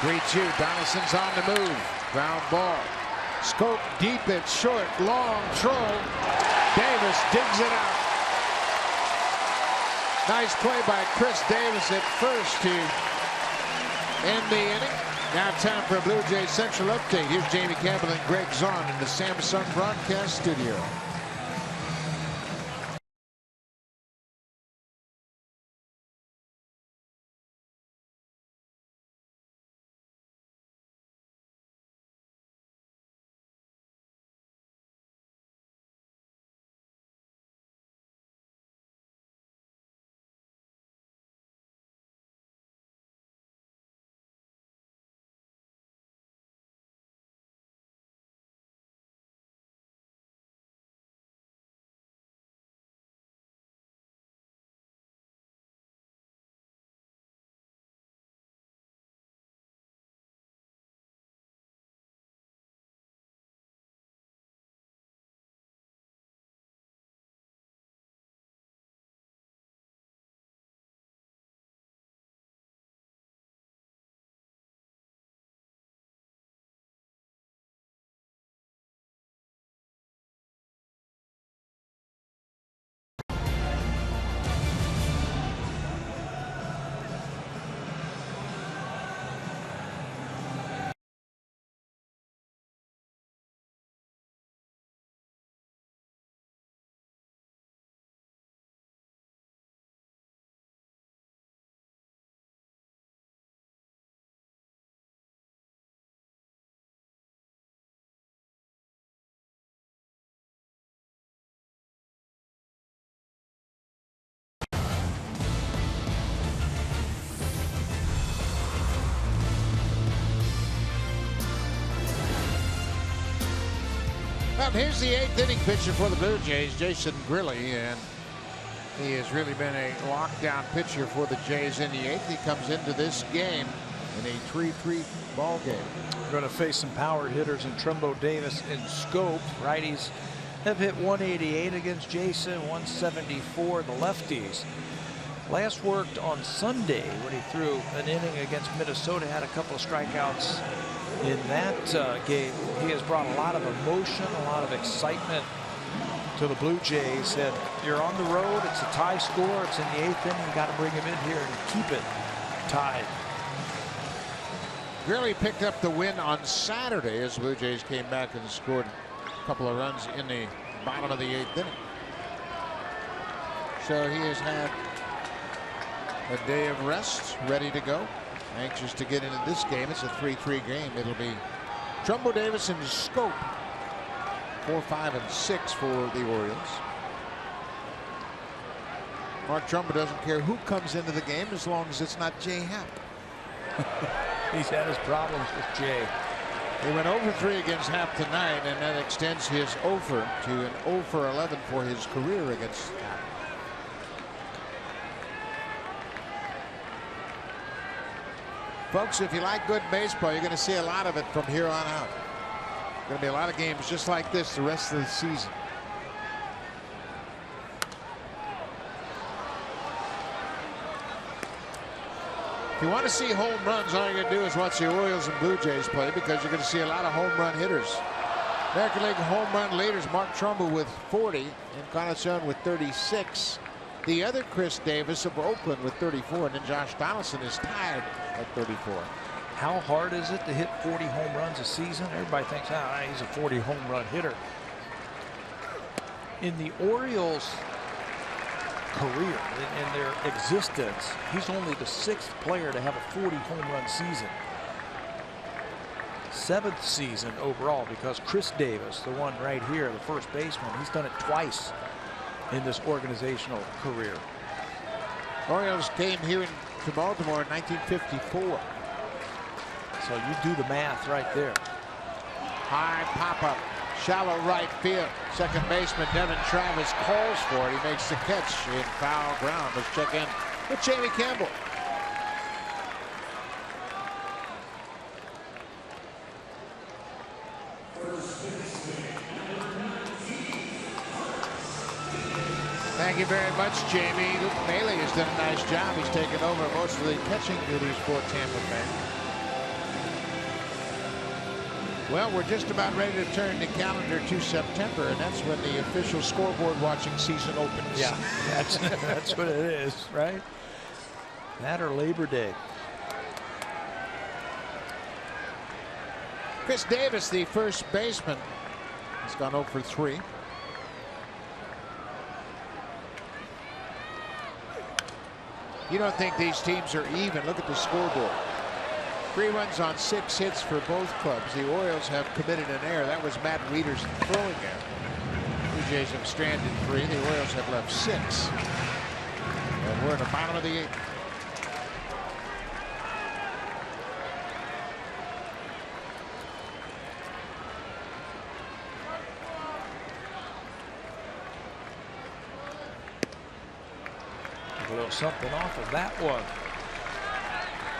Three-two. Donaldson's on the move. Ground ball. Scope deep at short. Long throw. Davis digs it out. Nice play by Chris Davis at first to end the inning. Now time for a Blue Jays Central update. Here's Jamie Campbell and Greg Zahn in the Samsung broadcast studio. Well, here's the 8th inning pitcher for the Blue Jays, Jason Grilli, and he has really been a lockdown pitcher for the Jays in the 8th. He comes into this game in a 3-3 ball game. We're going to face some power hitters in Trumbo Davis and Scope. Righties have hit 188 against Jason, 174 the lefties. Last worked on Sunday when he threw an inning against Minnesota, had a couple of strikeouts in that game. He has brought a lot of emotion, a lot of excitement to the Blue Jays. And you're on the road, it's a tie score, it's in the 8th inning, you got to bring him in here and keep it tied. Grilli picked up the win on Saturday as the Blue Jays came back and scored a couple of runs in the bottom of the 8th inning. So he has had a day of rest, ready to go, anxious to get into this game. It's a 3-3 game. It'll be Trumbo Davis and Scope, 4, 5, and 6 for the Orioles. Mark Trumbo doesn't care who comes into the game as long as it's not Jay Happ. He's had his problems with Jay. He went 0-3 against Happ tonight, and that extends his 0-for to an 0-for-11 for his career against Happ. Folks, if you like good baseball, you're going to see a lot of it from here on out. Going to be a lot of games just like this the rest of the season. If you want to see home runs, all you're going to do is watch the Orioles and Blue Jays play, because you're going to see a lot of home run hitters. American League home run leaders, Mark Trumbo with 40, Encarnacion with 36. The other Chris Davis of Oakland with 34, and then Josh Donaldson is tied at 34. How hard is it to hit 40 home runs a season? Everybody thinks, he's a 40 home run hitter. In the Orioles' career, in their existence, he's only the 6th player to have a 40 home run season. 7th season overall, because Chris Davis, the one right here, the first baseman, he's done it twice in this organizational career. Orioles came here to Baltimore in 1954. So you do the math right there. High pop-up, shallow right field. Second baseman Devin Travis calls for it. He makes the catch in foul ground. Let's check in with Jamie Campbell. Thank you very much, Jamie. Luke Bailey has done a nice job. He's taken over most of the catching duties for Tampa Bay. Well, we're just about ready to turn the calendar to September, and that's when the official scoreboard watching season opens. Yeah, that's what it is, right? That or Labor Day. Chris Davis, the first baseman, has gone 0 for 3. You don't think these teams are even. Look at the scoreboard. 3 runs on 6 hits for both clubs. The Orioles have committed an error. That was Matt Wieters throwing error. Blue Jays have stranded 3. The Orioles have left 6. And we're in the bottom of the 8th. A little something off of that one.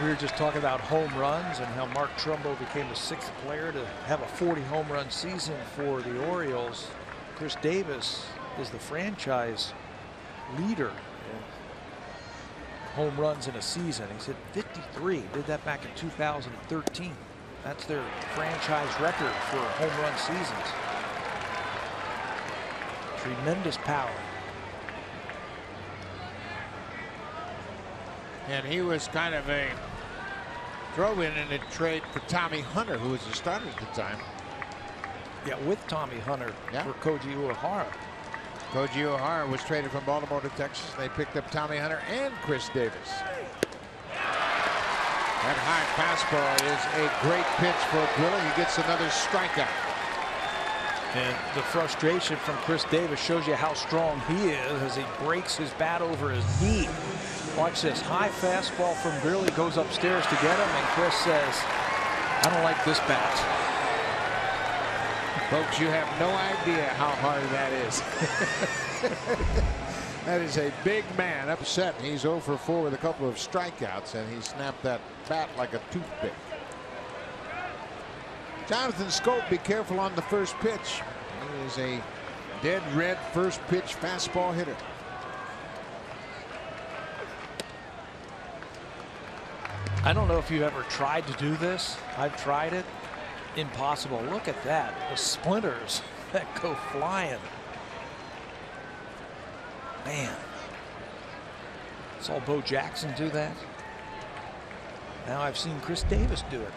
We were just talking about home runs and how Mark Trumbo became the 6th player to have a 40 home run season for the Orioles. Chris Davis is the franchise leader in home runs in a season. He's hit 53, did that back in 2013. That's their franchise record for home run seasons. Tremendous power. And he was kind of a throw-in in a trade for Tommy Hunter, who was the starter at the time. Yeah, with Tommy Hunter for Koji Uehara. Koji Uehara was traded from Baltimore to Texas. They picked up Tommy Hunter and Chris Davis. That high fastball is a great pitch for Grilli. He gets another strikeout. And the frustration from Chris Davis shows you how strong he is as he breaks his bat over his knee. Watch this high fastball from Grilli, goes upstairs to get him, and Chris says, I don't like this bat. Folks, you have no idea how hard that is. That is a big man upset. He's 0 for 4 with a couple of strikeouts, and he snapped that bat like a toothpick. Jonathan Scope, be careful on the first pitch. He is a dead red first pitch fastball hitter. I don't know if you've ever tried to do this. I've tried it. Impossible. Look at that. The splinters that go flying. Man. Saw Bo Jackson do that. Now I've seen Chris Davis do it.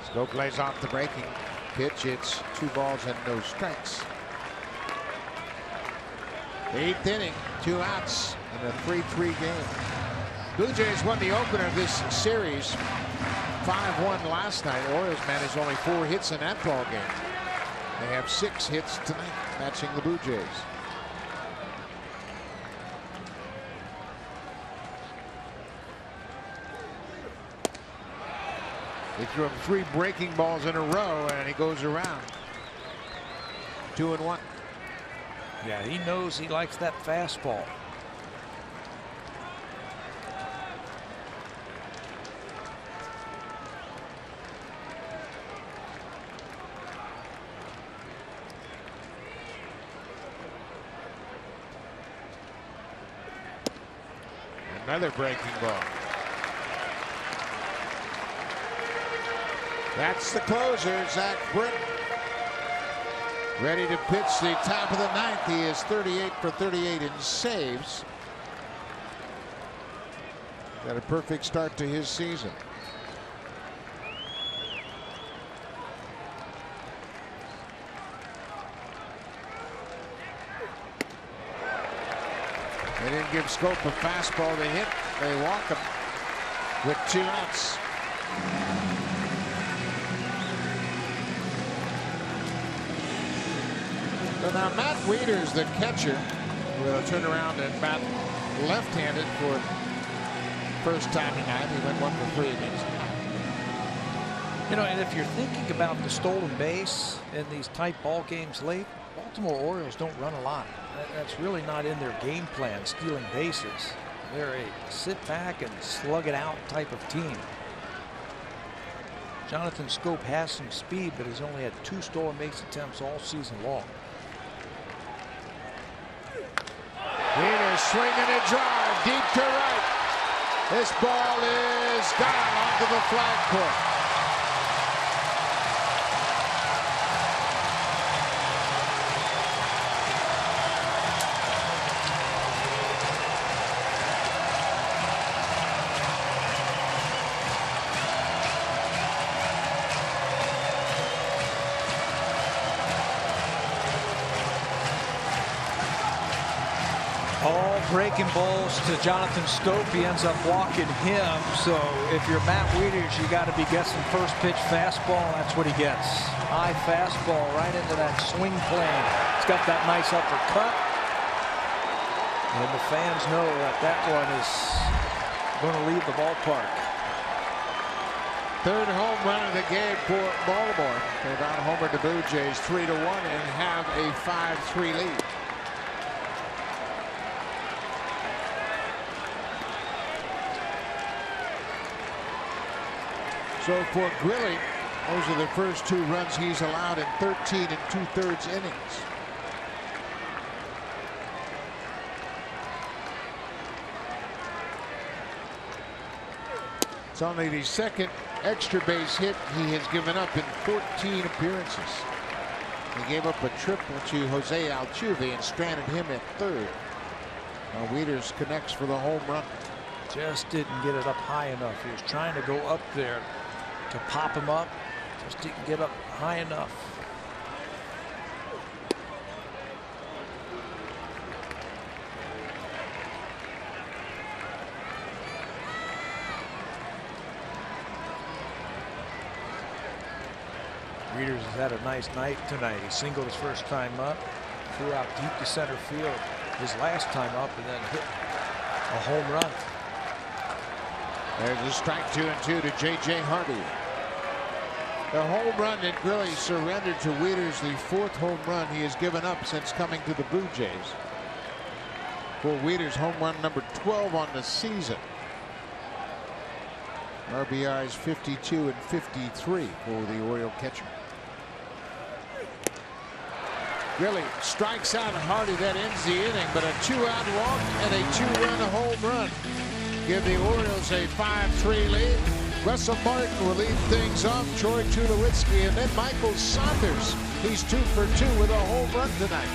Scope lays off the breaking pitch. It's 2 balls and no strikes. 8th inning, 2 outs in a 3-3 game. Blue Jays won the opener of this series 5-1 last night. Orioles managed only 4 hits in that ball game. They have 6 hits tonight, matching the Blue Jays. They threw him 3 breaking balls in a row, and he goes around. 2-1. Yeah, he knows he likes that fastball. Another breaking ball. That's the closer, Zach Britton. Ready to pitch the top of the 9th. He is 38 for 38 in saves. Got a perfect start to his season. They didn't give Scope a fastball to hit. They walk him with 2 outs. So now Matt Wieters, the catcher, will turn around and bat left-handed for first time tonight. He went 1 for 3 against him. You know, and if you're thinking about the stolen base in these tight ball games late, Baltimore Orioles don't run a lot. That's really not in their game plan, stealing bases. They're a sit back and slug it out type of team. Jonathan Scope has some speed, but has only had 2 stolen base attempts all season long. Wieters swinging a drive deep to right. This ball is gone onto the flagpole. Breaking balls to Jonathan Scope. He ends up walking him. So if you're Matt Wieters, you got to be guessing first pitch fastball. That's what he gets. High fastball right into that swing plane. He's got that nice uppercut. And the fans know that that one is going to leave the ballpark. 3rd home run of the game for Baltimore. They've out-homered the Blue Jays 3-1 and have a 5-3 lead. So for Grilli, those are the first 2 runs he's allowed in 13 2/3 innings. It's only the 2nd extra base hit he has given up in 14 appearances. He gave up a triple to Jose Altuve and stranded him at 3rd. Now Wieters connects for the home run. Just didn't get it up high enough. He was trying to go up there to pop him up. Just didn't get up high enough. Wieters has had a nice night tonight. He singled his first time up, threw out deep to center field his last time up, and then hit a home run. There's a strike 2-2 to J.J. Hardy. The home run that Grilly surrendered to Wieters, the 4th home run he has given up since coming to the Blue Jays. For Wieters, home run number 12 on the season. RBIs 52 and 53 for the Oriole catcher. Grilly strikes out Hardy. That ends the inning, but a 2-out walk and a 2-run home run give the Orioles a 5-3 lead. Russell Martin will lead things off. Troy Tulowitzki, and then Michael Saunders. He's 2 for 2 with a home run tonight.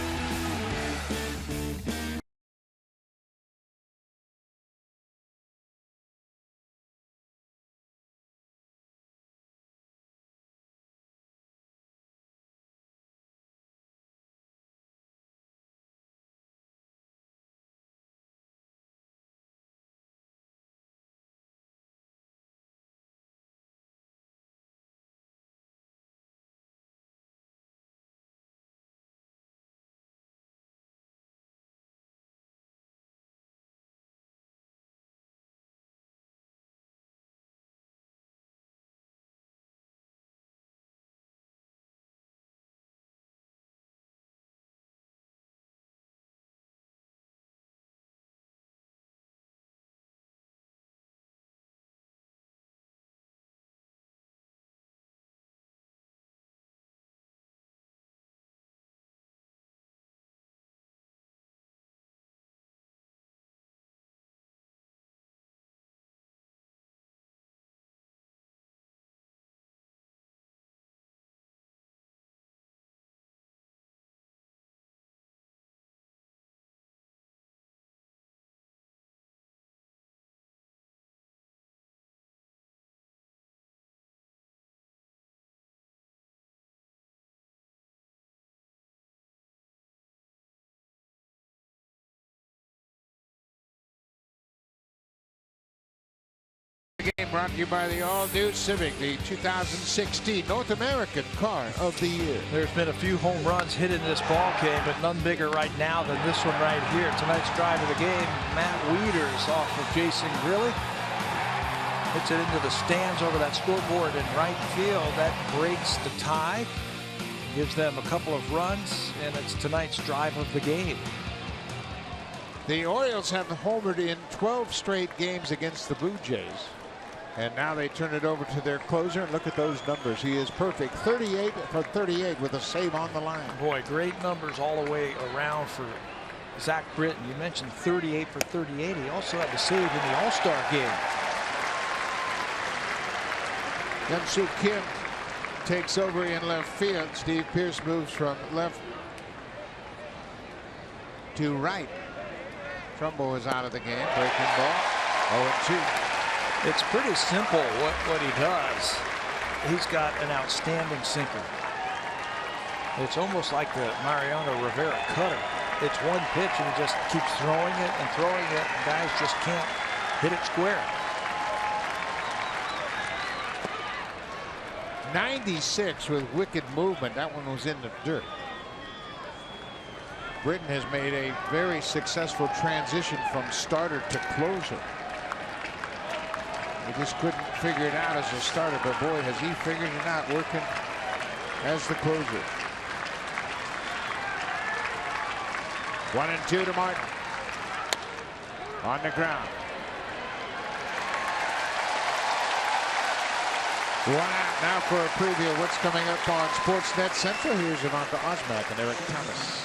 Game brought to you by the all-new Civic, the 2016 North American Car of the Year. There's been a few home runs hit in this ball game, but none bigger right now than this one right here. Tonight's drive of the game, Matt Wieters off of Jason Grilly. Hits it into the stands over that scoreboard in right field. That breaks the tie. Gives them a couple of runs, and it's tonight's drive of the game. The Orioles have homered in 12 straight games against the Blue Jays. And now they turn it over to their closer, and look at those numbers. He is perfect. 38 for 38 with a save on the line. Boy, great numbers all the way around for Zach Britton. You mentioned 38 for 38. He also had the save in the All-Star game. Hyun-Soo Kim takes over in left field. Steve Pearce moves from left to right. Trumbo is out of the game. Breaking ball. 0-2. It's pretty simple what he does. He's got an outstanding sinker. It's almost like the Mariano Rivera cutter. It's one pitch and he just keeps throwing it and throwing it, and guys just can't hit it square. 96 with wicked movement. That one was in the dirt. Britton has made a very successful transition from starter to closer. He just couldn't figure it out as a starter, but boy, has he figured it out working as the closer. 1-2 to Martin. On the ground. 1 out now for a preview of what's coming up on Sportsnet Central. Here's Ivanka Osmak and Eric Thomas.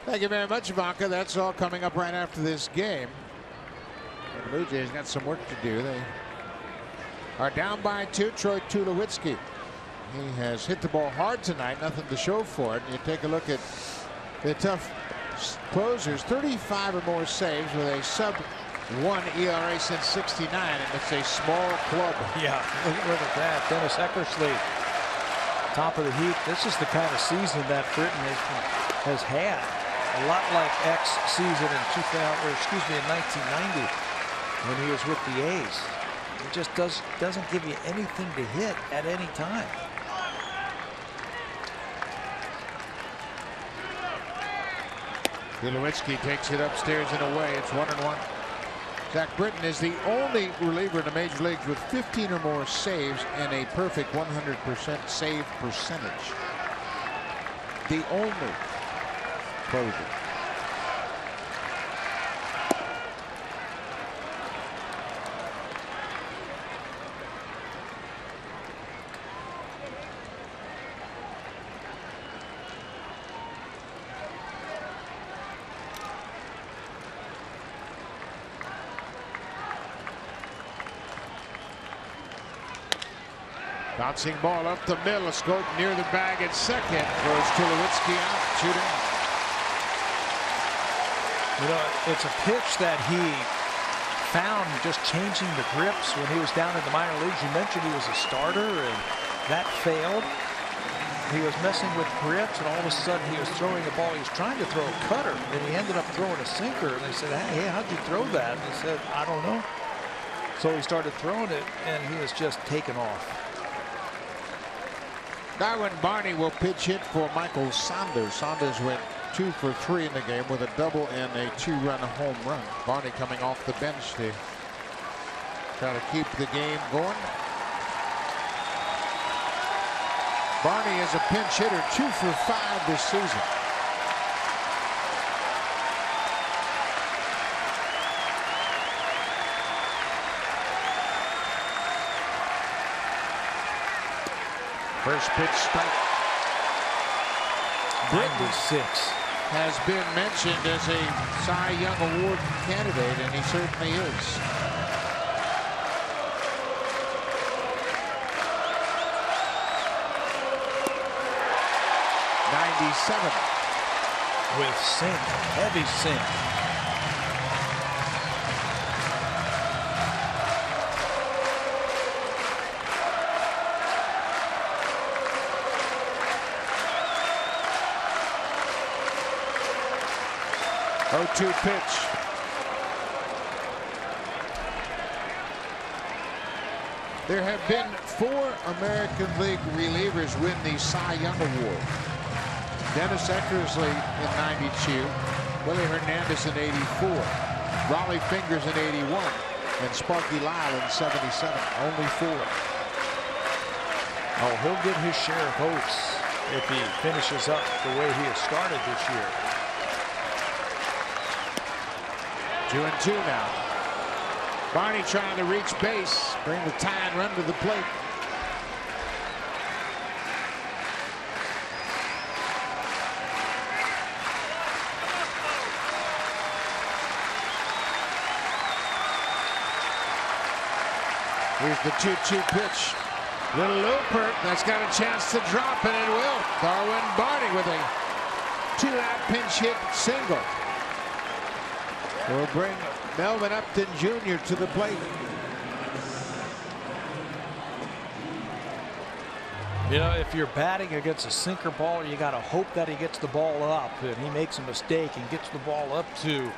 Thank you very much, Ivanka. That's all coming up right after this game. The Blue Jays got some work to do. They are down by 2. Troy Tulowitzki. He has hit the ball hard tonight. Nothing to show for it. You take a look at the tough closers. 35 or more saves with a sub-1 ERA since '69, and it's a small club. Yeah, look at that. Dennis Eckersley, top of the heap. This is the kind of season that Britton has had. A lot like X season in 1990 when he was with the A's. It just doesn't give you anything to hit at any time. Tulowitzki takes it upstairs and away. It's 1-1. Zach Britton is the only reliever in the major leagues with 15 or more saves and a perfect 100% save percentage. The only closer. Bouncing ball up the middle, Scope near the bag at second. Throws Tulowitzki out, shooting. You know, it's a pitch that he found just changing the grips when he was down in the minor leagues. You mentioned he was a starter, and that failed. He was messing with grips, and all of a sudden he was throwing a ball. He was trying to throw a cutter, and he ended up throwing a sinker. And they said, hey, how'd you throw that? And he said, I don't know. So he started throwing it, and he was just taken off. Darwin Barney will pitch hit for Michael Saunders. Saunders went 2 for 3 in the game with a double and a 2-run home run. Barney coming off the bench to try to keep the game going. Barney is a pinch hitter, 2 for 5 this season. First pitch strike. 96. Has been mentioned as a Cy Young Award candidate, and he certainly is. '97 with sink, heavy sink. Oh-2 pitch. There have been 4 American League relievers win the Cy Young Award. Dennis Eckersley in '92, Willie Hernandez in '84, Raleigh Fingers in '81, and Sparky Lyle in '77. Only 4. Oh, he'll get his share of votes if he finishes up the way he has started this year. 2-2 now. Barney trying to reach base, bring the tying run to the plate. Here's the 2-2 pitch. Little looper that's got a chance to drop, and it will. Darwin Barney with a 2-out pinch hit single. Will bring Melvin Upton Jr. to the plate. You know, if you're batting against a sinker ball, you got to hope that he gets the ball up, and he makes a mistake and gets the ball up to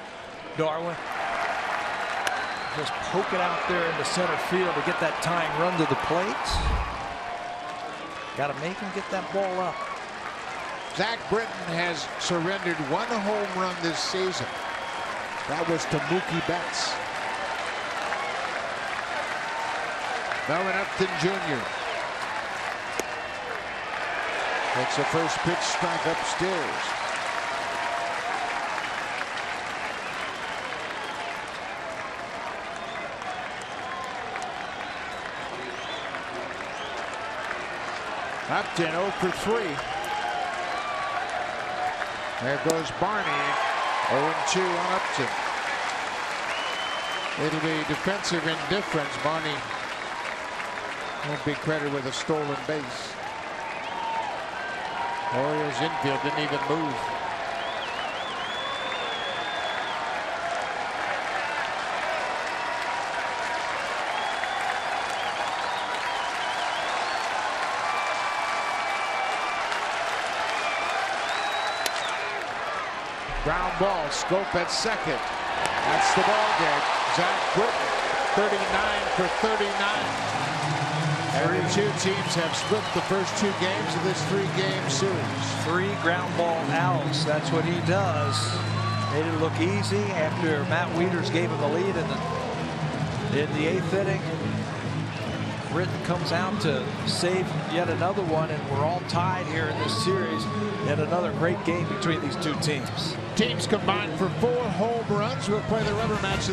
Darwin. Just poke it out there in the center field to get that tying run to the plate. Got to make him get that ball up. Zach Britton has surrendered 1 home run this season. That was to Mookie Betts. Melvin Upton Jr. Takes a first pitch strike upstairs. Upton 0 for 3. There goes Barney. 0-2 on Upton. It'll be defensive indifference. Barney won't be credited with a stolen base. Orioles infield didn't even move. Ground ball, Scope at second. That's the ball game. Zach Britton, 39 for 39. Every 2 teams have split the first 2 games of this 3-game series. 3 ground ball outs. That's what he does. Made it look easy after Matt Wieters gave him the lead in the 8th inning. Britton comes out to save yet another one, and we're all tied here in this series. And another great game between these two teams. Teams combined for 4 home runs. We'll play the rubber match.